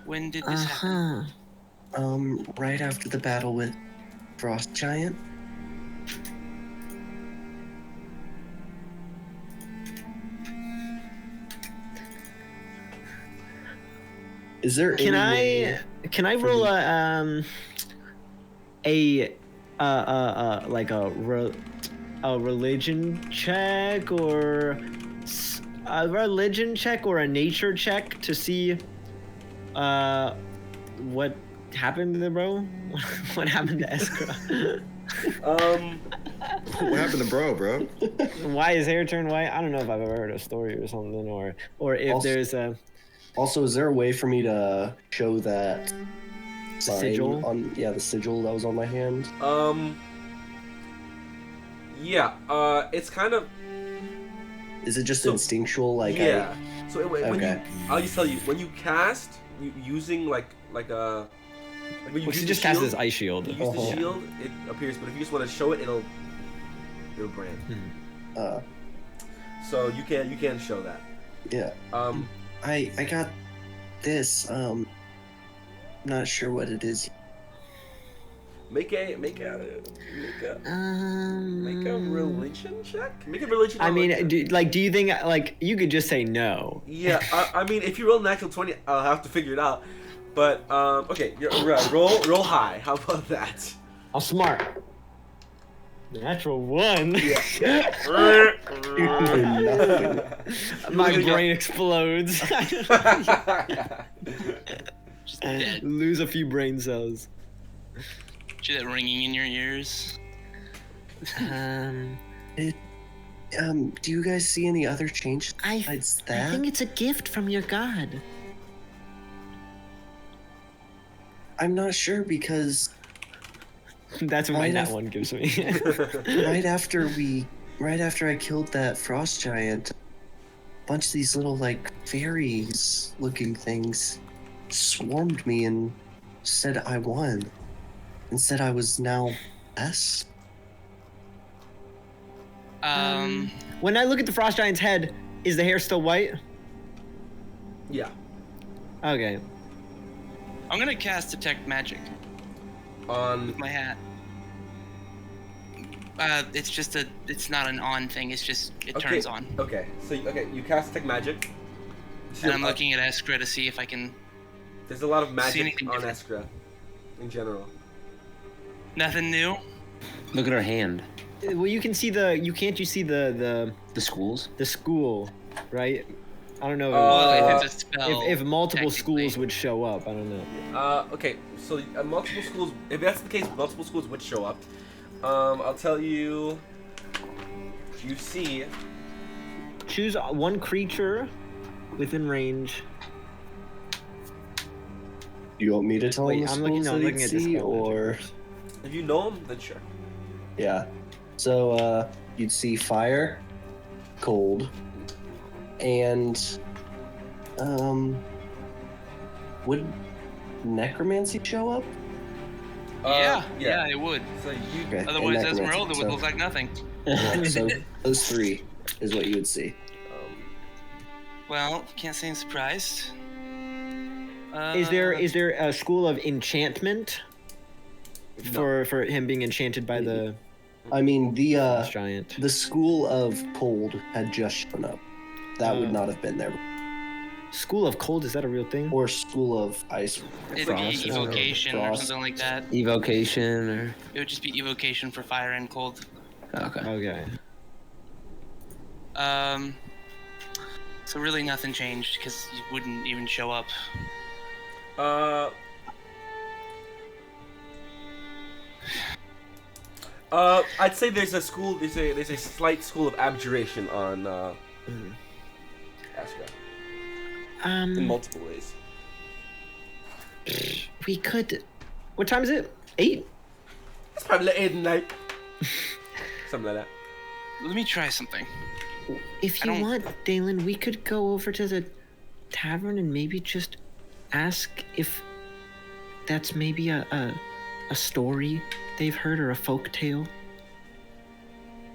When did this happen? Right after the battle with Frost Giant. Is there Can any way Can I roll a religion check or a religion check or a nature check to see what happened to the bro? What happened to Eskra? What happened to bro? Why his hair turned white? I don't know if I've ever heard a story or something, or if Also- there's a Also, is there a way for me to show that sign sigil? on the sigil that was on my hand? Yeah. It's kind of Is it just So- instinctual? Like yeah. So when Okay. I'll just tell you, when you cast using like a like when you we should use just the cast shield, his ice shield. you use the shield, it appears. But if you just want to show it, it'll brand. So you can show that. yeah. I got this. Not sure what it is. Make a religion check. Make a religion. I mean, check. do you think like you could just say no? Yeah, I mean, if you roll natural 20, I'll have to figure it out. But okay, roll high. How about that? I'm smart. Natural 1. My brain explodes. Just dead. Lose a few brain cells. See that ringing in your ears? Do you guys see any other changes I besides that? think it's a gift from your god. I'm not sure because That's what my Right nat af- 1 gives me. right after I killed that frost giant, a bunch of these little like fairies looking things swarmed me and said I won. And said I was now S. When I look at the frost giant's head, is the hair still white? Yeah. Okay. I'm gonna cast Detect Magic On with my hat. It's not an on thing, it turns on. Okay, so you cast Detect Magic. And I'm looking at Eskra to see if I can. There's a lot of see magic anything on different. Eskra, in general. Nothing new? Look at her hand. Well, you can see you see the The schools. school, right? I don't know Well, if it's a spell. if multiple schools technically. would show up. I don't know. Okay, so multiple schools. If that's the case, multiple schools would show up. I'll tell you. You see. Choose one creature within range. You want me to tell Wait, him the I'm looking- schools no, I'm that looking he'd at the see, spell or magic. If you know them, then sure. yeah. So you'd see fire, cold, and would necromancy show up? Yeah, it would. So you. Okay, and Otherwise, necromancy, Esmeralda would so- look like nothing. Yeah, so those three is what you would see. Well, can't say I'm surprised. Is there a school of enchantment for him being enchanted by the I mean, giant? the school of cold had just shown up. That would not have been there. School of cold, is that a real thing? Or school of ice. It'd Frost, be I don't know. evocation or Frost. something like that. Evocation or. It would just be evocation for fire and cold. Okay. Okay. So really nothing changed because you wouldn't even show up. I'd say there's a school. There's a slight school of abjuration on Eskra in multiple ways. We could. What time is it? 8? It's probably late at night. Something like that. Let me try something. If I you don't- want, Dalen, we could go over to the tavern and maybe just ask if that's maybe a a story they've heard or a folk tale.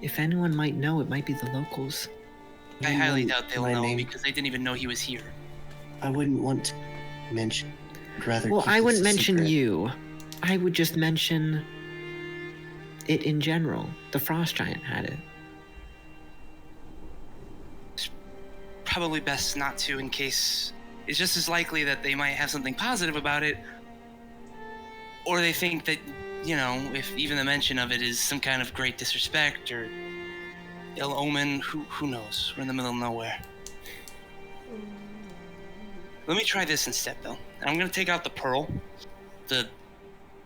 If anyone might know, it might be the locals. I highly doubt they'll My know name? because they didn't even know he was here. I wouldn't want to mention. I'd rather. Well, keep I this wouldn't a mention secret. you. I would just mention it in general. The frost giant had it. Probably best not to, in case it's just as likely that they might have something positive about it, or they think that, you know, if even the mention of it is some kind of great disrespect or ill omen, who knows? We're in the middle of nowhere. Let me try this instead, though. I'm gonna take out the pearl, the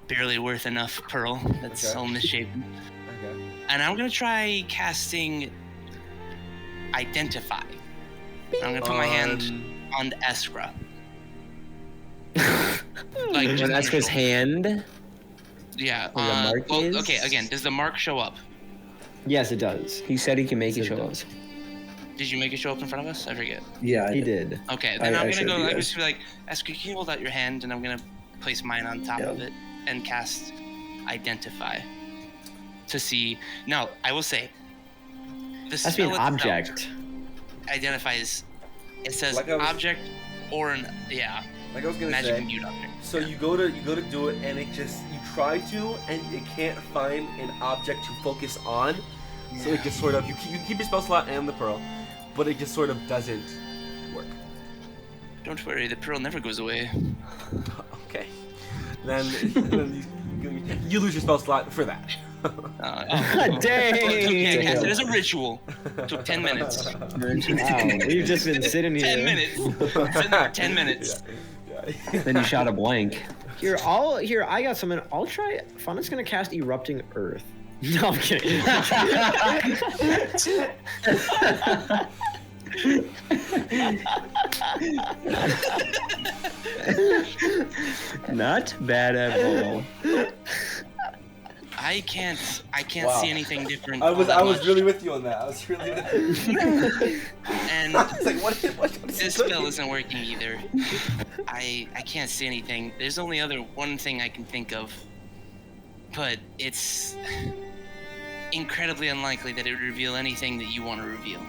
barely worth enough pearl that's Okay. all misshapen, Okay. and I'm gonna try casting Identify. I'm gonna put my hand on Eskra. Like just On on her Eskra's shoulder. hand. Yeah. Where the mark well, is? okay. Again, does the mark show up? Yes, it does. He said he can make it Yes, show up. does. Did you make it show up in front of us? I forget. Yeah, He did. Okay, then I I'm gonna showed go. you I'm guys. just be like, Eskra, can you hold out your hand, and I'm gonna place mine on top of it and cast Identify to see. Now, I will say, the That's be an spell itself object. identifies. It says Like I was- object or an Like I was gonna magic say. mute object. So you go to do it, and it just you try to, and it can't find an object to focus on. So it just sort of you keep your spell slot and the pearl, but it just sort of doesn't work. Don't worry, the pearl never goes away. Okay. Then you lose your spell slot for that. Dang! Okay, I cast it as a ritual. Took 10 minutes. Wow, we've just been sitting here. 10 minutes. Sitting there 10 minutes. Yeah. Then you shot a blank. Here, I got something. I'll try. Funna's gonna cast Erupting Earth. No, I'm kidding. Not bad at all. I can't Wow. see anything different. I all was that was much. really with you on that. I was really with you. And I was like, what is this he doing? spell isn't working either. I can't see anything. There's only one thing I can think of, but it's incredibly unlikely that it would reveal anything that you want to reveal.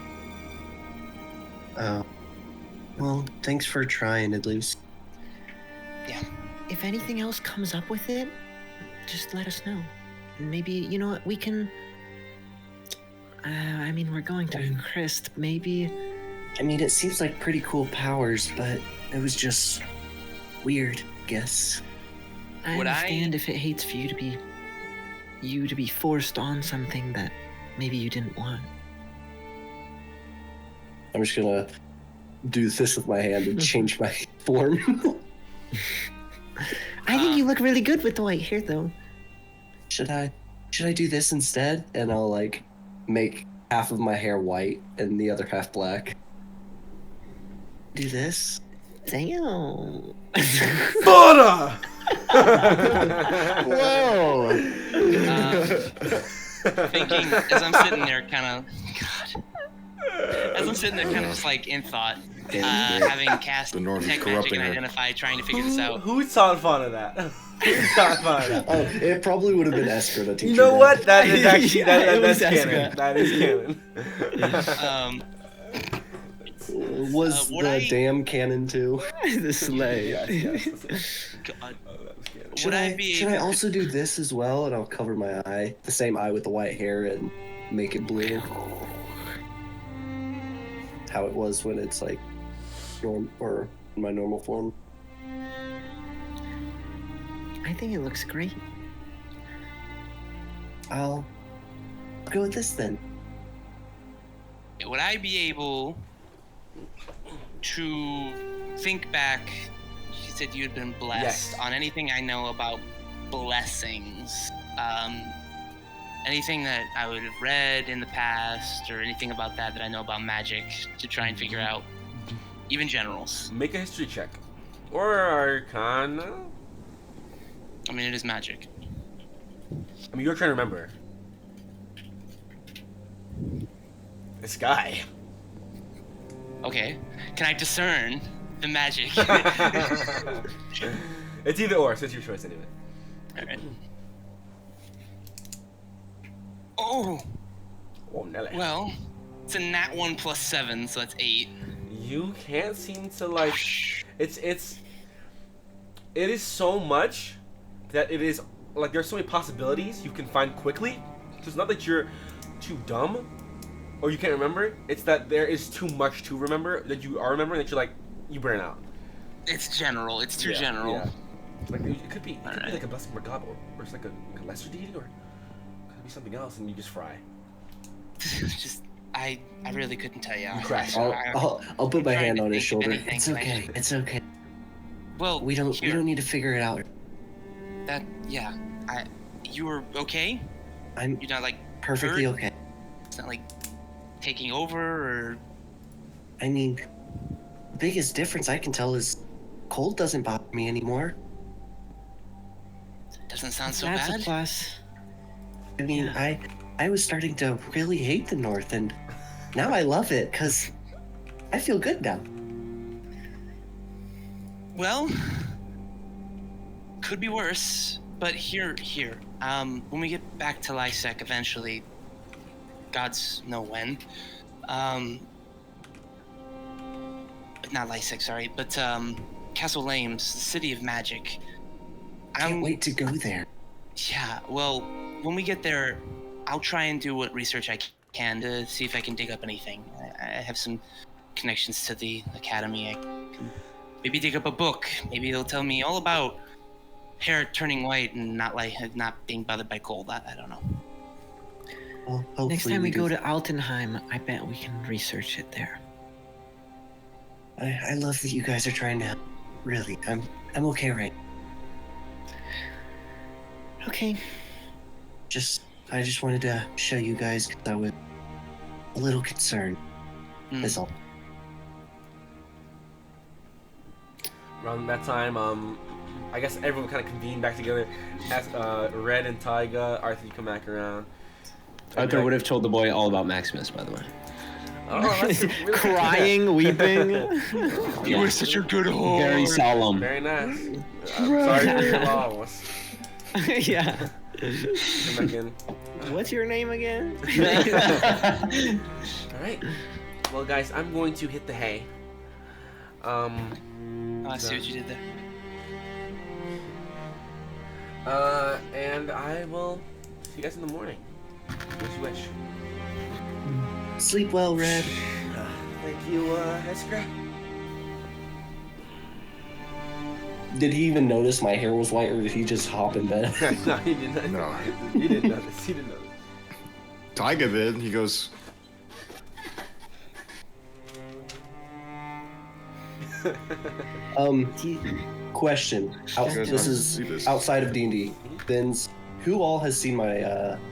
Well, thanks for trying at least. If anything else comes up with it, just let us know. Maybe, you know what, we can... I mean, we're going to Hrist. Maybe... I mean, it seems like pretty cool powers, but it was just weird, I guess. I Would I- understand if it hates for you to be forced on something that maybe you didn't want. I'm just gonna do this with my hand and change my form. I think you look really good with the white hair, though. Should I do this instead? And I'll like make half of my hair white and the other half black. Do this? Damn. Butter! Whoa. Thinking as I'm sitting there, kind of, God. As I'm sitting there, kind of just like in thought, having cast The North is detect magic corrupting and her. identify, trying to figure this out. Who's on fun of that? Who's on fun of that? Oh, it probably would have been Esper to teach You know her what? That is actually Yeah, it that's was canon. Ezra. That is canon. that. Was would the I- damn cannon too? The sleigh. Yes. God. Oh, that was canon. Would I be Should I able- also do this as well? And I'll cover my eye, the same eye with the white hair, and make it blue. How it was when it's like in my normal form. I think it looks great. I'll go with this then. Would I be able to think back? You said you had been blessed. Yes. On anything I know about blessings. Anything that I would have read in the past, or anything about that I know about magic, to try and figure out, even generals. Make a history check. Or Arcana. I mean, it is magic. I mean, you're trying to remember. This guy. Okay. Can I discern the magic? It's either or, so it's your choice anyway. Alright. Oh, Oh, Nelly. well, it's a nat 1 plus 7, so that's 8. You can't seem to like. It is so much that it is like there's so many possibilities you can find quickly. So it's not that you're too dumb or you can't remember. It's that there is too much to remember that you are remembering that you're like you burn out. It's general. It's too general. Yeah. Like it could be like a blessing from God, or it's like a lesser deity, or it could be something else, and you just fry. Just, I really couldn't tell you. You crash. I'll put my trying hand to on his think of shoulder. anything, It's and I okay. just- It's okay. Well, We don't here, need to figure it out. Yeah. You were okay? I'm You're not like perfectly hurt? okay. It's not like taking over or. I mean, the biggest difference I can tell is cold doesn't bother me anymore. Doesn't sound so That's bad. a plus. I mean, Yeah. I was starting to really hate the North, and now I love it because I feel good now. Well, could be worse, but here. When we get back to Lysek eventually, gods know when. Not Lysek, sorry, but Castle Lames, the city of magic. Can't wait to go there. Yeah, well, when we get there, I'll try and do what research I can to see if I can dig up anything. I have some connections to the academy. I can maybe dig up a book. Maybe it'll tell me all about hair turning white and not being bothered by cold. I don't know. Well, hopefully Next time we go do. to Altenheim, I bet we can research it there. I love that you guys are trying to help. Really, I'm okay right. Okay. I just wanted to show you guys because I was a little concerned. Hmm. That's all. Around that time, I guess everyone kind of convened back together. Asked Red and Taiga, Arthur, you come back around. Arthur would have told the boy all about Maximus, by the way. Oh, that's really Crying, weeping. You were such a good whore. Very solemn. Very nice. I'm sorry for your loss. Yeah. Come back in. What's your name again? All right. Well, guys, I'm going to hit the hay. I see what you did there. And I will see you guys in the morning. As you wish. Sleep well, Red. Thank you, Iskra. Did he even notice my hair was white, or did he just hop in bed? No, he did not. No. He didn't notice. He didn't notice. Taiga did. He goes, Question. This is outside of D&D. Then, who all has seen my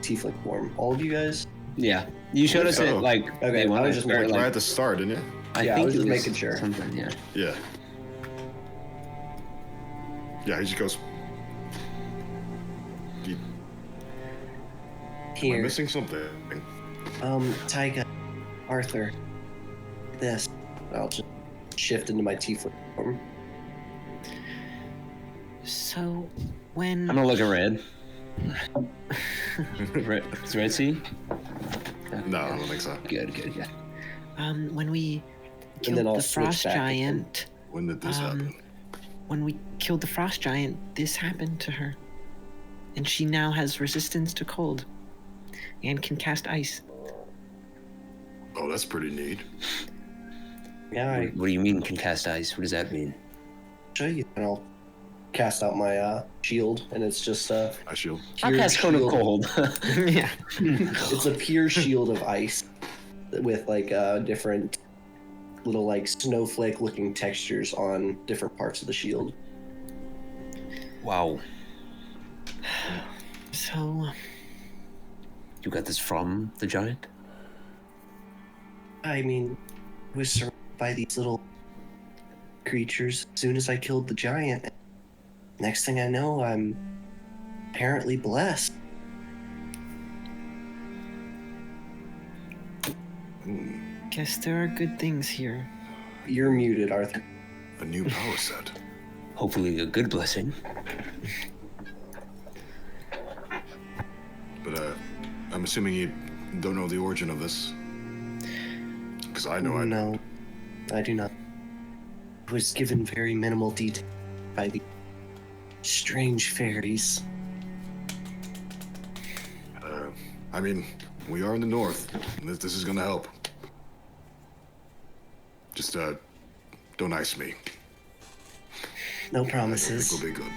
tiefling form? All of you guys? Yeah. You showed us So- it like Okay, day one, I was just or, making- right like, at the start, didn't you? Yeah, I think was it just making sure. Something, yeah. Yeah. Yeah, he just goes. Am I Here. missing something? Taiga, Arthur, this. I'll just shift into my tiefling form. So, when I'm gonna look at Red. Is Red see? No, I don't think so. Good. when we And killed then I'll the switch frost back again. giant, When did this happen? when we killed the frost giant, this happened to her, and she now has resistance to cold, and can cast ice. Oh, that's pretty neat. Yeah, I What do you mean can cast ice? What does that mean? show you, and I'll cast out my shield, and it's just I shield. I'll pure cast Cone of shield. Cold. Yeah. It's a pure shield of ice with like different little like snowflake looking textures on different parts of the shield. Wow. So, You got this from the giant? I mean, I was surrounded by these little creatures as soon as I killed the giant. Next thing I know, I'm apparently blessed. guess there are good things here. You're muted, Arthur. A new power set. Hopefully a good blessing. But I'm assuming you don't know the origin of this. Because I know I don't. No, I do not. I was given very minimal detail by the strange fairies. I mean, we are in the north. And this is gonna help. Just, don't ice me. No I think promises. we'll be good.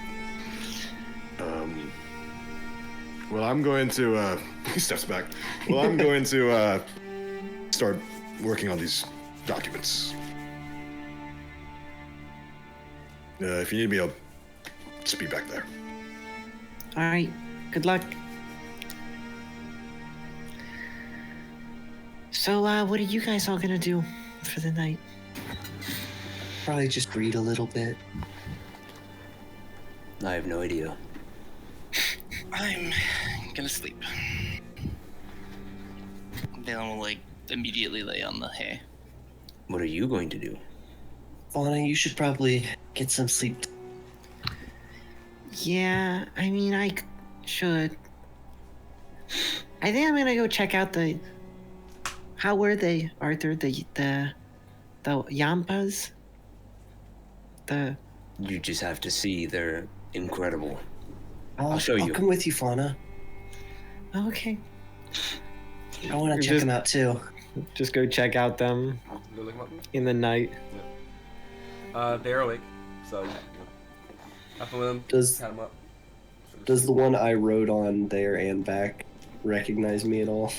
Well, I'm going to, he steps back. Well, I'm going to, start working on these documents. If you need me, I'll just be back there. All right. Good luck. So, what are you guys all gonna do for the night? Probably just read a little bit. I have no idea. I'm gonna sleep. Dylan will like immediately lay on the hay. What are you going to do? Fauna, you should probably get some sleep. Yeah, I mean, should. I think I'm gonna go check out the. How were they, Arthur? The Yampas? You just have to see. They're incredible. I'll show you. I'll come with you, Fauna. Okay. I want to check Just- them out too. Just go check out them Go look 'em up. in the night. They're awake, so have fun with them. Does Cut them up. does the one I rode on there and back recognize me at all?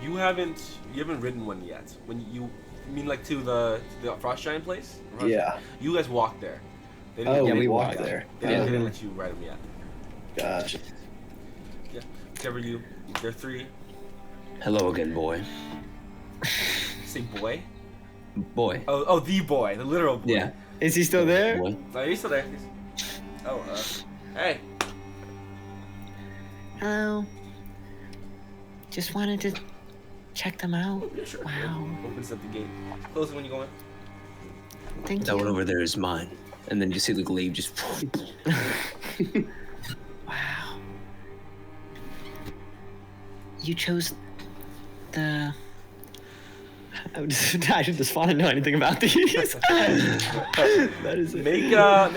You haven't ridden one yet. When you mean like to the Frost Giant place? Yeah. You guys walked there. They Oh, Yeah, we we walked walked there. They didn't let you ride them yet. Gotcha. Yeah. Whichever you. They're 3. Hello again, boy. Say boy. Boy. Oh, the boy, the literal boy. Yeah. Is he still there? Boy. Oh, you're still there. Oh, hey. Hello. Just wanted to check them out. Yeah, sure. Wow. Opens up the gate. Close it when you go in. Thank That one you. over there is mine. And then you see the glaive just. Wow. You chose the. I just want to know anything about these. That is it. Make a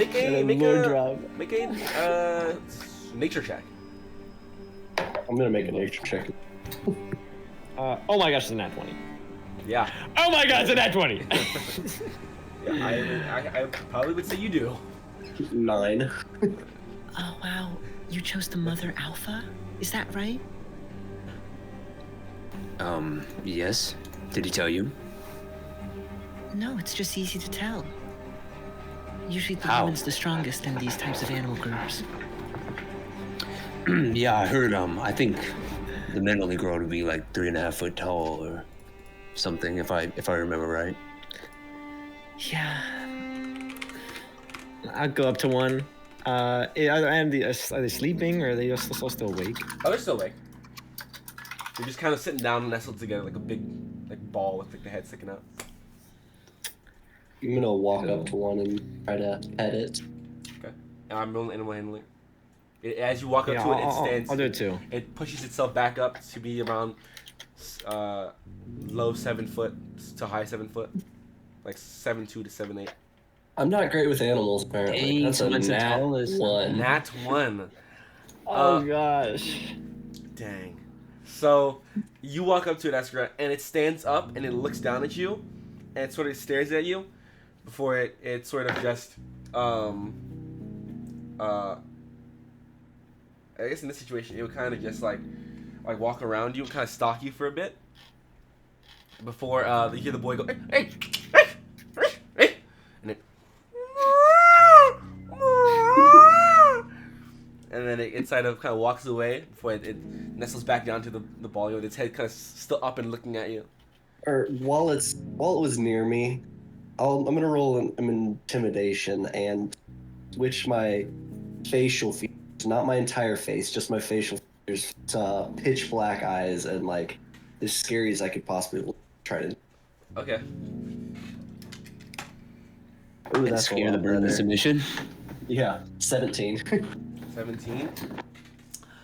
nature check. I'm gonna make a nature check. Oh my gosh, it's a nat 20. Yeah. Oh my god, it's a nat 20! Yeah, I probably would say you do. 9. Oh wow, you chose the Mother Alpha? Is that right? Yes. Did he tell you? No, it's just easy to tell. Usually the How? woman's the strongest in these types of animal groups. Yeah, I heard, I think the men only grow to be like 3.5 foot tall or something, if I remember right. Yeah. I'll go up to one. Are they sleeping or are they still awake? Oh, they're still awake. They're just kind of sitting down nestled together like a big ball with like the head sticking out. I'm gonna walk up to one and try to pet it. Okay. And I'm rolling animal handling. As you walk up to it, it stands. I'll do it too. It pushes itself back up to be around low 7 foot to high 7 foot, like 7'2" to 7'8". I'm not great with animals, apparently. Dang, That's a someone's as nat tall as- 1. Nat 1. Oh gosh. Dang. So you walk up to it, Escra, and it stands up and it looks down at you, and it sort of stares at you, before it sort of just I guess in this situation it would kind of just like walk around you and kind of stalk you for a bit, before you hear the boy go hey, and it and then it inside of kind of walks away before it nestles back down to the ball with its head kind of still up and looking at you. Or while it was near me, I'm gonna roll an intimidation and switch my facial features, not my entire face, just my facial features, to pitch black eyes and like as scary as I could possibly try to. Okay. Ooh, And that's a scare the lot bird into better. submission. Yeah, 17. 17.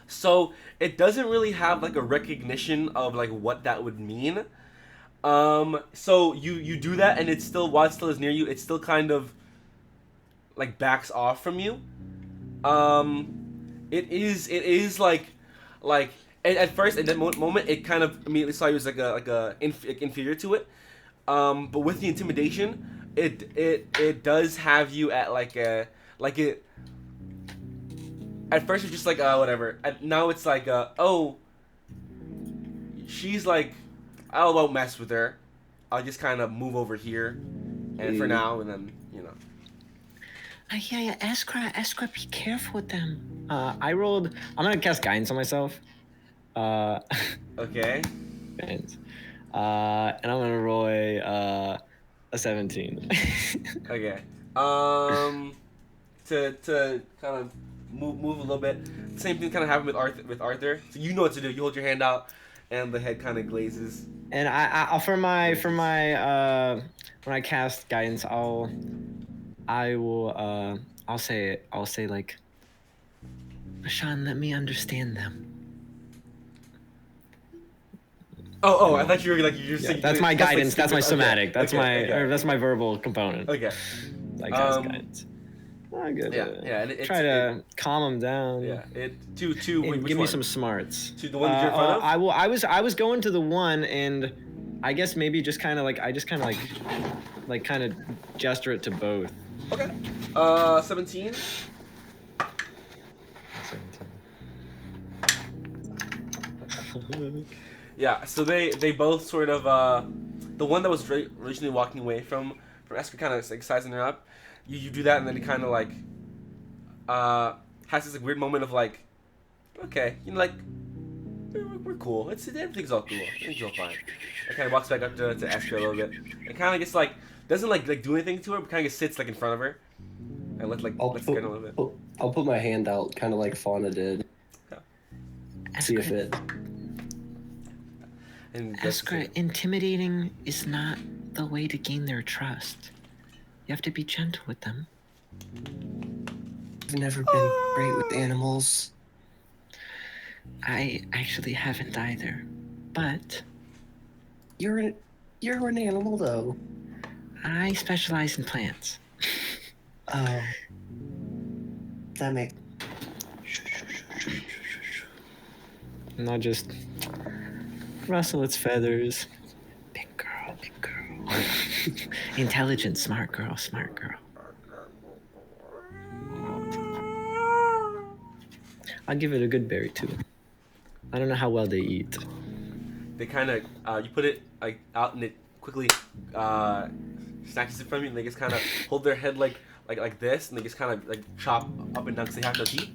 So it doesn't really have like a recognition of like what that would mean. So you do that, and it's still, while it still is near you, it still kind of like backs off from you. It is like at first, in that moment, it kind of immediately saw you as like inferior to it. But with the intimidation, it does have you at like a like it. At first, it's just like whatever. Now it's like oh, she's like, I won't mess with her. I'll just kind of move over here, and for now, and then Yeah, ask her, be careful with them. I rolled. I'm gonna cast guidance on myself. Okay. Guidance. And I'm gonna roll a 17. Okay. To kind of move a little bit. Same thing kind of happened with Arthur. So you know what to do. You hold your hand out, and the head kind of glazes. And I for my when I cast guidance, I'll say like, Rashawn, let me understand them. Oh, I thought you were like you're saying. That's my guidance. That's my somatic. That's that's my verbal component. Okay. Like cast guidance. I get it. Yeah. And Try to calm him down. Yeah. To and give me some smarts. To the one that you're in front of. I was going to the one, and I guess maybe just kind of like kind of gesture it to both. Okay. 17. 17. Yeah, so they both sort of the one that was originally walking away from Esker kind of like sizing her up. You do that, and then he kind of like has this like, weird moment of like, okay, you know, like we're cool. Everything's all cool. Everything's all fine. And kind of walks back up to Esker a little bit. And kind of just like doesn't like do anything to her, but kind of just sits like in front of her and lets go a little bit. I'll put my hand out, kind of like Fauna did. Yeah. See if it. Esker, intimidating is not the way to gain their trust. You have to be gentle with them. I've never been great with animals. I actually haven't either, but You're an animal though. I specialize in plants. Oh. That makes. Not just rustle its feathers. Big girl, big girl. Intelligent, smart girl, smart girl. I'll give it a good berry too. I don't know how well they eat. They kind of you put it like out, and it quickly snatches it from you, and they just kind of hold their head like this, and they just kind of like chop up and down because they have no teeth.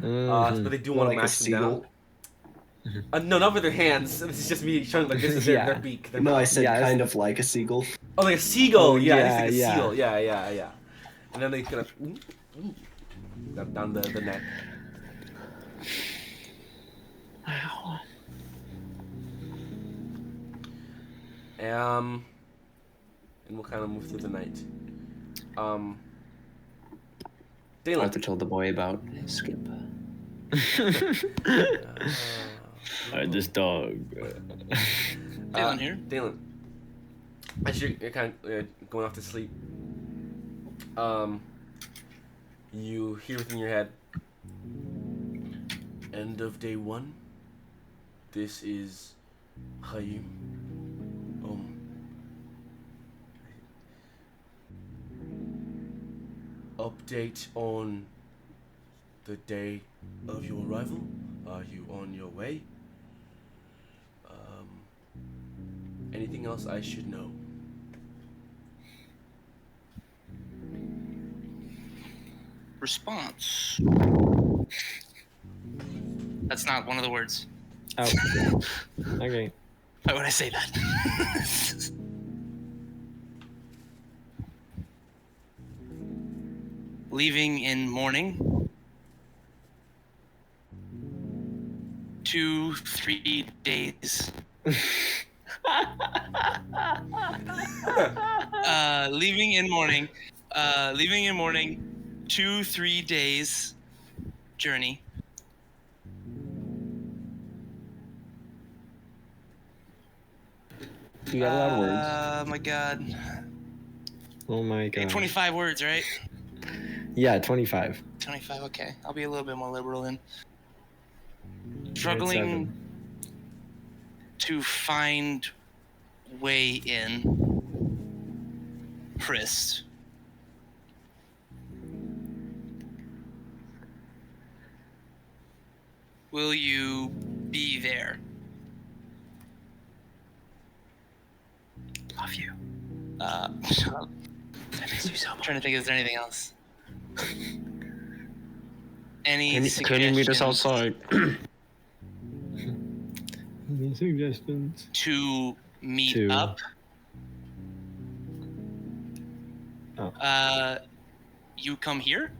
But they do want to like mash them down. No, not with their hands. This is just me showing like this is their beak. Their No, mouth. I said kind of like a seagull. Oh, like a seagull. Oh, yeah, yeah, it's like a yeah. seal. Yeah. And then they kind of down the neck. Wow. And we'll kind of move through the night. Daylight. Arthur told the boy about Skip. This dog. Dalen here. Dalen, as you're kind of going off to sleep, you hear within your head, end of day 1. This is Chaim. Update on the day of your arrival. Are you on your way? Anything else I should know? Response. That's not one of the words. Oh. Okay. Why would I say that? Leaving in morning. 2-3 days. Leaving in morning. 2-3 days journey. You got a lot of words. My God. Oh my Okay, god. 25 words, right? Yeah, 25. 25. Okay, I'll be a little bit more liberal then. You're at Struggling 7. to find way in. Hrist. Will you be there? Love you. Shut up. I miss you so I'm much. trying to think if there's anything else. Any Can you meet us suggestions outside? Any suggestions? to meet To- up? Oh. You come here?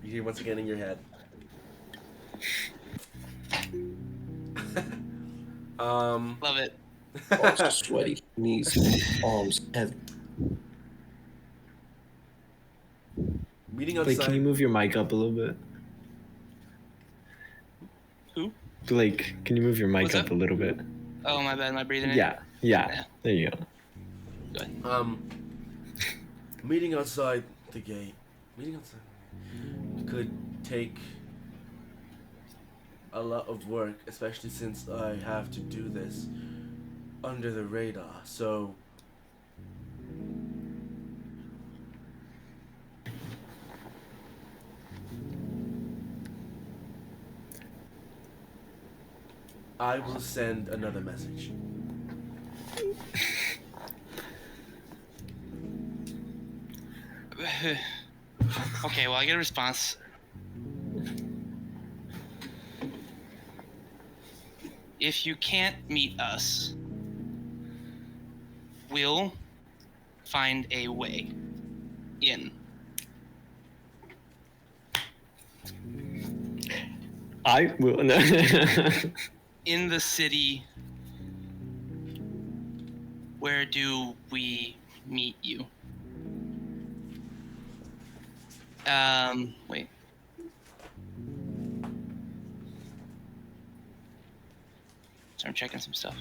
You hear once again in your head. Love it. Oh, sweaty knees, arms, heavy. Meeting Blake, outside. can you move your mic up a little bit? Who? Blake, can you move your mic What's up up? a little bit? Oh, my bad. Am I breathing in? Yeah. There you go. Meeting outside the gate. Meeting outside could take a lot of work, especially since I have to do this under the radar. So I will send another message. Okay, well, I get a response. If you can't meet us, we'll find a way in. I will. No. In the city, where do we meet you? Wait. So I'm checking some stuff.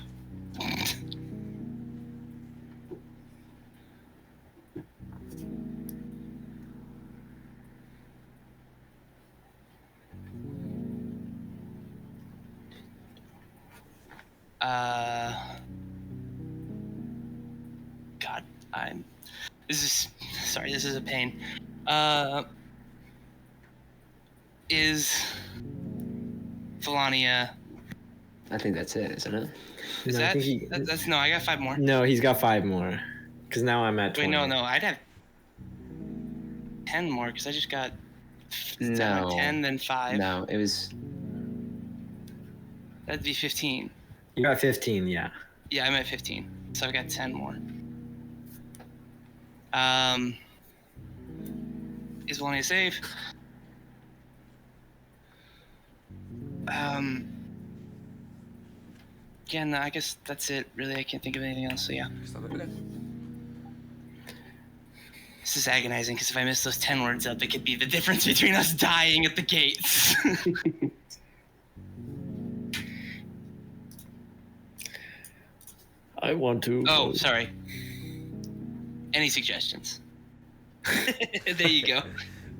God, this is a pain. Is Felania, I think that's it, isn't it? is No, I that, think he- that's, no, I got 5 more. No, he's got 5 more. Because now I'm at 20. Wait, no, I'd have 10 more, because I just got No. 10, then 5. No, it was. That'd be 15. You got 15, yeah. Yeah, I'm at 15, so I've got 10 more. Is Felania safe? Yeah, no, I guess that's it. Really, I can't think of anything else. So yeah, Okay. this is agonizing because if I miss those 10 words up, it could be the difference between us dying at the gates. I want to. Oh, sorry. Any suggestions? There you go.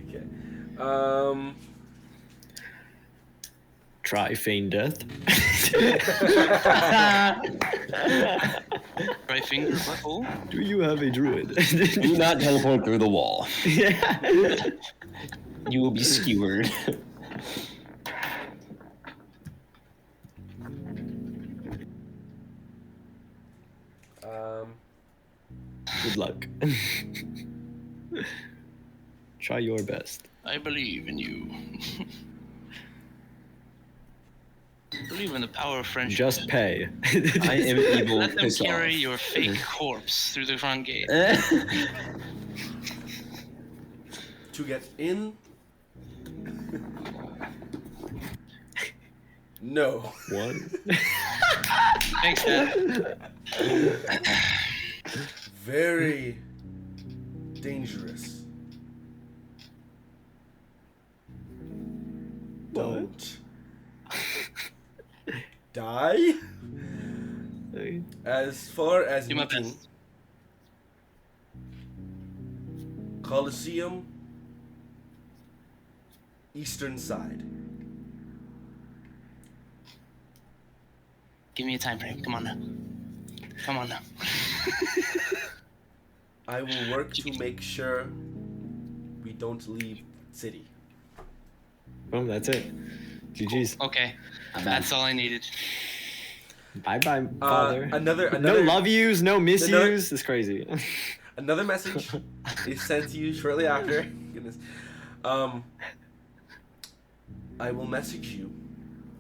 Okay. Try feign death. Right finger, butthole. Do you have a druid? Do not teleport through the wall. Yeah. You will be skewered. Good luck. Try your best. I believe in you. Believe in the power of friendship. Just pay. I am evil. Let them Piss carry off. your fake corpse through the front gate. To get in. No. 1. Thanks, Dad. Very dangerous. What? As far as Do my meeting, best. Coliseum, eastern side. Give me a time frame. Come on now. Come on now. I will work to make sure we don't leave city. Boom, that's it. GG's. Okay. I'm That's all I needed. Bye bye, father. Another no love yous, no misuse. It's crazy. Another message is sent to you shortly after. Goodness. I will message you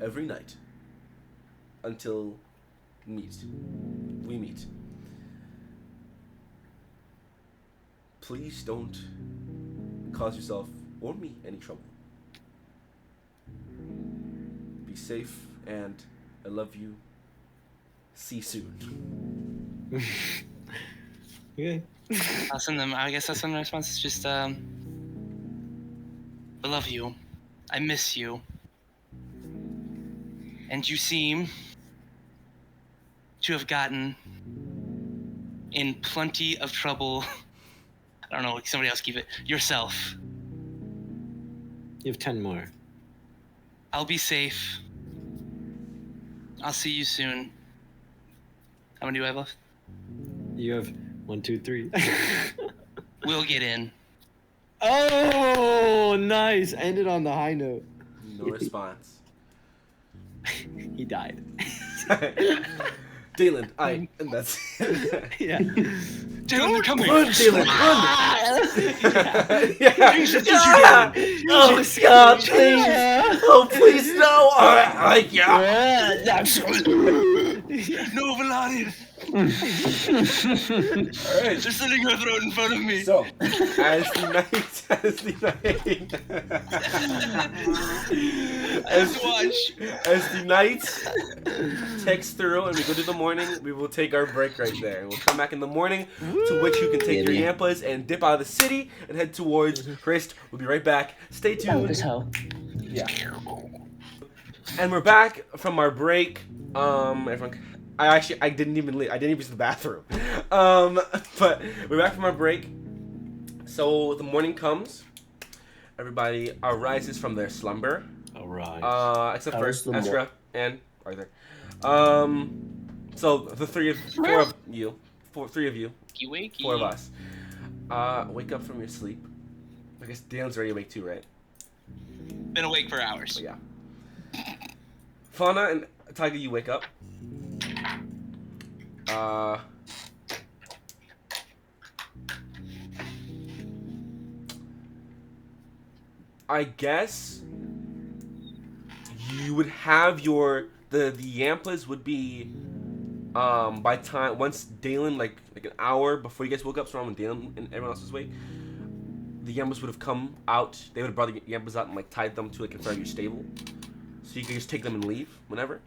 every night until we meet. Please don't cause yourself or me any trouble. Be safe, and I love you. See you soon. Okay. I'll send them. I guess I'll send them a response. It's just, I love you. I miss you. And you seem to have gotten in plenty of trouble. I don't know, like somebody else keep it. Yourself. You have 10 more. I'll be safe. I'll see you soon. How many do I have left? You have 1, 2, 3. We'll get in. Oh, nice. Ended on the high note. No response. He died. Dalen, and that's Yeah. Dylan, they're coming. Run, Dalen, run! Oh, God, please! Oh, please, no! No, Vladi. Alright. They're sitting her throat in front of me. So, as the night takes through and we go to the morning, we will take our break right there. And we'll come back in the morning, to which you can take your yampas and dip out of the city and head towards Hrist. We'll be right back. Stay tuned. Yeah. And we're back from our break. Everyone, I didn't even leave. I didn't even use the bathroom. But we're back from our break. So the morning comes. Everybody arises from their slumber. Alright. Except How for is the Ezra and Arthur. So the three of you, Wakey. 4 of us, wake up from your sleep. I guess Dan's already awake too, right? Been awake for hours. But yeah. Fauna and Tiger, you wake up. I guess you would have the Yampas would be by time once Dalen like an hour before you guys woke up, so when Dalen and everyone else was awake, the Yampas would have come out. They would have brought the Yampas out and like tied them to like in front of your stable, so you could just take them and leave whenever.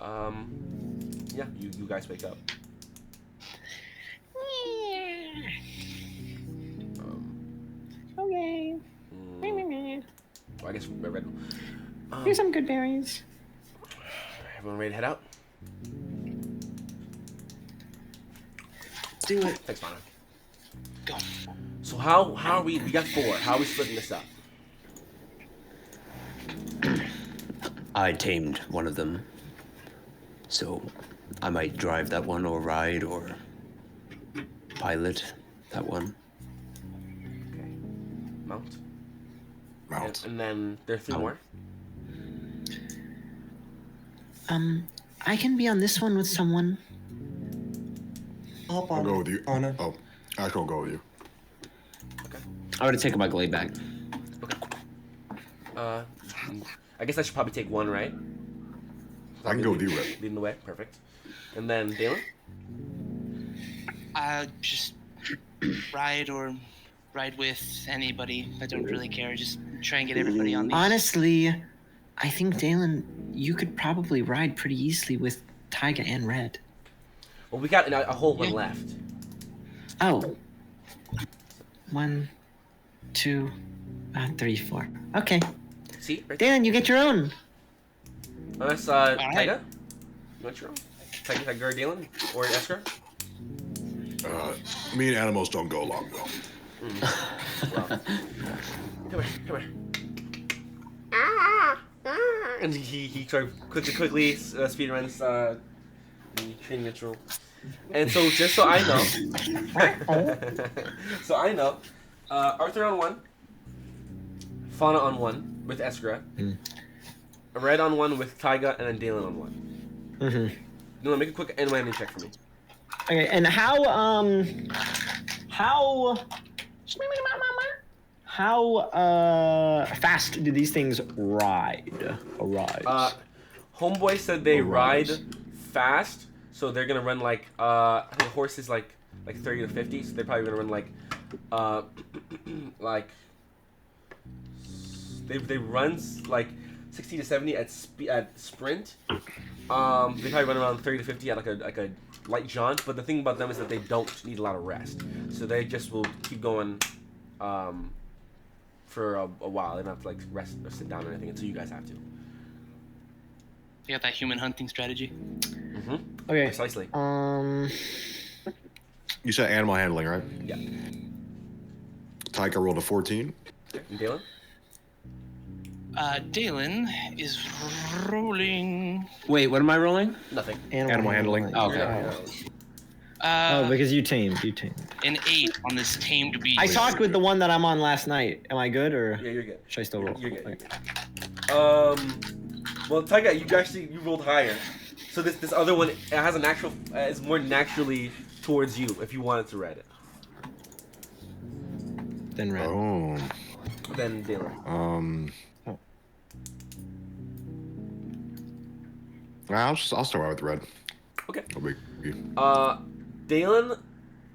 Yeah, you guys wake up. Okay. Well, I guess Red. Here's some good berries. Everyone ready to head out? Do it. Thanks, Fauna. Go. So how are we? We got 4. How are we splitting this up? I tamed one of them, so I might drive that one or ride or pilot that one. Okay. Mount. Mount. And then there are 3 more. I can be on this one with someone. Hop I'll on go it, with you. Anna. Oh, I can go with you. I would have taken my glade back. I guess I should probably take 1, right? I can go with you, Red. Leading the way, perfect. And then Dalen. Just ride with anybody. I don't really care. Just try and get everybody on these. Honestly, I think Dalen, you could probably ride pretty easily with Taiga and Red. Well, we got a whole one left. Oh. 1, 2, 3, 4. Okay. See, right there. Dalen, you get your own. Unless, right. Tyga? Not sure. Tyga or Dalen? Or Esker? Me and animals don't go along well. Well, come here. And he sort of quickly speed runs the training ritual. And so, just so I know, Arthur on 1, Fauna on 1 with Eskra, Red on 1 with Tyga, and then Dalen on 1. Mm-hmm. You want to make a quick animal check for me? Okay, and how fast do these things ride? Homeboy said they ride fast, so they're gonna run like the horse is like 30 to 50, so they're probably gonna run like they run like 60 to 70 at sprint. They probably run around 30 to 50 at like a light jaunt. But the thing about them is that they don't need a lot of rest, so they just will keep going for a while. They don't have to like rest or sit down or anything until you guys have to. You got that human hunting strategy. Mm-hmm. Okay. Precisely. You said animal handling, right? Yeah. Tyga rolled a 14. And Dalen? Dalen is rolling. Wait, what am I rolling? Nothing. Animal handling. Oh, okay. Because you tamed. An 8 on this tamed beast. I talked with the one that I'm on last night. Am I good or Yeah, you're good. should I still roll? You're good. Okay. Well, Tyga, you rolled higher. So this other one, it has a natural, is more naturally towards you if you wanted to read it. Then red. Oh. Then Dalen. I'll start out with red. Okay. No big deal. Dalen,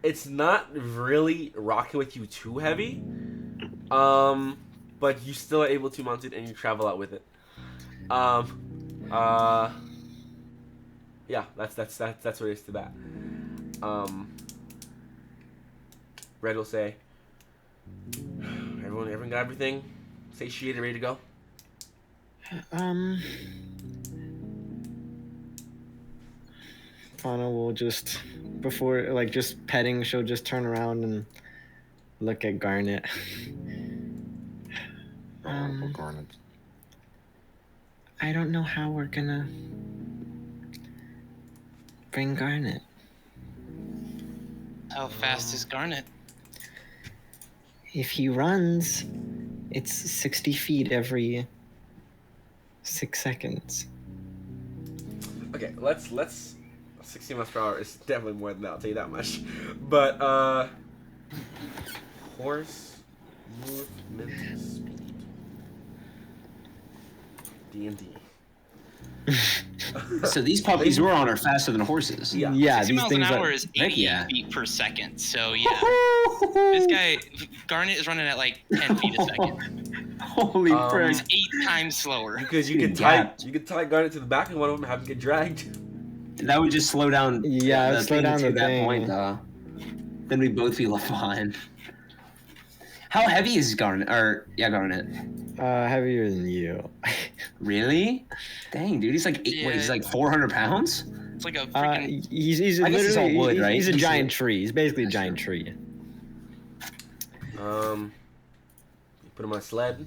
it's not really rocking with you too heavy. But you still are able to mount it and you travel out with it. Yeah, that's what it is to that. Red will say, everyone got everything satiated, ready to go? Fauna will just, before, like, just petting, she'll just turn around and look at Garnet. Garnet. I don't know how we're gonna bring Garnet. How fast is Garnet? If he runs, it's 60 feet every 6 seconds. Okay, let's 60 miles per hour is definitely more than that, I'll tell you that much. But horse movement speed. D&D. So these puppies we're on are faster than horses. Yeah. 60 these miles an things hour are. is Heck 80 yeah. feet per second. So yeah, this guy Garnet is running at like 10 feet a second. Holy frick! He's 8 times slower. Because you could tie Garnet to the back of one of them and have him get dragged. That would just slow down. Yeah, the slow thing down to the that thing. point. Then we'd both be left behind. How heavy is Garnet? Garnet. Heavier than you. Really? Dang, dude, he's like he's like 400 pounds. It's like a freaking. He's I guess he's all literally wood, right? he's a He's giant a- tree. He's basically a giant tree. You put him on a sled.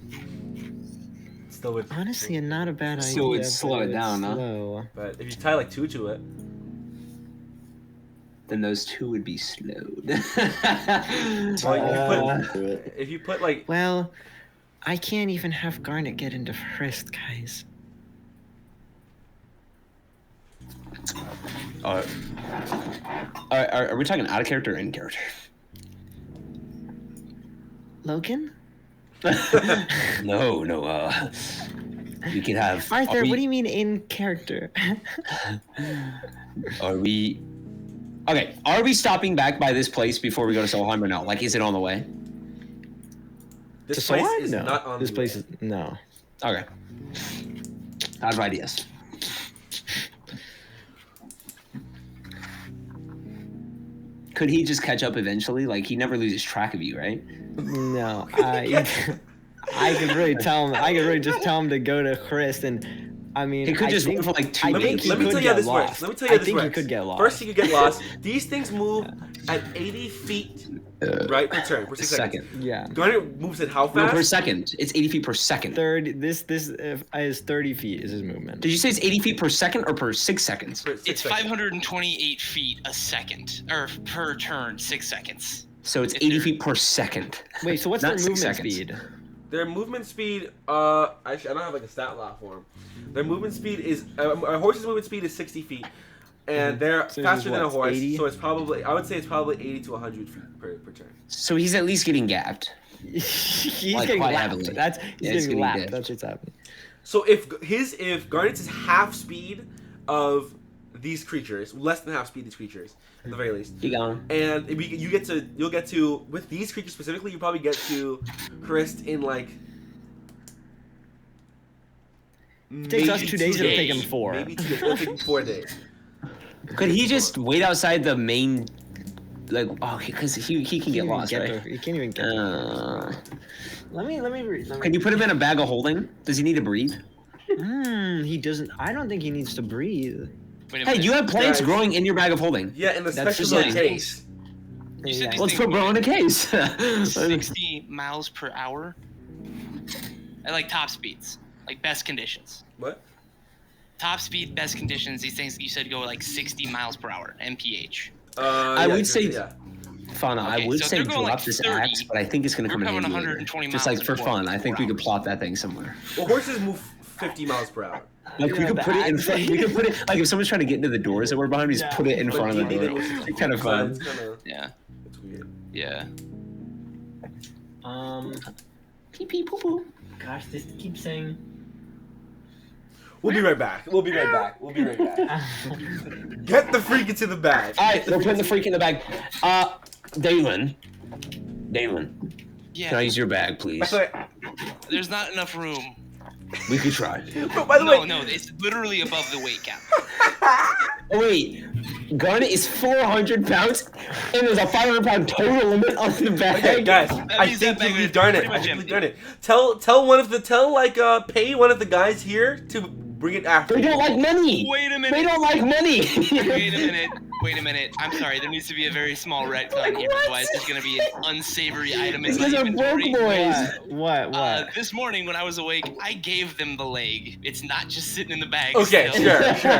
Still would. Honestly, not a bad idea. So it'd but slow it it's down, huh? slow. But if you tie like 2 to it. Then those two would be slowed. If you put like. Well, I can't even have Garnet get into Hrist, guys. Are we talking out of character or in character? Logan? No. You can have. Arthur, what do you mean in character? Are we? Okay. Are we stopping back by this place before we go to Solheim or no? Like, is it on the way? This To place Solheim? is No. not on This the place way. is no. Okay. Out of ideas. Could he just catch up eventually? Like, he never loses track of you, right? No, I could really tell him. I could really just tell him to go to Hrist, and I mean, He could I just think, run for like 2 I days. think he Let me could tell you how get this lost. works. Let me tell you how I this think works. he could get lost. First, he could get lost. These things move at 80 feet, right, per turn, per 6 seconds. Second. Yeah. Garnet moves at how No, per fast? second. It's 80 feet per second. 30. This is 30 feet is his movement. Did you say it's 80 feet per second or per 6 seconds? Per 6 It's seconds. 528 feet a second, or per turn, 6 seconds. So it's If 80 you're- feet per second. Wait, so what's Not their 6 movement seconds. speed? Their movement speed, actually, I don't have like a stat lot for them. Their movement speed is, a horse's movement speed is 60 feet, and they're So faster this than is a what, horse. 80? So it's probably, I would say it's probably 80 to 100 feet per turn. So he's at least getting gapped. He's Like, getting quite lapped. heavily. That's Yeah, he's he's getting getting lapped. dipped. That's what's happening. So if Garnet's is half speed of these creatures, less than half speed of these creatures, at the very least. Keep going. And you'll get to with these creatures specifically, you probably get to Hrist in like. It takes us maybe 2 days. It'll take him days. 4. Maybe 2 days. It'll take him 4 days. Could he just wait outside the main, like, oh, because he can get lost, right? He can't even get there. Let me read. Can you put him in a bag of holding? Does he need to breathe? He doesn't. I don't think he needs to breathe. Wait a Hey, minute. you have plants Guys. growing in your bag of holding. Yeah, in the That's special the little thing. case. You said these Let's things put bro in a case. 60 miles per hour at like top speeds, like best conditions. What? Top speed, best conditions. These things you said go like 60 miles per hour, mph. I would say- yeah. Fauna, I Okay, would so say they're going, drop like, this 30. axe, but I think it's gonna We're come in coming handy later. 120 Just miles like for in fun, I think we could 4 plot that thing somewhere. Well, horses move 50 miles per hour. Like we Yeah, could the put it in axe. front. We could put it like if someone's trying to get into the doors that we're behind, we just Yeah. put it in front of the But door. it's It's kind of fun. It's kind of Yeah, it's weird. yeah. Pee pee poo poo. Gosh, this keeps saying. We'll be right back. We'll be right back. We'll be right back. Get the freak into the bag. All right, we're putting the freak in the bag. Dalen, Yeah, can I use your bag, please? By the way, there's not enough room. We could try. but by the way, No, it's literally above the weight cap. Oh wait, Garnet is 400 pounds, and there's a 500-pound total limit on the bag. okay, guys, That I means think that bag you'll be is darn it. pretty I much think you'll be empty. darn it. Pay one of the guys here to bring it after. They don't like money. Wait a They minute. don't like money. Wait a minute. I'm sorry. There needs to be a very small retcon here. Otherwise, there's going to be an unsavory item in These my guys are broke inventory. boys. What? This morning when I was awake, I gave them the leg. It's not just sitting in the bag. Okay, still. sure.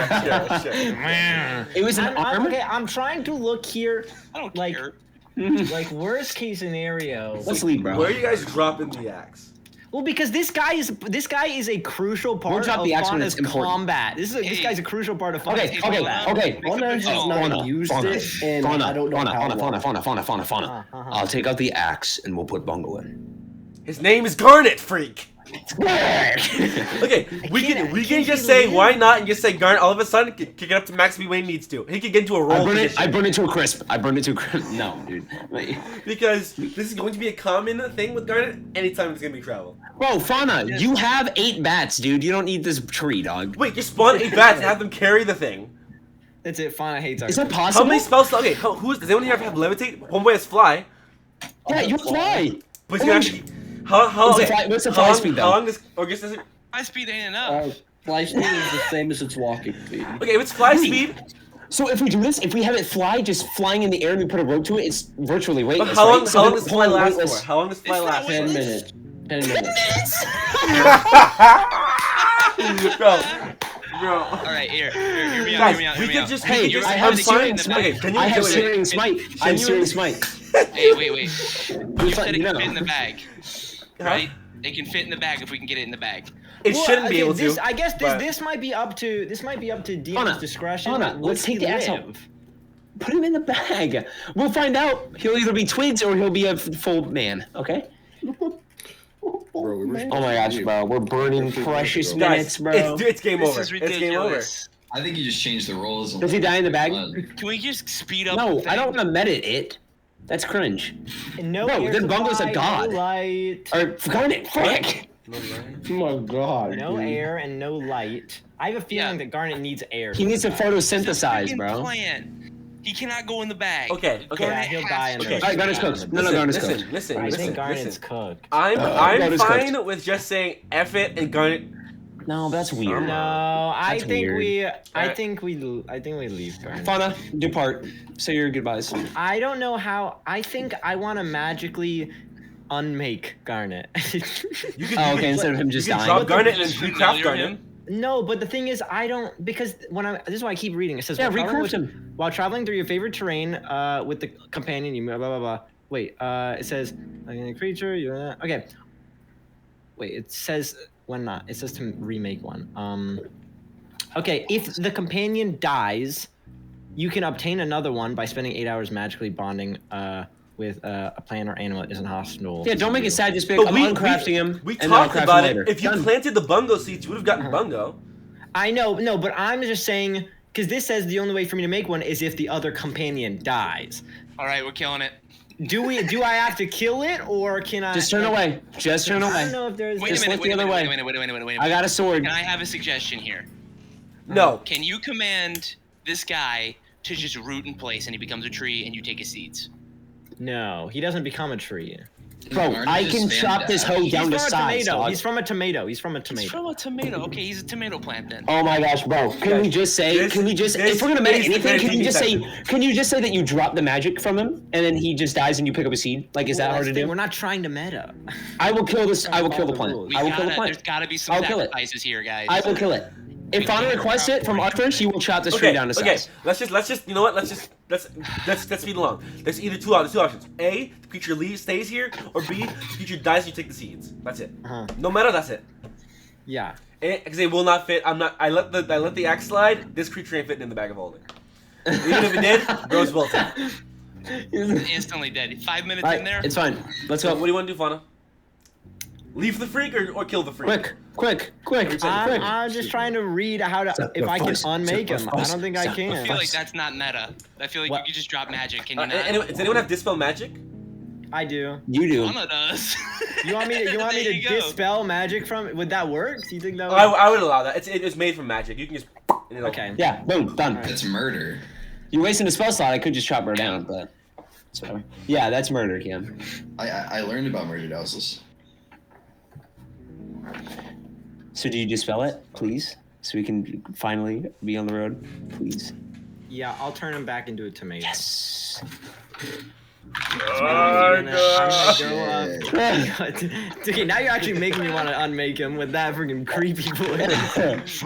It was an arm. Okay, I'm trying to look here. I don't Like- care. Like worst case scenario. Let's leave, bro. Where are you guys dropping the axe? Well, because this guy is a crucial part drop of the axe when Fauna's it's important. combat. This Hey. guy's a crucial part of Fauna's Okay, combat. okay. Fauna has not used it, and I don't know how long. Fauna. I'll take out the axe and we'll put Bungo in. His name is Garnet, freak. Okay. Okay, we can't can just he say live? why not and just say Garnet all of a sudden kick it up to max speed when he needs to. He could get into a roll position. I burn it to a crisp. No, dude. Because this is going to be a common thing with Garnet anytime it's gonna be travel. Bro, Fauna, you have 8 bats, dude. You don't need this tree, dog. Wait, just spawn 8 bats and have them carry the thing. That's it. Fauna hates our. Is that How possible? many spells? Okay, does anyone here have levitate? Homeboy has fly. Yeah, you fly. But he's gonna have to. How? What's the Okay, fly- what's the how fly long- speed, though? How long does? Or guess does it? My speed ain't enough. Fly speed is the same as its walking speed. Okay, if it's fly Wait. speed. So if we do this, if we have it fly, just flying in the air and we put a rope to it, it's virtually weightless, But how long? right? How long then does fly pulling last weightless- for? How long does fly It's not last? 10 minutes. 10 minutes. Bro. All right, hear me out. Guys, Hear me out. we Hear me could out. just. Hey, You're I just have putting searing it in the smite. bag. Can you I have wait, searing smite. I have searing smite. Hey, wait. You said it No. can fit in the bag, Huh? right? It can fit in the bag if we can get it in the bag. It Well, shouldn't be okay, able this, to. I guess but- this might be up to DM's Fauna, discretion. Fauna, Will let's he take the axe out. live? Put him in the bag. We'll find out. He'll either be twigs or he'll be a full man. Okay. Bro, we were Oh my gosh, bro. We're burning precious Guys, minutes, bro. it's game This over. is It's game over. ridiculous. I think you just changed the rules. Does he die in the bag? Can we just speed up? No, the I don't thing? want to medit it. That's cringe. No Bro, air then Bungo's a supply, god. No light. Or Garnet, frick. Oh my god. No dude. air and no light. I have a feeling Yeah. that Garnet needs air. He needs to It's a photosynthesize, freaking bro. Plant. He cannot go in the bag. Okay. Yeah, Garnet he'll has die in to. the Okay. Alright, Garnet's cooked. No, Garnet's cooked. Listen. I think Garnet's cooked. I'm Garnet's fine cooked. with just saying F it and Garnet No, that's weird. No, I That's think weird. I think we leave Garnet. Fauna, depart. Say your goodbyes. I don't know how. I think I want to magically unmake Garnet. You could, Oh, you okay, could- instead of him you just could dying. drop Garnet and Just then recraft familiar Garnet. him? No, but the thing is, I don't because this is why I keep reading. It says Yeah, while traveling recraft with- him. While traveling through your favorite terrain, with the companion, you blah blah blah. Wait, it says creature. Okay. Wait, it says when not. It says to remake one. Okay, if the companion dies, you can obtain another one by spending 8 hours magically bonding with a plant or animal that isn't hostile. Yeah, don't make it sad. Just be But like, I'm uncrafting him. We and then I'll talked craft about him it. later. If you Done. planted the bungo seeds, you would have gotten bungo. I know, no, but I'm just saying because this says the only way for me to make one is if the other companion dies. All right, we're killing it. Do I have to kill it or can I? Just turn away. Just turn I away. don't know if there's. Wait Just a minute, look wait the a other minute, way. wait a minute, wait a minute. I got a sword. Can I have a suggestion here? No. Can you command this guy to just root in place and he becomes a tree and you take his seeds? No, he doesn't become a tree. Bro, Aren't I you can just chop this hoe He's down from to a size. tomato. dog. He's from a tomato. He's from a He's tomato. from a tomato. Okay, he's a tomato plant then. Oh my gosh, bro! Can we just say? This- Can we just? this If we're gonna make is anything, can the you just say? section. Can you just say that you drop the magic from him and then he just dies and you pick up a seed? Like, is that Well, hard to that's the thing, do? We're not trying to meta. I will kill this. I will kill the Follow the plant. rules. I will kill the There's plant. gotta be some I'll kill it. sacrifices here, guys. I will kill it. If Fauna requests it from Arthur, you will chop this tree Okay, down to okay. size. Let's just you know what? Let's speed along. There's either two options. A, the creature stays here, or B, the creature dies and you take the seeds. That's it. Uh-huh. No matter, that's it. Yeah. Because they will not fit. I let the axe slide. This creature ain't fitting in the bag of holding. Even if it did, Rose wilted. Instantly dead. 5 minutes Alright, in there. it's fine. Let's So go. what do you want to do, Fauna? Leave the freak or kill the freak? Quick. I'm just trying to read how to if I can unmake him. I don't think I I feel can. like that's not meta. I feel like What? you could just drop magic. Can you not? Does anyone have dispel magic? I do. You do. Fauna does. You want me to There you go. dispel magic from? Would that work? Do you think that would? I would allow that. It's made from magic. You can just. Okay. Yeah. Boom. Done. That's murder. You're wasting a spell slot. I could just chop her down, but. So, yeah, that's murder, Kim. I learned about murdered houses. So do you dispel it, please? So we can finally be on the road, please. Yeah, I'll turn him back into a tomato. Yes. I'm gonna go up. Okay, now you're actually making me want to unmake him with that freaking creepy voice.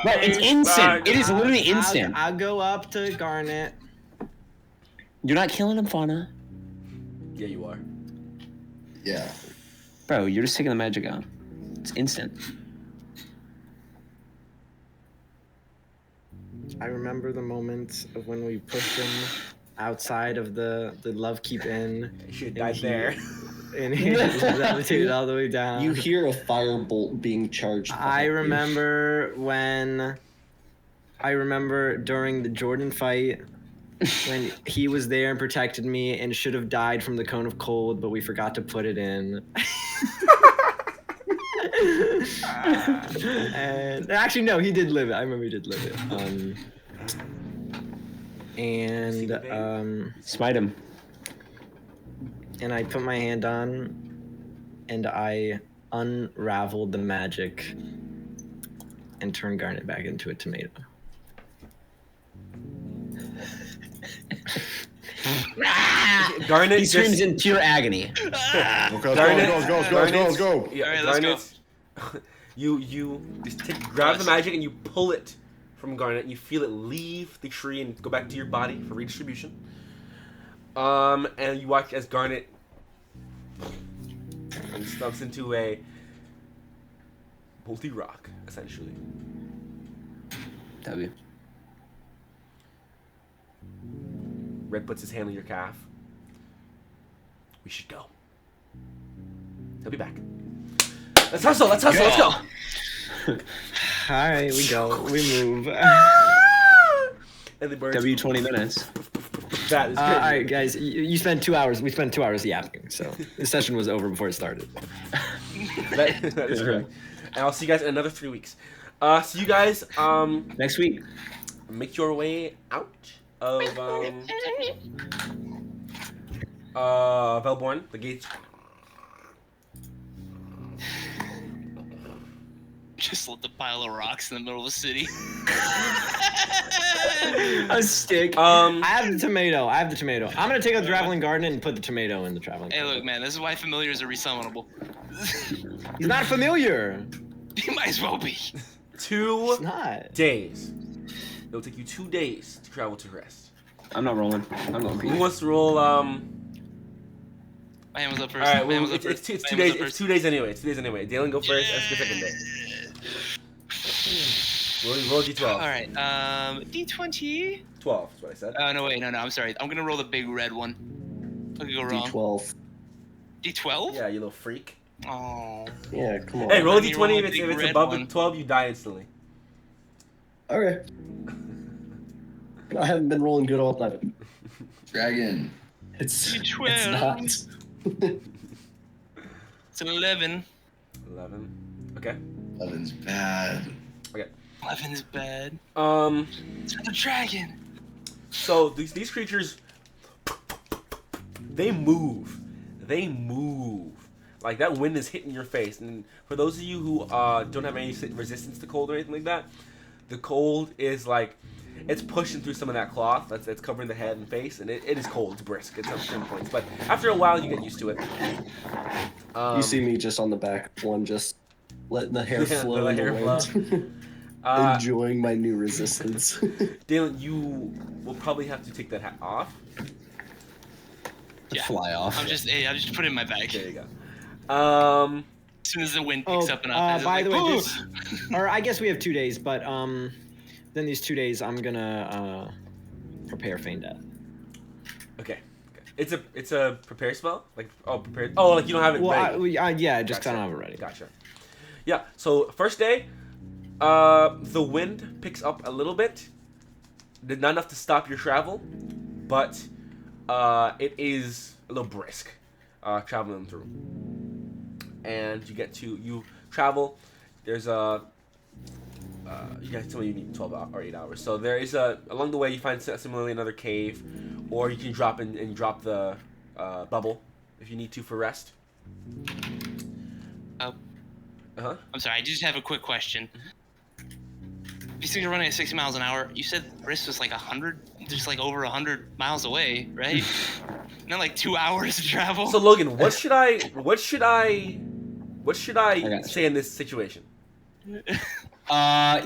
But it's instant. It is literally instant. I'll go up to Garnet. You're not killing him, Fauna. Yeah, you are. Yeah. Bro, you're just taking the magic out. It's instant. I remember the moments of when we pushed him outside of the Love Keep Inn. You should have And died he- there. And he just levitated all the way down. You hear a firebolt being charged. I behind you. remember during the Jordan fight when he was there and protected me and should have died from the cone of cold, but we forgot to put it in. And actually, no, he did live it. I remember he did live it. Smite him. And I put my hand on, and I unraveled the magic and turned Garnet back into a tomato. Garnet He screams just, in pure agony. Okay, Garnet- let's go. Yeah, All right, let's go. Garnet's- you just grab the magic and you pull it from Garnet. And you feel it leave the tree and go back to your body for redistribution. And you watch as Garnet stumps into a multi rock, essentially. W. Red puts his hand on your calf. We should go. He'll be back. Let's hustle, let's go. All right, we go. We move. And the birds. W 20 minutes. That is All great. right, guys. You spent 2 hours. We spent 2 hours yapping, so the session was over before it started. That is correct. And I'll see you guys in another 3 weeks. So you guys, Next week. make your way out of Velborn. The gates. Just let the pile of rocks in the middle of the city. A stick. I have the tomato. I'm gonna take out the traveling garden and put the tomato in the traveling. Hey, garden. look, man, this is why familiars are resummonable. He's not familiar. He might as well be. 2 It's not. days. It'll take you 2 days to travel to Hrist. I'm not rolling. I'm going Who Pete. wants to roll? My hand was up first. All right, My hand well, was up it's first. 2 My hand days. was It's up 2 days anyway. It's 2 days anyway. Dalen, go first. That's the second day. Roll D12. All right. D20. 12 is what I said. Oh no, wait, no, I'm sorry. I'm gonna roll the big red one. I could go wrong. D12. D12? Yeah, you little freak. Oh. Yeah, come on. Hey, roll a Let me roll D20. a If big it's red above one. the 12, you die instantly. Okay. I haven't been rolling good all time. Dragon. It's D12. not. It's an 11. 11. Okay. 11's bad. 11's bad. Um. It's a dragon. So these creatures, they move. Like that wind is hitting your face. And for those of you who don't have any resistance to cold or anything like that, the cold is like it's pushing through some of that cloth that's covering the head and face, and it is cold. It's brisk. It's up 10 points, but after a while you get used to it. You see me just on the back one, just letting the hair Yeah, flow the in the hair wind. Enjoying my new resistance. Dalen, you will probably have to take that hat off. Yeah. Fly off. I just put it in my bag. There you go. As soon as the wind picks Oh, up enough. by the way, "Ooh!" this, or I guess we have 2 days, but then these 2 days I'm gonna prepare feign death. Okay. It's a prepare spell, like prepare. Oh, like you don't have it Well, ready. yeah, I just Gotcha. kind of have it ready. Gotcha. Yeah. So first day, the wind picks up a little bit, not enough to stop your travel, but it is a little brisk, traveling through. And you travel. There's a you guys tell me you need 12 or 8 hours. So there is along the way you find similarly another cave, or you can drop and drop the bubble if you need to for rest. Oh. Uh-huh. I'm sorry, I just have a quick question. These things are running at 60 miles an hour. You said Hrist was like 100, just like over 100 miles away, right? Not like 2 hours to travel. So Logan, what should I got say in this situation?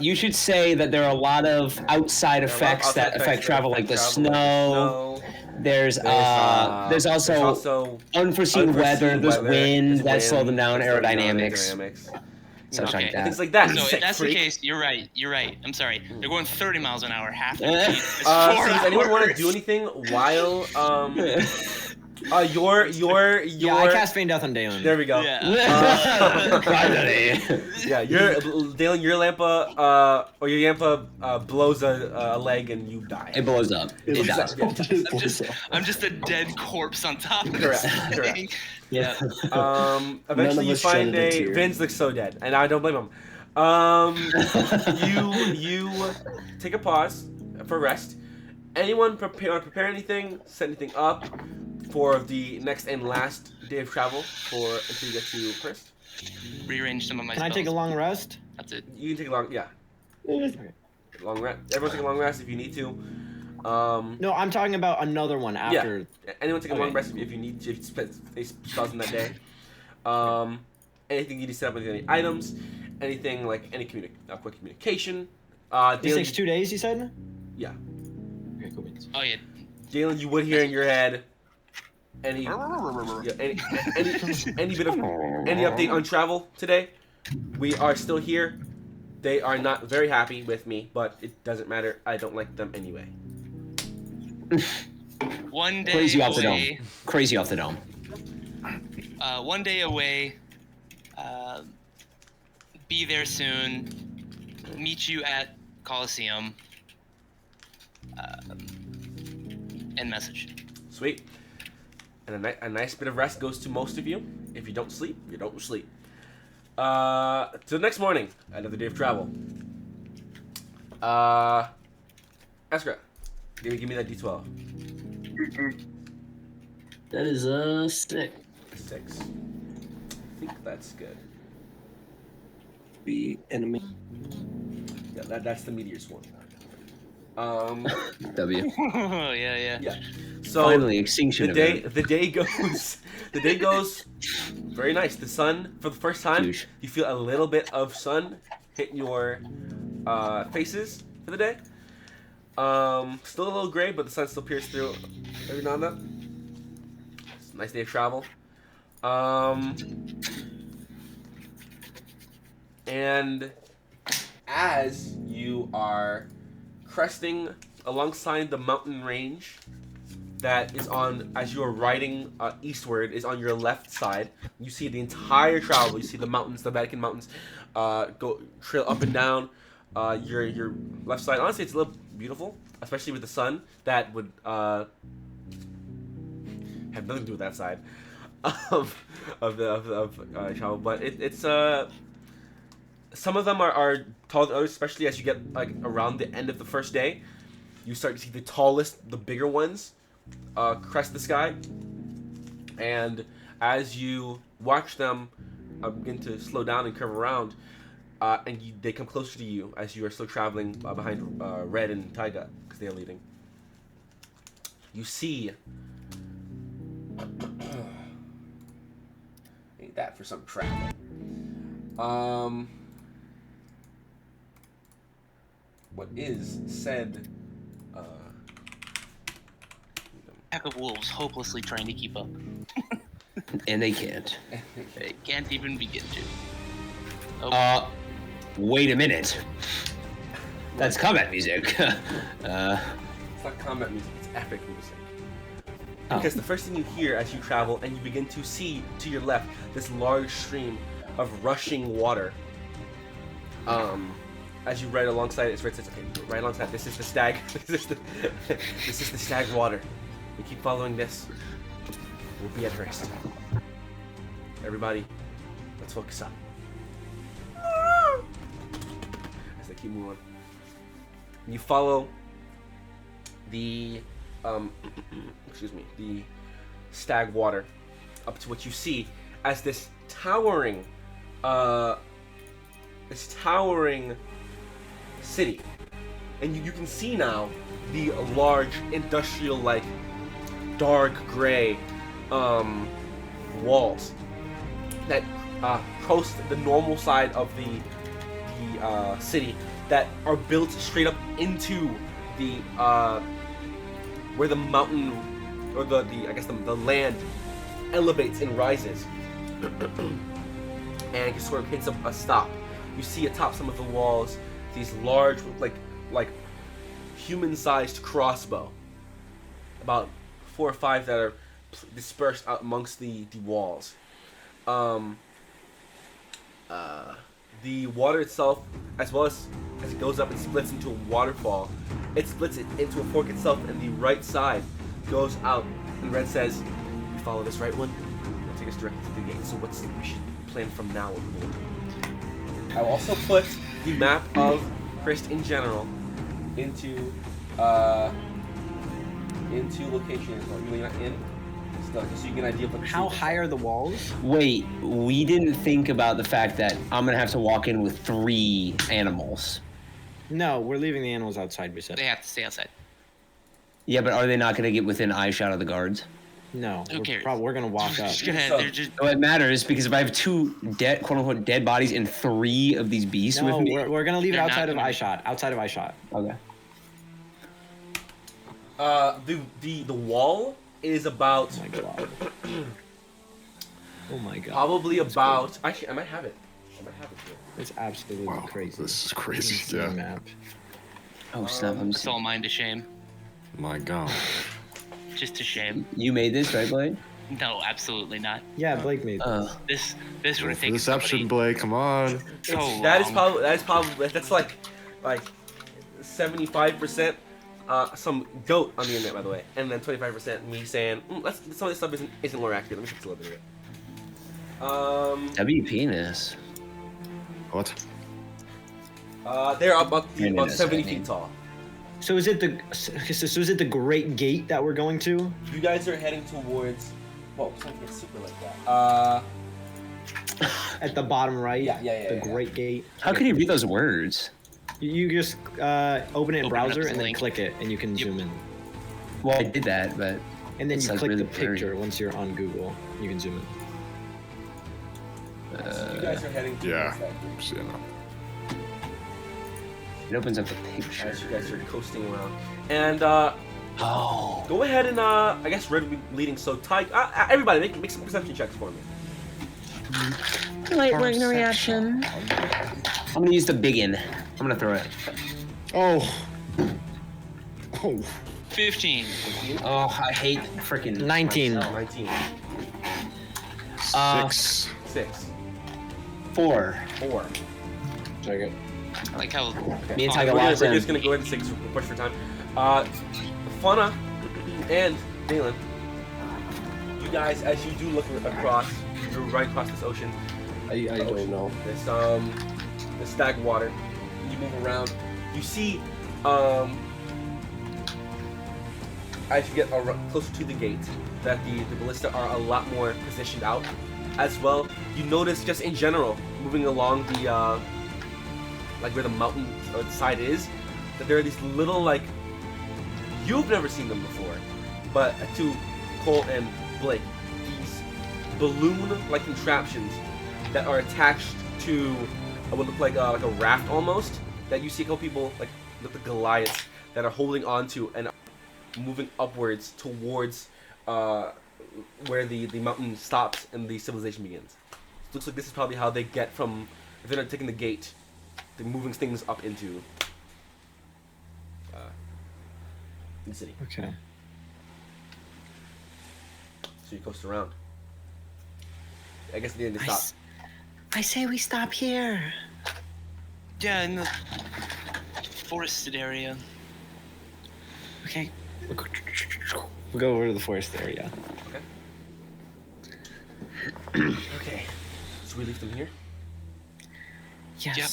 You should say that there are a lot of outside effects that affect travel, like the snow. There's also unforeseen weather. There's wind that slow them down. Aerodynamics. Such Okay. like that. Things like that. So sick if that's freak. the case, you're right. I'm sorry. They're going 30 miles an hour, half the Eh. speed. It's 4 So does anyone want to hours. do anything while your Yeah, I cast feign death on Dalen. there we go. Yeah. Finally. Yeah, Dalen, your Lampa or your Yampa blows a leg and you die. It blows up. It dies. I'm just a dead corpse on top of Correct, this correct. thing. Yeah. None Eventually of you us find shedded a tear. Vince looks so dead, and I don't blame him. You take a pause for rest. Anyone prepare anything, set anything up for the next and last day of travel until you get to Hrist? Rearrange some of my Can I take a spells. long rest? That's it. You can take a long long rest. Everyone take a long rest if you need to. No, I'm talking about another one after. Anyone take a long Okay. rest if you need to. If you spend spells in that day. Anything you need to set up with any items, anything like any quick communication. This Dalen, takes 2 days, you said? Yeah. Okay, cool beans. Oh yeah. Dalen, you would hear in your head any bit of any update on travel today. We are still here. They are not very happy with me, but it doesn't matter. I don't like them anyway. One day Crazy off the dome. away. Crazy off the dome. 1 day away. Be there soon. Meet you at Coliseum. End message. Sweet. And a nice bit of rest goes to most of you. If you don't sleep, you don't sleep. To the next morning, another day of travel. Eskra, give me that D12. That is a 6. 6. I think that's good. be enemy. Yeah, that's the meteor swarm. W. Yeah. Yeah. So Finally, extinction the day event. the day goes very nice. The sun for the first time Huge. you feel a little bit of sun hit your faces for the day. Still a little gray, but the sun still peers through every now and then. It's a nice day of travel. And as you are cresting alongside the mountain range that is on, as you are riding eastward, is on your left side. You see the entire travel. You see the mountains, the Vatican mountains, go trail up and down. Your left side. Honestly, it's a little beautiful, especially with the sun. That would have nothing to do with that side of travel. But it's some of them are taller than others, especially as you get like around the end of the first day. You start to see the tallest, the bigger ones crest the sky, and as you watch them begin to slow down and curve around, they come closer to you as you are still traveling behind Red and Taiga because they are leading. You see, ain't that for some travel? What is said? Pack of wolves hopelessly trying to keep up. And they can't. They can't even begin to. Oh, Wait a minute. That's combat music. It's not combat music, it's epic music. Because the first thing you hear as you travel and you begin to see to your left this large stream of rushing water. As you ride alongside it, it's okay, right alongside. This is the stag. This is the stag water. We keep following this. We'll be at Hrist. Everybody, let's focus up. As they keep moving on. You follow the the stag water up to what you see as this towering city. And you can see now the large industrial like dark gray walls that coast the normal side of the city that are built straight up into the where the mountain or the land elevates and rises and sort of hits a stop. You see atop some of the walls these large like human-sized crossbow, about 4 or 5 that are dispersed out amongst the walls. The water itself, as well as it goes up and splits into a waterfall, it splits it into a fork itself, and the right side goes out. And Red says, "We follow this right one. It'll take us directly to the gate. So we should plan from now on." I will also put the map of Hrist in general into locations. Are you really not in? So you get an idea of How high are the walls? Wait, we didn't think about the fact that I'm gonna have to walk in with 3 animals. No, we're leaving the animals outside, we said. they have to stay outside. Yeah, but are they not gonna get within eye shot of the guards? No, Who cares? we're gonna walk up. They're just So it matters because if I have 2 dead, quote unquote, dead bodies and 3 of these beasts No, with me. we're gonna leave it They're outside not of gonna- eye shot. Outside of eye shot. Okay. The wall is about Oh my god. Oh my god. probably about. Actually, I might have it. Here. It's absolutely Wow, crazy. this is crazy. See the Yeah. map. Oh snap! I'm it's all mine to shame. My God. Just to shame. You made this, right, Blade? No, absolutely not. Yeah, Blake made this. This would have taken Deception, somebody Blake. Come on. so long. That is probably that's like 75% some goat on the internet, by the way, and then 25% me saying some of this stuff isn't more accurate. Let me fix a little bit of it. W penis. What? They're about 70 I mean. feet tall. So is it the Great Gate that we're going to? You guys are heading towards. Whoa, something super like that. At the bottom right. Yeah. The Great Gate. How can you read those words? You just open it in Open browser up and the then link. click it, and you can zoom in. Well, I did that, but And then It's, you like, click really the picture blurry. once you're on Google. You can zoom in. So you guys are heading towards Yeah. that gate. So, you know. it opens up the picture. As you guys are coasting around. And Oh. go ahead and I guess Red will be leading. So Ty, everybody make some perception checks for me. Late reaction. I'm gonna use the big one. I'm gonna throw it. Oh. Oh. 15. Oh, I hate freaking 19. myself. 19. 6. 6. 4. 4. Check it. I like how. Me and Oh, Tiger We're lost just him. gonna go ahead and take a push for time. Fauna and Dalen, you guys, as you do look across, you're right across this ocean. I don't know. This stagnant water. You move around. You see, as you get closer to the gate, that the ballista are a lot more positioned out. As well, you notice just in general, moving along the like where the mountain side is, that there are these little like you've never seen them before, but to Cole and Blake, these balloon-like contraptions that are attached to what look like a raft almost. That you see a couple people like the Goliaths that are holding onto and moving upwards towards where the mountain stops and the civilization begins. It looks like this is probably how they get from, if they're not taking the gate, they're moving things up into the city. Okay. So you coast around. I guess they I stop. I say we stop here. Yeah, in the forested area. Okay. We'll go over to the forest area. Okay. So we leave them here? Yes. Yep.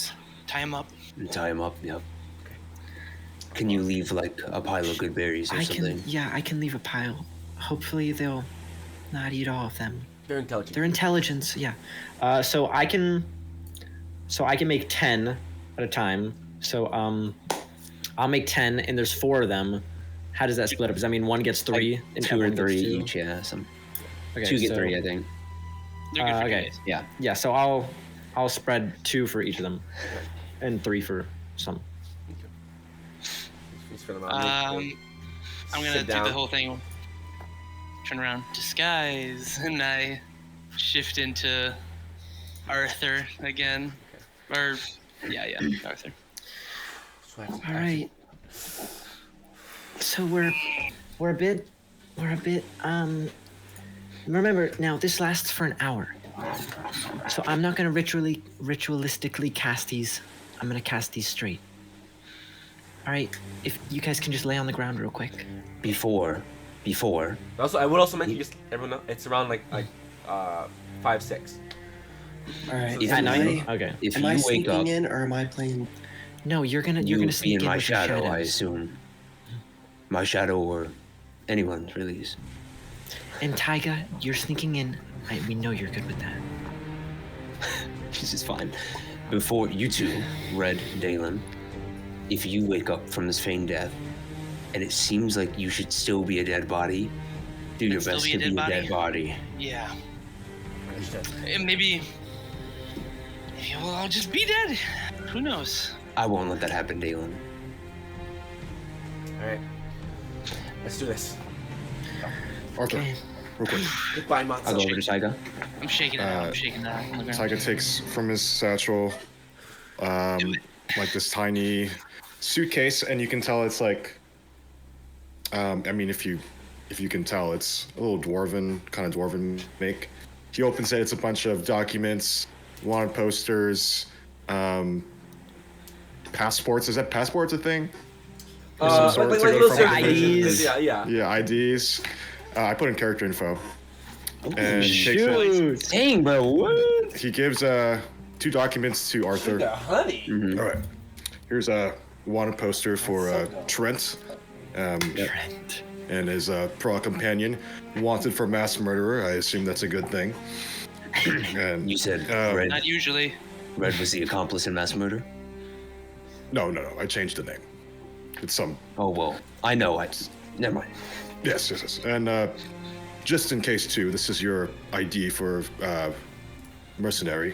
Tie him up. And tie him up, yep. Can you leave like a pile of good berries or I something? can. Yeah, I can leave a pile. Hopefully they'll not eat all of them. They're intelligent. Their intelligence, yeah. So I can make 10 at a time. So I'll make 10, and there's 4 of them. How does that split up? Does that mean one gets 3 and 2 or everyone gets 3 2? each, yeah. Okay, 2 get so- 3, I think. They're good for okay. days. Yeah. Yeah, so I'll spread 2 for each of them, and 3 for some. Just for them out. I'm gonna Sit do down. the whole thing. Turn around, disguise, and I shift into Arthur again. Or yeah, Arthur. So I have to- All right. So we're a bit. Remember now, this lasts for an hour. So I'm not gonna ritualistically cast these. I'm gonna cast these straight. All right. If you guys can just lay on the ground real quick. Before. Also, I would also mention just everyone know it's around like 5, 6. All right. So If At you- night. Okay. If Am you I wake sneaking up, in or am I playing? No, you're gonna you'll be sneak in my with your shadow, I shadows. assume. My shadow or anyone's, really. And Taiga, you're sneaking in. We know you're good with that. This is fine. Before you two, Red, Dalen, if you wake up from this feigned death, and it seems like you should still be a dead body, do your Still best be to a be dead a dead body. Yeah. Understood. And maybe we'll all just be dead. Who knows? I won't let that happen, Dalen. All right. Let's do this. Arthur, Okay. real quick. Goodbye, I'll go Matsu. over to Taiga. I'm shaking it out. I'm shaking that on the ground. Tyga takes from his satchel, like this tiny suitcase, and you can tell it's like, I mean, if you can tell, it's a little kind of dwarven make. He opens it. It's a bunch of documents, wanted posters, passports. Is that passports a thing? Some sort like to go little from certifications. IDs. Yeah. Yeah, IDs. I put in character info. And he takes Shoot. Dang, bro, what? he gives 2 documents to Arthur. honey. All right. Here's a wanted poster for Trent, and his pro companion, wanted for mass murderer. I assume that's a good thing. And You said uh, Red. Not usually. Red was the accomplice in mass murder. no. I changed the name. It's some. Oh well, I know. Never mind. Yes. And just in case too, this is your ID for mercenary.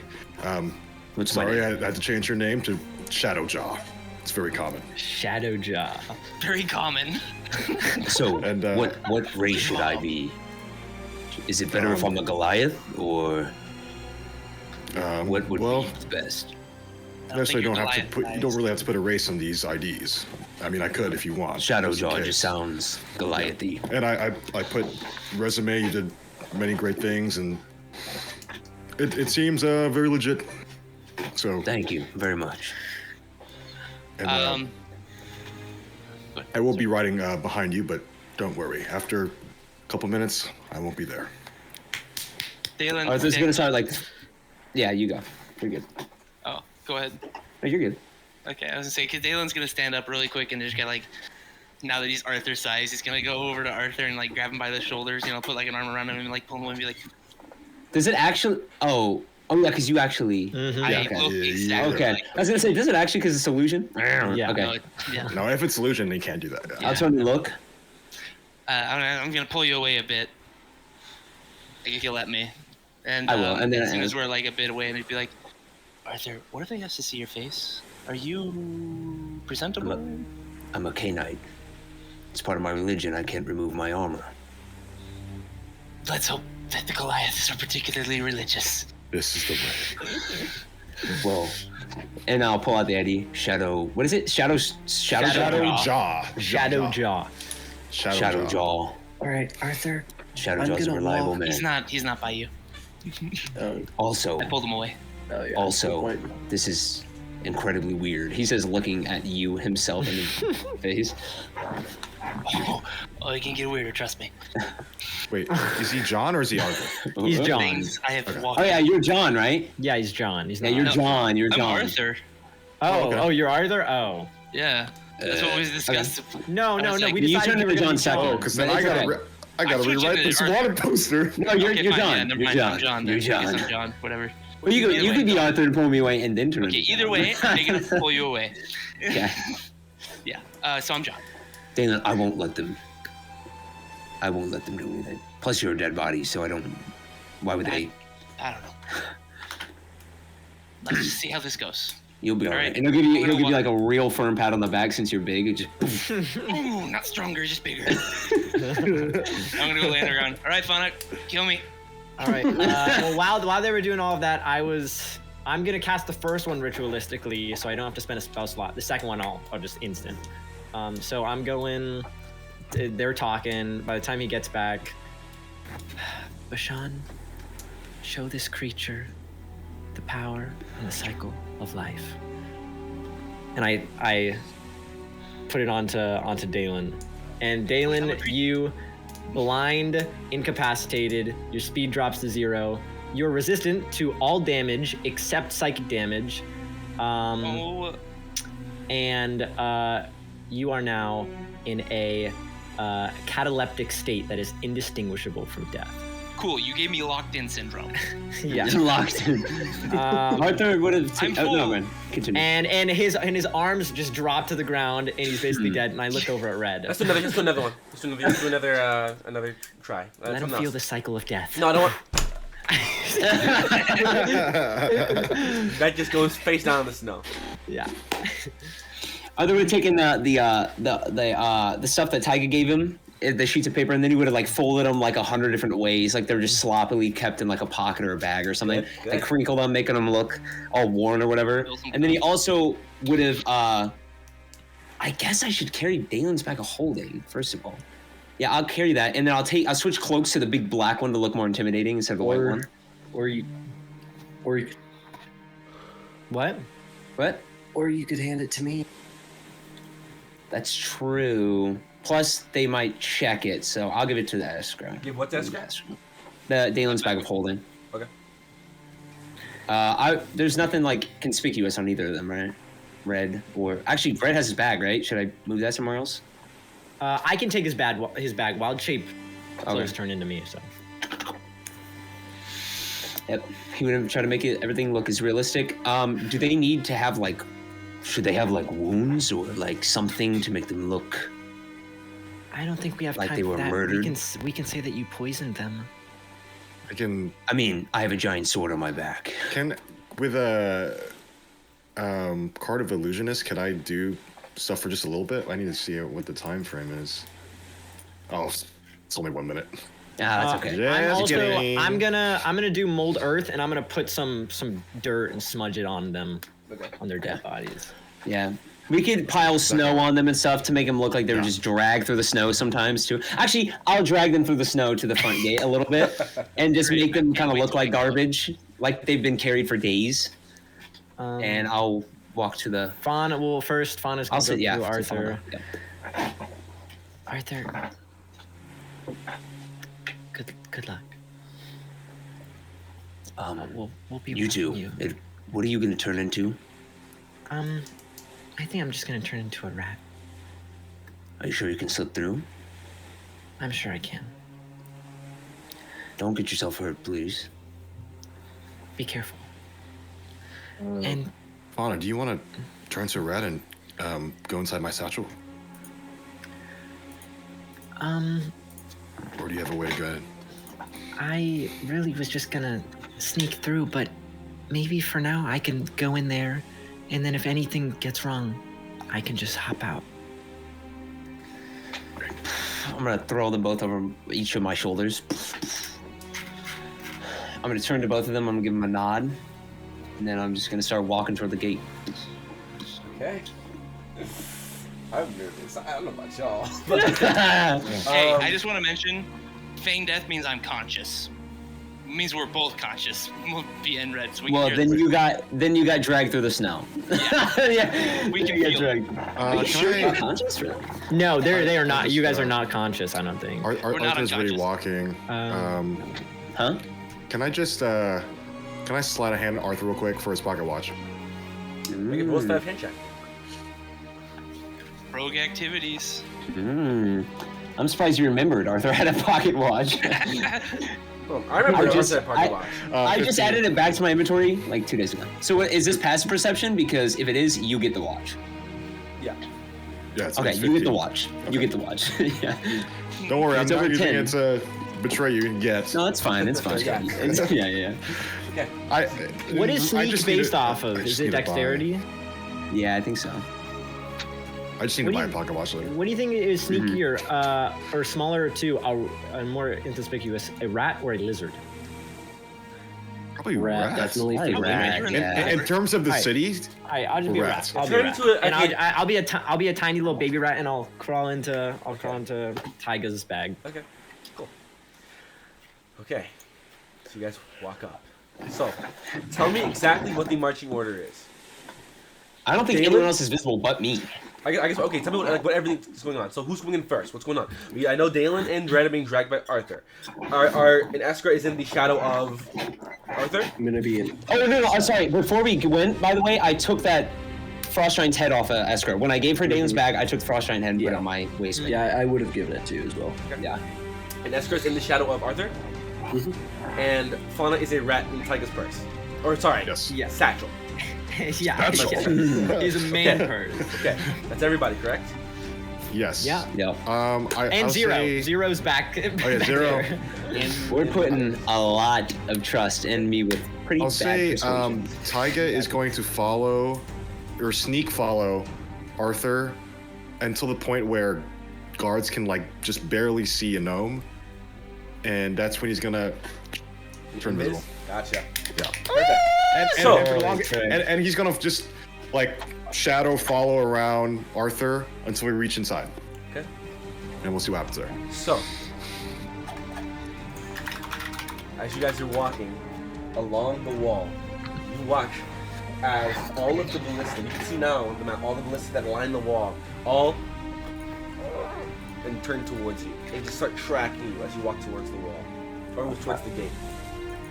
What's my Sorry, name? I had to change your name to Shadowjaw. It's very common. Shadowjaw. Very common. So, And, what race should I be? Is it better if I'm a Goliath, or what would well, be the best? necessarily you're don't have to Goliath put. You size. don't really have to put a race on these IDs. I mean, I could if you want. just in Shadowjaw case. just sounds Goliathy. And I put resume. You did many great things, and it seems very legit. So Thank you very much. and, But I will be riding behind you, but don't worry. After a couple minutes, I won't be there. Dalen. Arthur's gonna start like, yeah, you go. You're good. Oh, go ahead. No, you're good. Okay, I was gonna say, because Dalen's gonna stand up really quick and just get like, now that he's Arthur's size, he's gonna go over to Arthur and like grab him by the shoulders, put like an arm around him and like pull him away and be like, Does it actually? Oh yeah, because you actually. I okay. look Yeah, exactly Okay. like. I was gonna say, does it actually because it's illusion? Yeah. Okay. No, yeah. No, if it's illusion, they can't do that. Yeah. I'll turn and look. I'm gonna pull you away a bit. Like, if you let me. And I will, and then as soon as we're like a bit away, and he'd be like, Arthur, what if I have to see your face? Are you presentable? I'm a Knight. It's part of my religion. I can't remove my armor. Let's hope that the Goliaths are particularly religious. This is the way. Well, and I'll pull out the ID. Shadow. What is it? Shadowjaw. Shadowjaw. Shadowjaw. All right, Arthur. Shadowjaw's a gonna reliable walk. man. He's not by you. Also, I pulled him away. Oh, yeah. also, this is incredibly weird. He says, looking at you himself in the face. Oh, it can get weirder, trust me. Wait, is he John or is he Arthur? He's John. Things I have walked. Oh yeah, you're John, right? Yeah, he's John. He's Yeah, not. you're No, John. You're I'm John. Arthur. Oh, okay. you're Arthur. Oh. Yeah. That's what was discussed. No, I no, was no. like, We You decided turned you were into gonna John be second. Oh, because then But I it's gotta, okay. I gotta I'm switching rewrite to this Arthur. wanted poster. No, you're Okay, you're fine, John. Yeah, never You're mind. John. I'm John. You're Then. I guess John. I'm John. Whatever. Well, you Either could way. be Arthur and pull me away, and then turn Okay. into Either John. way, I'm gonna pull you away. Okay. Yeah. So I'm John. Dana, I won't let them. I won't let them do anything. Plus, you're a dead body, so I don't. Why would they? I don't know. Let's just see how this goes. You'll be All alright. right. And he'll We give don't you like a real firm pat on the back since you're big. It just. Ooh, not stronger, just bigger. I'm gonna go lay on the ground. All right, Fauna, kill me. All right. Well, while they were doing all of that, I'm gonna cast the first one ritualistically, so I don't have to spend a spell slot. The second one, I'll just instant. So I'm going. They're talking. By the time he gets back, Bashan, show this creature the power and the cycle of life. And I put it onto Dalen. And Dalen, you blind, incapacitated, your speed drops to 0. You're resistant to all damage except psychic damage. Oh, And you are now in a cataleptic state that is indistinguishable from death. cool. You gave me locked-in syndrome. Yeah. Locked in. Arthur would have. I'm no, full. man. Continue. And his arms just drop to the ground and he's basically dead. And I look over at Red. Let's do another one. Let's do another try. Let him Something feel else. the cycle of death. No, I don't want. That just goes face down in the snow. Yeah. Arthur would have taken the stuff that Tyga gave him, the sheets of paper, and then he would have like folded them like 100 different ways, like they're just sloppily kept in like a pocket or a bag or something, Good. and crinkled them, making them look all worn or whatever. And then he also would have. I guess I should carry Dalen's bag of holding first of all. Yeah, I'll carry that, and then I'll switch cloaks to the big black one to look more intimidating instead of the white one. Or you What? What? or you could hand it to me. That's true. Plus, they might check it, so I'll give it to the escrow. Give what's escrow? The Dalen's bag of holding. Okay. There's nothing like conspicuous on either of them, right? Red or actually, Red has his bag, right? Should I move that somewhere else? I can take his bag. Wild shape Okay. clothes turn into me. So Yep. He would try to make everything look as realistic. Do they need to have like? Should they have like wounds or like something to make them look? I don't think we have Like time they for were that. murdered? We can say that you poisoned them. I mean, I have a giant sword on my back. With a card of illusionist, can I do stuff for just a little bit? I need to see what the time frame is. Oh, it's only 1 minute. Ah, that's okay. I'm also kidding. I'm gonna do mold earth, and I'm gonna put some dirt and smudge it on them, on their dead bodies. Yeah. We could pile snow on them and stuff to make them look like they were just dragged through the snow sometimes too. Actually, I'll drag them through the snow to the front gate a little bit and just make them kind of look like garbage, like they've been carried for days. And I'll walk to the... Fauna, well, first, Fauna's I'll gonna sit, go yeah. through to Arthur. Fauna, yeah. Arthur, good luck. We'll be You two, watching you. what are you going to turn into? I think I'm just gonna turn into a rat. Are you sure you can slip through? I'm sure I can. Don't get yourself hurt, please. Be careful. And Fauna, do you want to turn to a rat and go inside my satchel? Or do you have a way to go ahead? I really was just gonna sneak through, but maybe for now I can go in there, and then if anything gets wrong, I can just hop out. I'm going to throw them both over each of my shoulders. I'm going to turn to both of them. I'm going to give them a nod. And then I'm just going to start walking toward the gate. Okay. I'm nervous. I don't know about y'all. Hey, I just want to mention, feign death means I'm conscious. It means we're both conscious. We'll be in red, so we Well, can hear then you got dragged through the snow. Yeah. We can You got feel it. dragged. Are you sure you're conscious? Really? No, they are not. You guys are not conscious. I don't think. not Arthur's already unconscious. walking. Huh? Can I just can I slide a hand at Arthur real quick for his pocket watch? Make a post hand check. Rogue activities. I'm surprised you remembered Arthur had a pocket watch. Oh, I remember I just- that pocket watch. I just 15. added it back to my inventory like 2 days ago. So is this passive perception? Because if it is, you get the watch. Yeah. Yeah, it's Okay, it's you get the 15. watch. You get the watch. Yeah. Don't worry, I'm It's not over using 10. it to betray you yet. No, it's fine. It's fine. Yeah. Yeah. I, What is I sneak just need based to- off of? I Is just it need to buy- dexterity? Yeah, I think so. I just need What to do buy a you- pocket watch later. What do you think is sneakier, or smaller to a more inconspicuous, a rat or a lizard? Probably Rat, rats. definitely. Probably rat. rat, In, yeah. in terms of the Alright. city, I'll just be a rat. Rats. I'll be a Turn rat. into a- And okay. I'll be a tiny little baby rat, and I'll crawl into Tyga's bag. Okay. Cool. Okay. So you guys walk up. So, tell me exactly what the marching order is. I don't think David? anyone else is visible but me. I guess. Okay. Tell me what everything is going on. So who's going in first? What's going on? I know Dalen and Red are being dragged by Arthur. And Escar is in the shadow of Arthur. I'm gonna be in. Oh no! I'm sorry. Before we went, by the way, I took that Frostgiant's head off of Escar. When I gave her Dalen's bag, I took the Frostgiant head and put it on my waistband. Yeah, I would have given it to you as well. Yeah. And Escar is in the shadow of Arthur. And Fauna is a rat in Tyga's purse. Or sorry, Yes. Yeah. satchel. Yeah. He's a man purse. Okay, that's everybody, correct? yes. Yeah. Yep. I'll And Zero. say- Zero's back. Oh yeah, Zero. We're putting a lot of trust in me with pretty I'll bad say persuasion. Tyga is going to follow or sneak follow Arthur until the point where guards can like just barely see a gnome, and that's when he's gonna turn Miz? invisible. Gotcha. Yeah. Perfect. And, So- and, for long, and he's gonna just like shadow follow around Arthur until we reach inside, Okay. and we'll see what happens there. So, as you guys are walking along the wall, you watch as all of the ballistas, you can see now on the map, all the ballistas that line the wall, all and turn towards you. And just start tracking you as you walk towards the wall. Or towards the gate.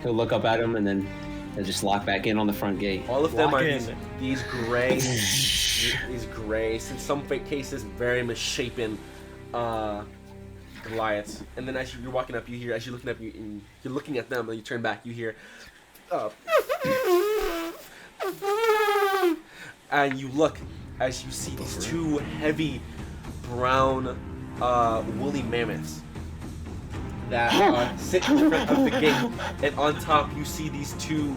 He'll look up at him and then they'll just lock back in on the front gate. All of them Walk are in. these gray, these gray, in some fake cases, very misshapen Goliaths. And then as you're walking up, you hear, as you're looking up, you're looking at them, and you turn back, you hear, up. And you look as you see these two heavy brown woolly mammoths that sit in front of the gate, and on top you see these two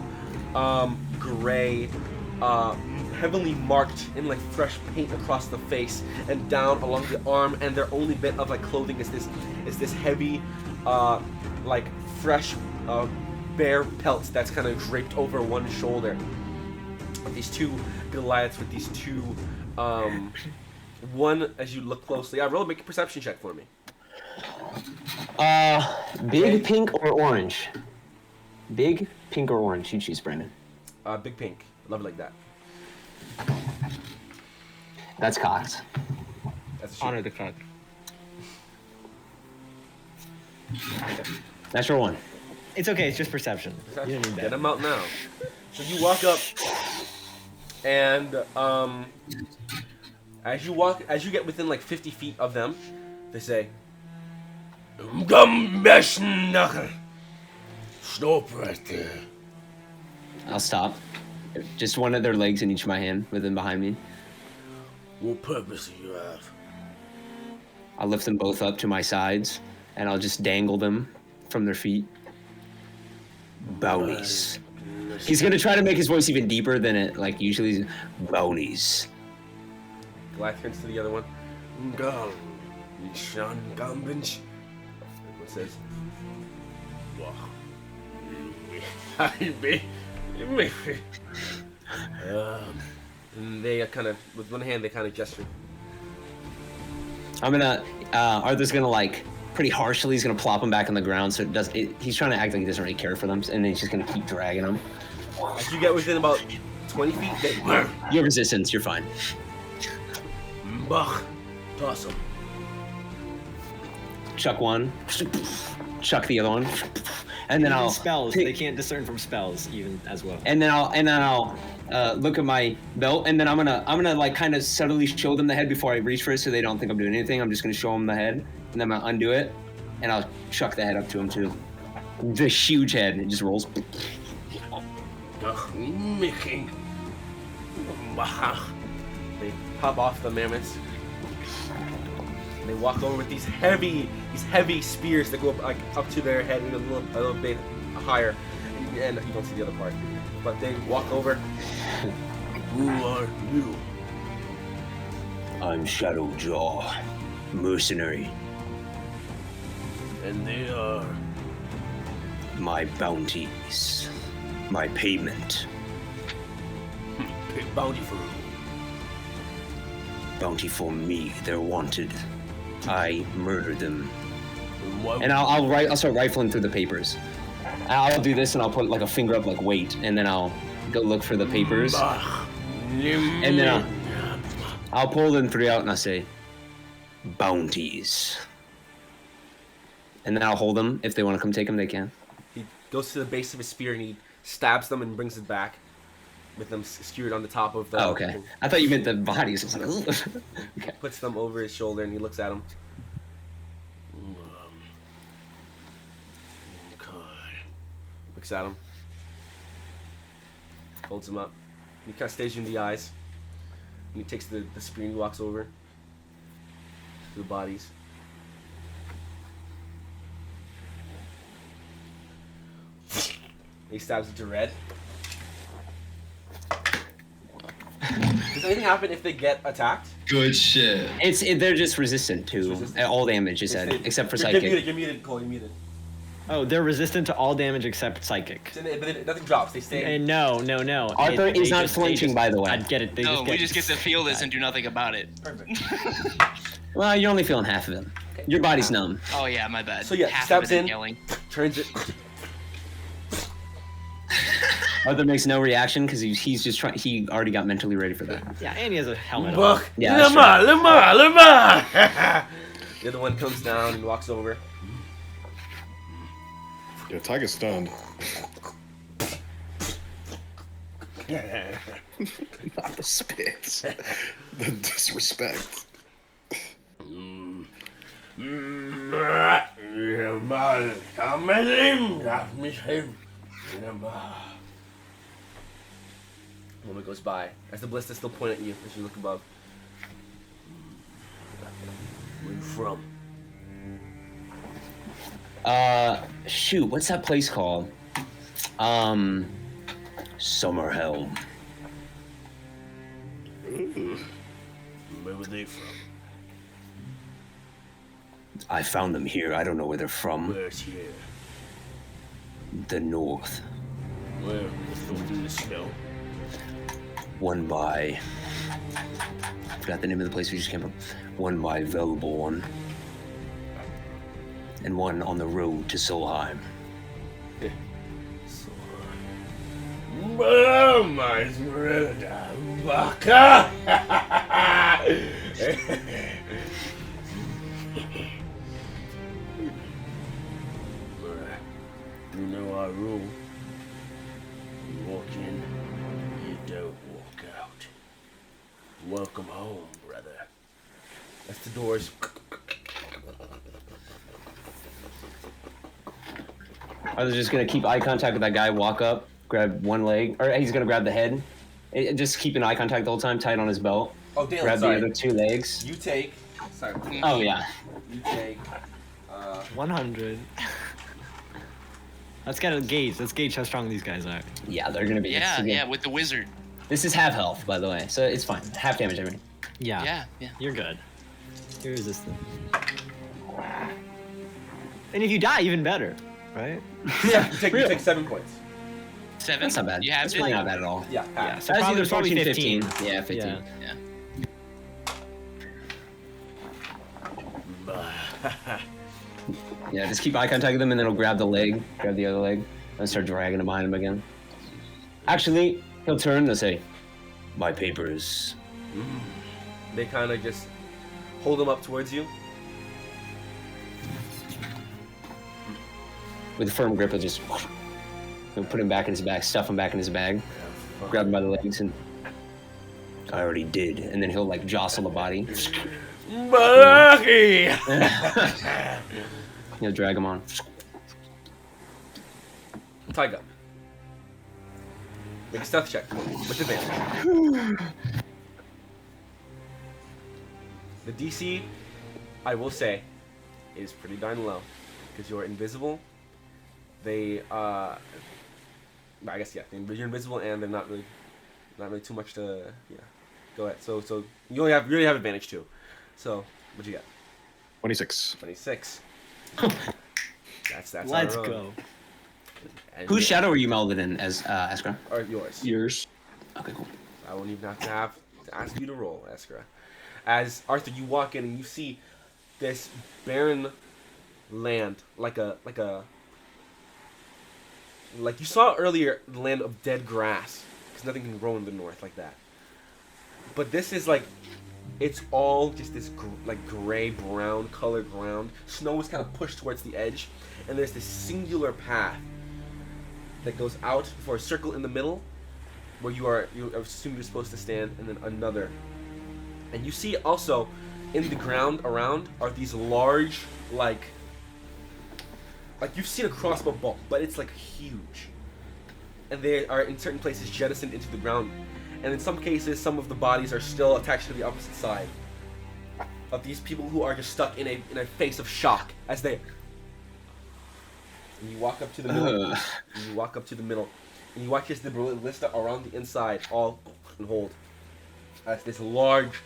gray, heavily marked in like fresh paint across the face and down along the arm, and their only bit of like clothing is this heavy, like fresh bear pelts that's kind of draped over one shoulder. These two Goliaths with these two, one as you look closely. Roll, make a perception check for me. Big, pink, or orange? Big, pink, or orange? You choose, Brandon. Big pink. Love it like that. That's Cox. That's a shoot. Honor the cock. Natural 1. It's okay. It's just perception. You don't need Get that. them out now. So you walk up, and as you get within like 50 feet of them, they say, Stop right there. I'll stop. Just one of their legs in each of my hand, with them behind me. What purpose do you have? I'll lift them both up to my sides, and I'll just dangle them from their feet. Bounies. He's gonna try to make his voice even deeper than it like usually is. Bounies. Goliath turns to the other one. Gal, Nishan Gambinch. What says? And they kind of, with one hand, they kind of gesture. I'm gonna. Arthur's gonna like pretty harshly. He's gonna plop him back on the ground. So it does. He's trying to act like he doesn't really care for them, and then he's just gonna keep dragging them. As you get within about 20 feet, they, You have resistance. You're fine. Bach, toss him. Chuck one. Chuck the other one. And then Even I'll spells. pick- They can't discern from spells even as well. And then I'll look at my belt, and then I'm gonna like kind of subtly show them the head before I reach for it, so they don't think I'm doing anything. I'm just gonna show them the head, and then I'm gonna undo it, and I'll chuck the head up to them too. The huge head, it just rolls. Making. they pop off the mammoths. They walk over with these heavy spears that go up, like, up to their head and a little bit higher, and you don't see the other part. But they walk over. Who are you? I'm Shadowjaw, mercenary. And they are. My bounties, my payment. Bounty for who? Bounty for me. They're wanted. I murdered them. Why And I'll start rifling through the papers. I'll do this, and I'll put like a finger up, like wait, and then I'll go look for the papers, and then I'll pull them three out, and I'll say, bounties. And then I'll hold them. If they want to come take them, they can. He goes to the base of his spear and he stabs them and brings it back, with them skewered on the top of the. Oh, okay. I thought you meant the bodies. I was like, ugh. Okay. Puts them over his shoulder and he looks at them. Looks at him. Holds him up. He kind of stares you in the eyes. And he takes the spear and he walks over to the bodies. He stabs it to Red. Does anything happen if they get attacked? Good shit. They're just resistant to all damage, is said, except for psychic. You're muted, Cole. You're muted. Oh, they're resistant to all damage except psychic. But nothing drops. They stay. And no. Arthur is not they flinching, by the way. I'd get it. They No, we just get to feel this and do nothing about it. Perfect. Well, you're only feeling half of him. Your body's numb. Oh yeah, my bad. So yeah, Half stabs of it is in. yelling. Turns it. Arthur makes no reaction because he's just trying. He already got mentally ready for that. Yeah, and he has a helmet on. Bach, Yeah, that's Lema. The other one comes down and walks over. Yeah, Tiger's stunned. Not the spit. The disrespect. Mal, Kamelim, darf mich helfen. A moment goes by as the ballistas still point at you as you look above. Where you from? Shoot, what's that place called? Summerhelm. Where were they from? I found them here. I don't know where they're from. Where's here? The north. Where? Let's go through the snow. One by... forgot the name of the place we just came from. One by Velborn. And one on the road to Solheim. Oh, my brother, Baka! You know our rule. You walk in, you don't walk out. Welcome home, brother. As the doors I was just gonna keep eye contact with that guy, walk up, grab one leg, or he's gonna grab the head. Just keeping eye contact the whole time, tight on his belt. Oh, Dalen, grab sorry. the other two legs. You take. Sorry. Oh yeah. You take. 100. Let's get a gauge. Let's gauge how strong these guys are. Yeah, they're gonna be. Yeah, with the wizard. This is half health, by the way, so it's fine. Half damage, everything. Yeah. Yeah. You're good. You're resistant. And if you die, even better, right? Yeah, you take 7 points. 7? That's not bad. You have That's to? really not bad at all. Yeah. Yeah. So That's probably, either probably 14, 15. 15. Yeah, 15. Yeah. Yeah. Yeah, just keep eye contact with him, and then he'll grab the leg, grab the other leg, and start dragging him behind him again. Actually, he'll turn and say, "My papers." They kind of just hold him up towards you. With a firm grip, he'll just he'll put him back in his bag, stuff him back in his bag, grab him by the legs, and I already did. And then he'll like jostle the body. Bucky! He'll drag him on. Tyga. Make a stealth check with advantage. The DC, I will say, is pretty darn low because you're invisible. They, I guess yeah, you're invisible and they're not really too much to Go ahead. So you really have advantage too. So what'd you get? 26. 26. That's Let's our own. go. And Whose shadow are you melded in as Askra? Or yours. Yours. Okay, cool. I won't even have to ask you to roll, Askra. As Arthur, you walk in and you see this barren land, like you saw earlier, the land of dead grass, because nothing can grow in the north like that. But this is like, it's all just this gray brown colored ground. Snow is kind of pushed towards the edge, and there's this singular path that goes out for a circle in the middle, where you assume you're supposed to stand, and then another. And you see also, in the ground around are these large, like you've seen a crossbow bolt, but it's like huge. And they are in certain places jettisoned into the ground. And in some cases, some of the bodies are still attached to the opposite side of these people who are just stuck in a face of shock as they. And you walk up to the middle. And you walk up to the middle, and you watch as the ballista around the inside all and hold. As this large,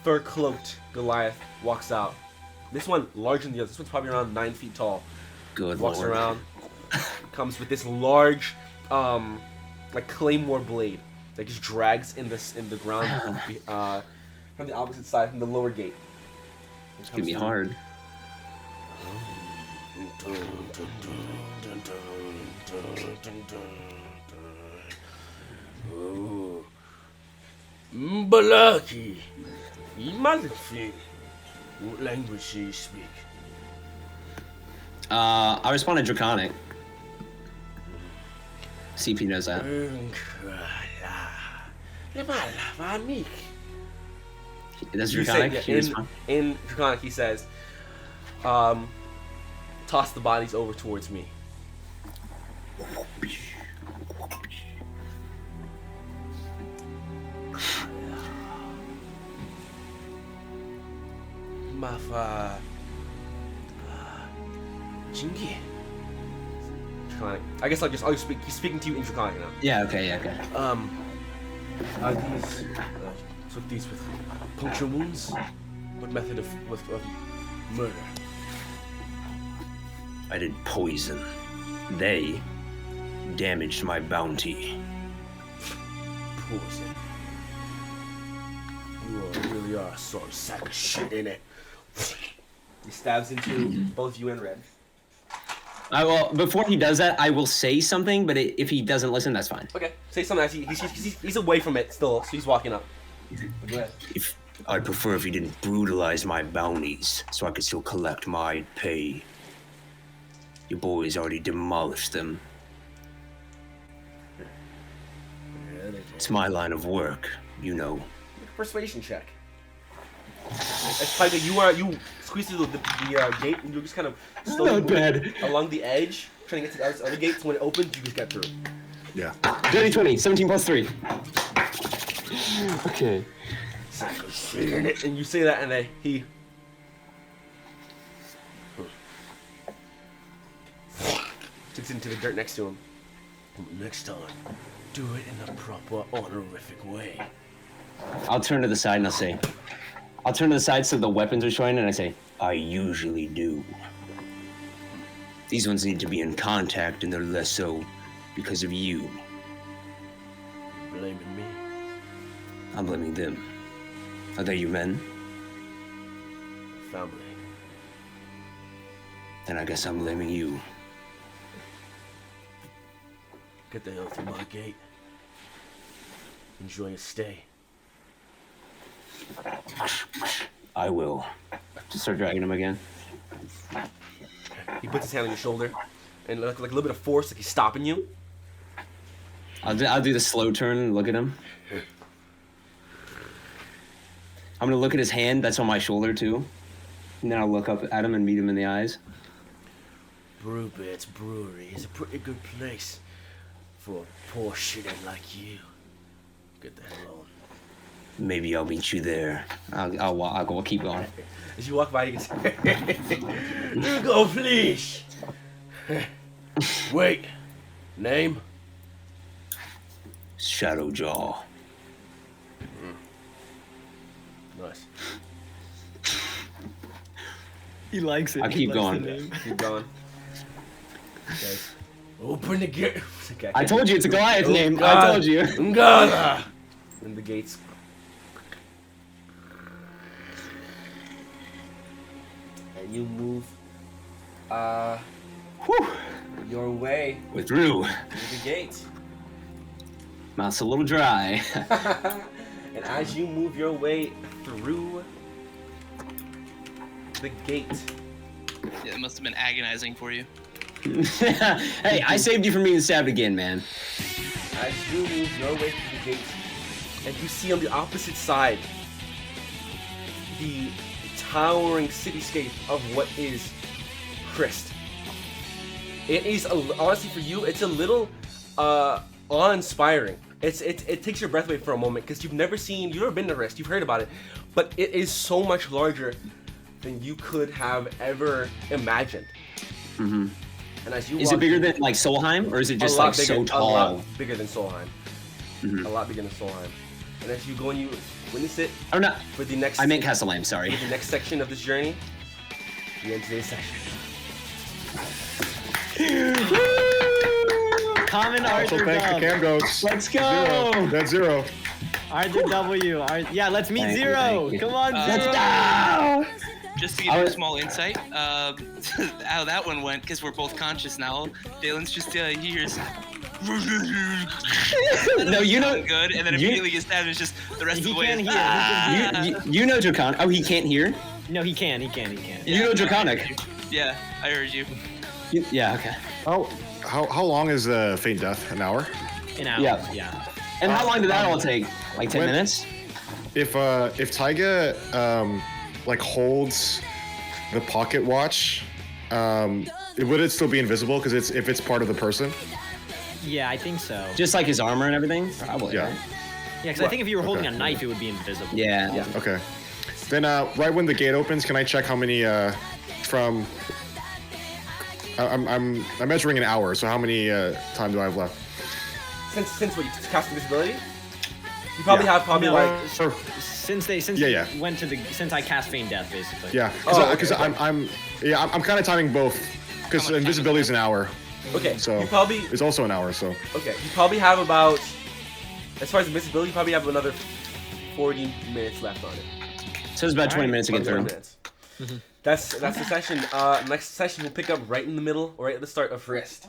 fur-cloaked Goliath walks out. This one larger than the other. This one's probably around 9 feet tall. Good Walks lord. around, comes with this large, like claymore blade that just drags in the ground from the opposite side, from the lower gate. It's gonna be hard. Oh. Mbalaki, Malfi. What language do you speak? I respond to Draconic. See if he knows that. That's You Draconic? say, He yeah, responds? in Draconic, he says, toss the bodies over towards me. Mafa. Jingi. Draconic. I guess I'll speak. He's speaking to you in Draconic now. Yeah, okay. Are these took these with puncture wounds? What method of murder? I did poison. They damaged my bounty. Poison. Really are a sort of sack of shit in it. He stabs into both you and Red. Well, before he does that, I will say something, but if he doesn't listen, that's fine. Okay, say something. Actually, he's away from it still, so he's walking up. Go ahead. I'd prefer if you didn't brutalize my bounties, so I could still collect my pay. You boys already demolished them. It's my line of work, you know. Make a persuasion check. It's like you squeeze through the gate and you're just kind of slowly moving along the edge, trying to get to the other gate. So when it opens, you just get through. Yeah. Dirty 20, 17 plus 3. Okay. And you say that, and he sticks into the dirt next to him. Next time, do it in a proper, honorific way. I'll turn to the side and I'll turn to the side so the weapons are showing, and I say, I usually do. These ones need to be in contact, and they're less so because of you. Blaming me? I'm blaming them. Are they your men? Family. Then I guess I'm blaming you. Get the hell through my gate. Enjoy your stay. I will. Just start dragging him again. puts his hand on your shoulder, and like a little bit of force, like he's stopping you. I'll do the slow turn and look at him. I'm gonna look at his hand that's on my shoulder too. And then I'll look up at him and meet him in the eyes. Brewbits Brewery is a pretty good place for a poor shithead like you. Get the hell on. Maybe I'll meet you there. I'll keep going. As you walk by, you can see. You go, please. Wait. Name? Shadowjaw. Nice. He likes it. I'll He keep likes going. the name. Keep going. Okay. Open the gate. Okay, I told you it's a Goliath name. God. I told you. Ngala. And the gates. And you move your way We're through. through the gate. Mouth's a little dry. And as you move your way through the gate, Yeah, it must have been agonizing for you. Hey, I saved you from being stabbed again, man. as you move your way through the gate, and you see on the opposite side the towering cityscape of what is Hrist. It is honestly for you, it's a little awe-inspiring. It takes your breath away for a moment because you've never been to Hrist, you've heard about it, but it is so much larger than you could have ever imagined. Mm-hmm. And as you Is walk it bigger through- than like Solheim, or is it just a lot like so bigger, A lot tall? bigger than Solheim. Mhm. A lot bigger than Solheim. And as you go and you witness it Oh no, for the next I meant Castellheim. Sorry. for the next section of this journey, we end today's session. Common Also, Arthur thank you, Dub. Camgos. Let's go. Zero. That's zero. Arthur W. Yeah, let's meet Thank you, Zero. thank you. Come on, Let's Zero. go. Just to give you a small insight, how that one went, because we're both conscious now. Dalen's just hears. No, you know. Good, and then you- immediately gets stabbed. And it's just the rest He of the way. can't is, hear. "Ah!" You know Draconic. Oh, he can't hear. No, he can. You know Draconic. Yeah, I heard you. Yeah. Okay. How long is Faint Death? An hour? An hour. Yeah. And how long did that all take? Like 10 When- minutes? If Taiga like holds the pocket watch, would it still be invisible? Because if it's part of the person. Yeah, I think so. Just like his armor and everything? Probably. Yeah. Right? Yeah, because I think if you were holding a knife, it would be invisible. Yeah. Okay. Then right when the gate opens, can I check how many from? I'm measuring an hour. So how many time do I have left? Since what you cast invisibility, you probably have No, like. since Yeah. went to the since I cast feign death basically. Yeah, because I'm kind of timing both because invisibility is an hour. Okay. So you probably. it's also an hour. So Okay. You probably have about. As far as invisibility, you probably have another 40 minutes left on it. So it's about 20 minutes to get through. 20 minutes. That's the session. Next session we'll pick up right in the middle or right at the start of Hrist.